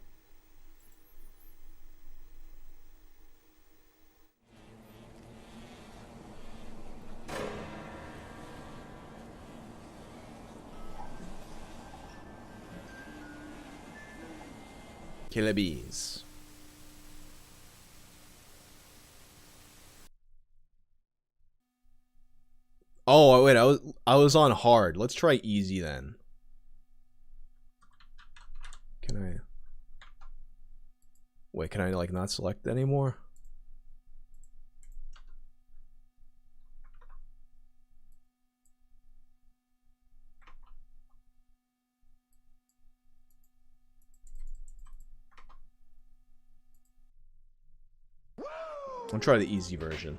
Speaker 1: Killer bees. Oh wait, I was on hard. Let's try easy then. Can I? Wait, can I like not select anymore? I'll try the easy version.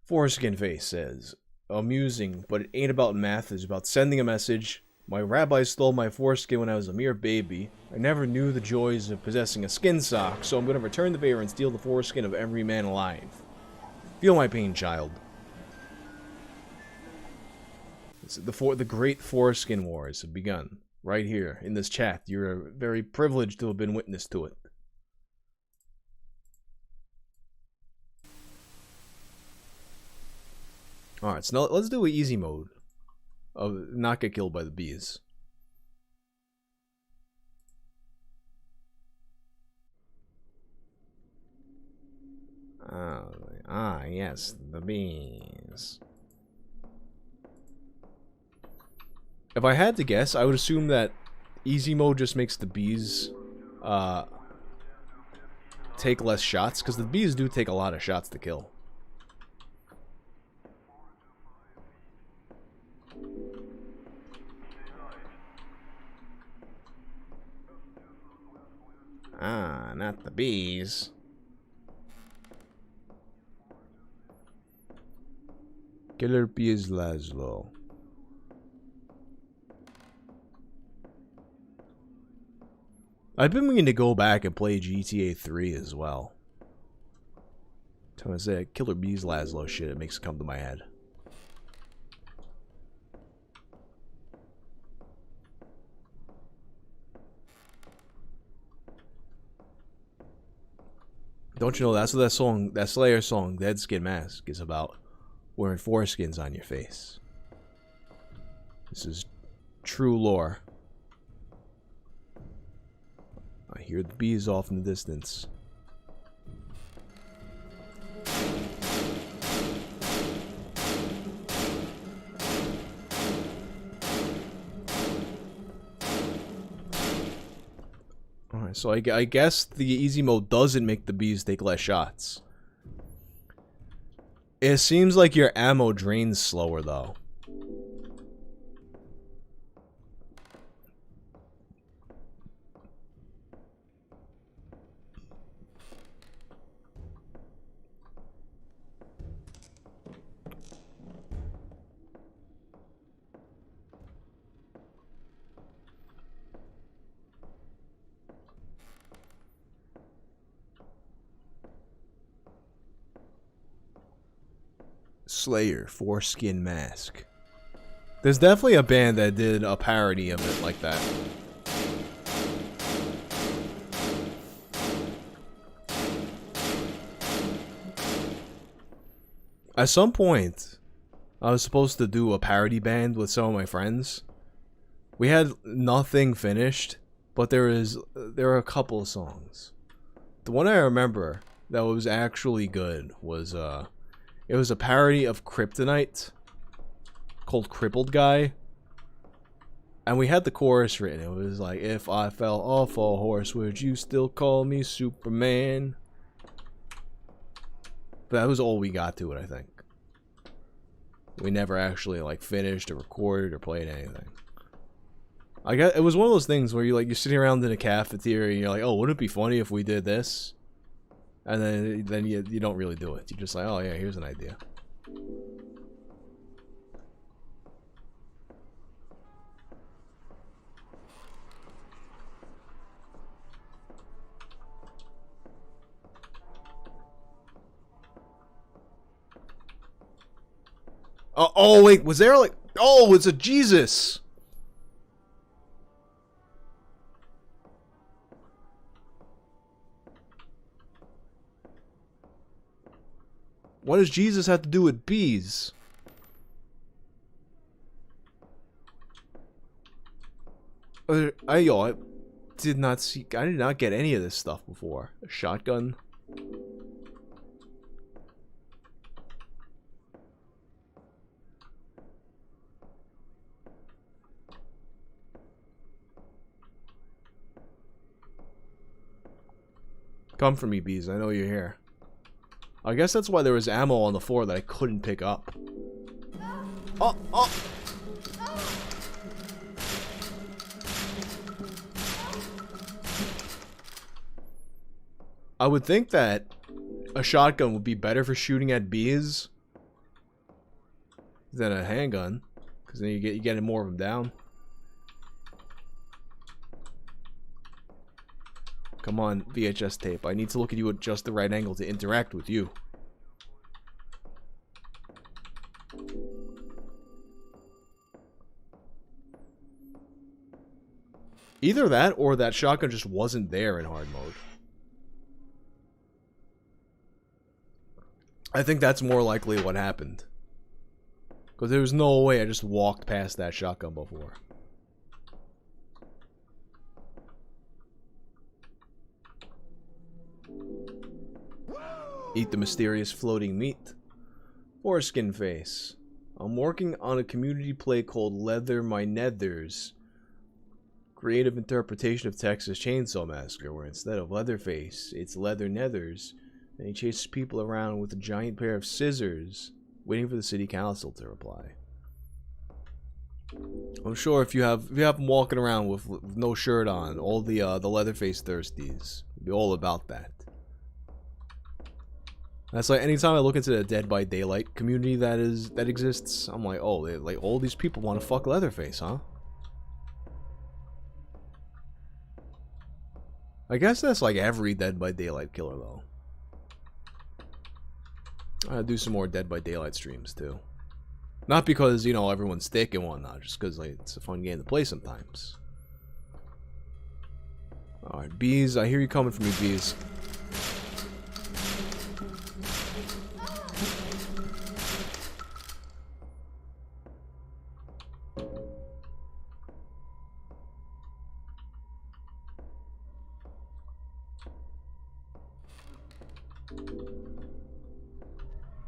Speaker 1: Foreskin Face says, amusing, but it ain't about math, it's about sending a message. My rabbi stole my foreskin when I was a mere baby. I never knew the joys of possessing a skin sock, so I'm going to return the favor and steal the foreskin of every man alive. Feel my pain, child. The great foreskin wars have begun. Right here, in this chat. You're very privileged to have been witness to it. Alright, so now let's do an easy mode. Of not get killed by the bees. Yes, the bees. If I had to guess, I would assume that easy mode just makes the bees take less shots, because the bees do take a lot of shots to kill. Not the bees. Killer bees Laszlo. I've been meaning to go back and play GTA 3 as well. When I say Killer Bees Laszlo shit, it makes it come to my head. Don't you know that's what that Slayer song, Dead Skin Mask, is about? Wearing foreskins on your face. This is true lore. I hear the bees off in the distance. Alright, so I guess the easy mode doesn't make the bees take less shots. It seems like your ammo drains slower, though. Slayer, Foreskin Mask. There's definitely a band that did a parody of it like that. At some point, I was supposed to do a parody band with some of my friends. We had nothing finished, but there are a couple of songs. The one I remember that was actually good was it was a parody of Kryptonite called Crippled Guy. And we had the chorus written. It was like, if I fell off a horse, would you still call me Superman? But that was all we got to it, I think. We never actually like finished or recorded or played anything. I guess it was one of those things where you're sitting around in a cafeteria and you're like, oh, wouldn't it be funny if we did this? And then you don't really do it. You're just like, oh yeah, here's an idea. Oh wait, was there like... Oh, it's a Jesus! What does Jesus have to do with bees? I did not see... I did not get any of this stuff before. A shotgun? Come for me, bees. I know you're here. I guess that's why there was ammo on the floor that I couldn't pick up. Oh, oh! I would think that a shotgun would be better for shooting at bees than a handgun, because then you get more of them down. Come on, VHS tape. I need to look at you at just the right angle to interact with you. Either that or that shotgun just wasn't there in hard mode. I think that's more likely what happened. Because there was no way I just walked past that shotgun before. Eat the mysterious floating meat. Foreskin face. I'm working on a community play called Leather My Nethers. Creative interpretation of Texas Chainsaw Massacre, where instead of Leatherface, it's Leather Nethers, and he chases people around with a giant pair of scissors, waiting for the city council to reply. I'm sure if you have him walking around with no shirt on, all the Leatherface thirsties, will be all about that. That's like anytime I look into the Dead by Daylight community that exists, I'm like, oh, like all these people want to fuck Leatherface, huh? I guess that's like every Dead by Daylight killer though. I'll do some more Dead by Daylight streams too. Not because, you know, everyone's thick and whatnot, just because like it's a fun game to play sometimes. Alright, bees, I hear you coming for me, bees.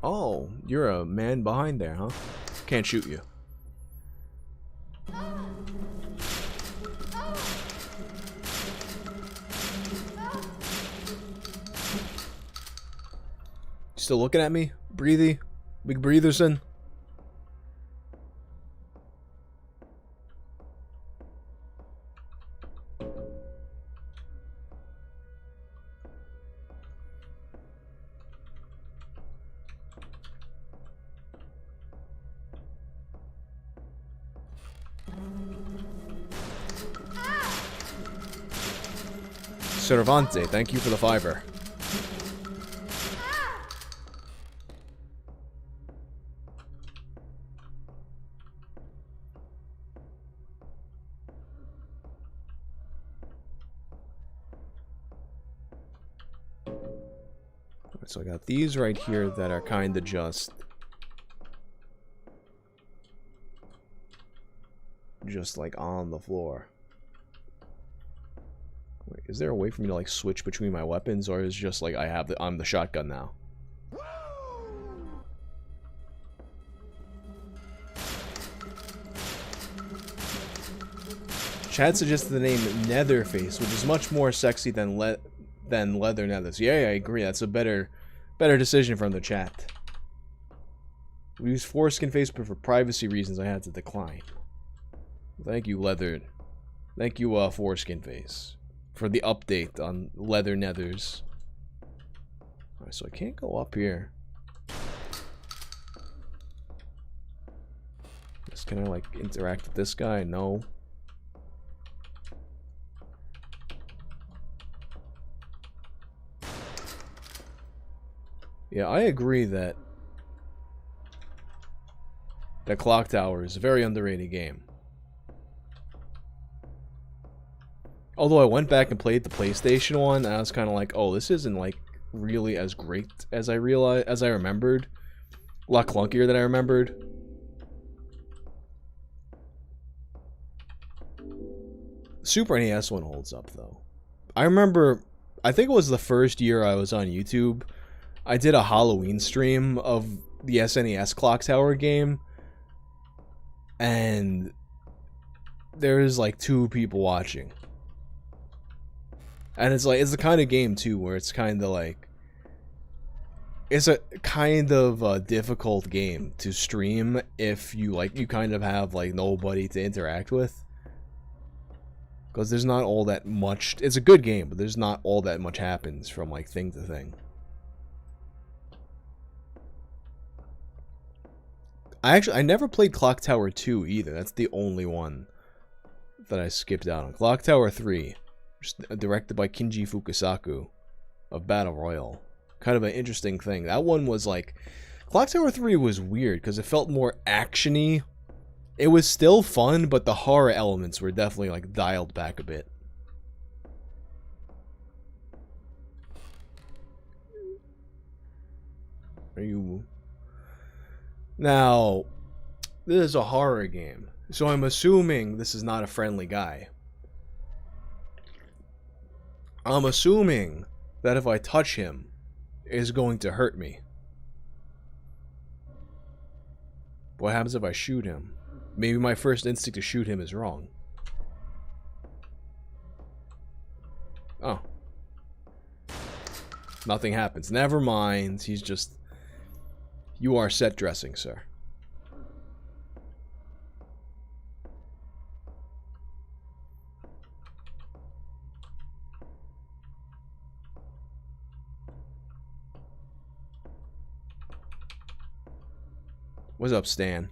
Speaker 1: Oh, you're a man behind there, huh? Can't shoot you. Still looking at me? Breathy? Big Breatherson? Cervante, thank you for the $5. So I got these right here that are kind of just like on the floor. Wait, is there a way for me to like switch between my weapons, or is it just like I'm the shotgun now? Chad suggested the name Netherface, which is much more sexy than Leather Nethers. Yeah, I agree. That's a better decision from the chat. We use Foreskin Face, but for privacy reasons, I had to decline. Thank you, Thank you, Foreskin Face, for the update on Leather Nethers. Alright, so I can't go up here. Just can I like interact with this guy? No. Yeah, I agree that Clock Tower is a very underrated game. Although I went back and played the PlayStation one, and I was kind of like, oh, this isn't like really as great as I remembered. A lot clunkier than I remembered. Super NES one holds up though. I remember, I think it was the first year I was on YouTube, I did a Halloween stream of the SNES Clock Tower game, and there's like 2 people watching. And it's like, it's the kind of game too where it's kind of like, it's a kind of difficult game to stream if you kind of have like nobody to interact with. Because there's not all that much, it's a good game, but there's not all that much happens from like thing to thing. I never played Clock Tower 2 either. That's the only one that I skipped out on. Clock Tower 3, directed by Kinji Fukasaku of Battle Royale. Kind of an interesting thing. That one was like, Clock Tower 3 was weird because it felt more action-y. It was still fun, but the horror elements were definitely like dialed back a bit. Are you... Now, this is a horror game, so I'm assuming this is not a friendly guy. I'm assuming that if I touch him, it's going to hurt me. What happens if I shoot him? Maybe my first instinct to shoot him is wrong. Oh. Nothing happens. Never mind. He's just... You are set dressing, sir. What's up, Stan?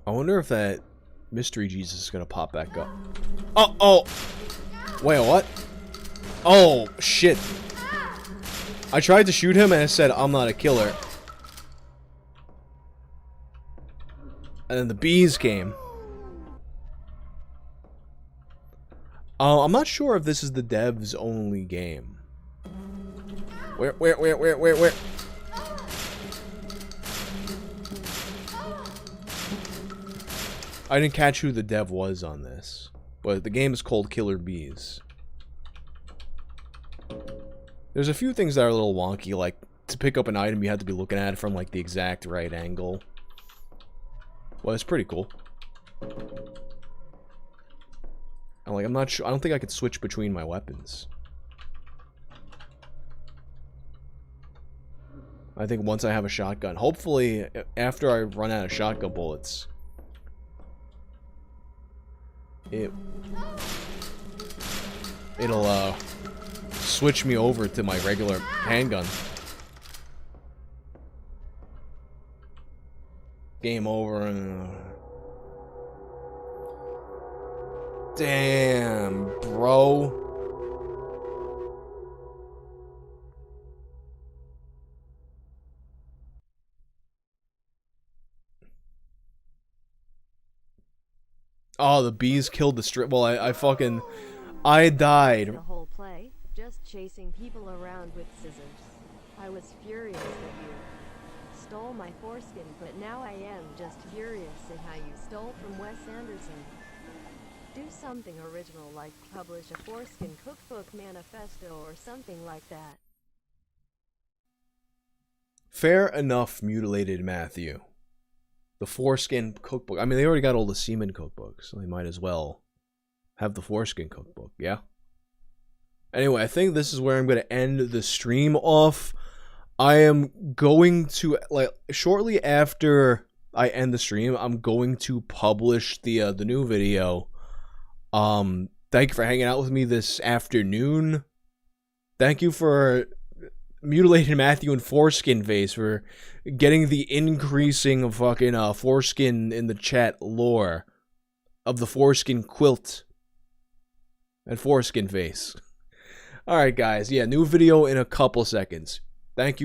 Speaker 1: I wonder if that Mystery Jesus is gonna pop back up. Oh! Wait, what? Oh, shit. I tried to shoot him and it said, I'm not a killer. And then the bees came. I'm not sure if this is the devs only game. Where? I didn't catch who the dev was on this, but the game is called Killer Bees. There's a few things that are a little wonky, like to pick up an item you have to be looking at it from like the exact right angle. Well, it's pretty cool. And like, I'm not sure, I don't think I could switch between my weapons. I think once I have a shotgun, hopefully after I run out of shotgun bullets, it'll switch me over to my regular handgun. Game over. Damn, bro. Oh, the bees killed the strip. Well, I died.
Speaker 2: The whole play, just chasing people around with scissors. I was furious that you stole my foreskin, but now I am just furious at how you stole from Wes Anderson. Do something original like publish a foreskin cookbook manifesto or something like that.
Speaker 1: Fair enough, Mutilated Matthew. The foreskin cookbook. I mean, they already got all the semen cookbooks, so they might as well have the foreskin cookbook, yeah? Anyway, I think this is where I'm going to end the stream off. I am going to, like, shortly after I end the stream, I'm going to publish the new video. Thank you for hanging out with me this afternoon. Thank you for Mutilated Matthew and Foreskin Face for getting the increasing fucking foreskin in the chat lore of the foreskin quilt and Foreskin Face. Alright guys, yeah, new video in a couple seconds. Thank you.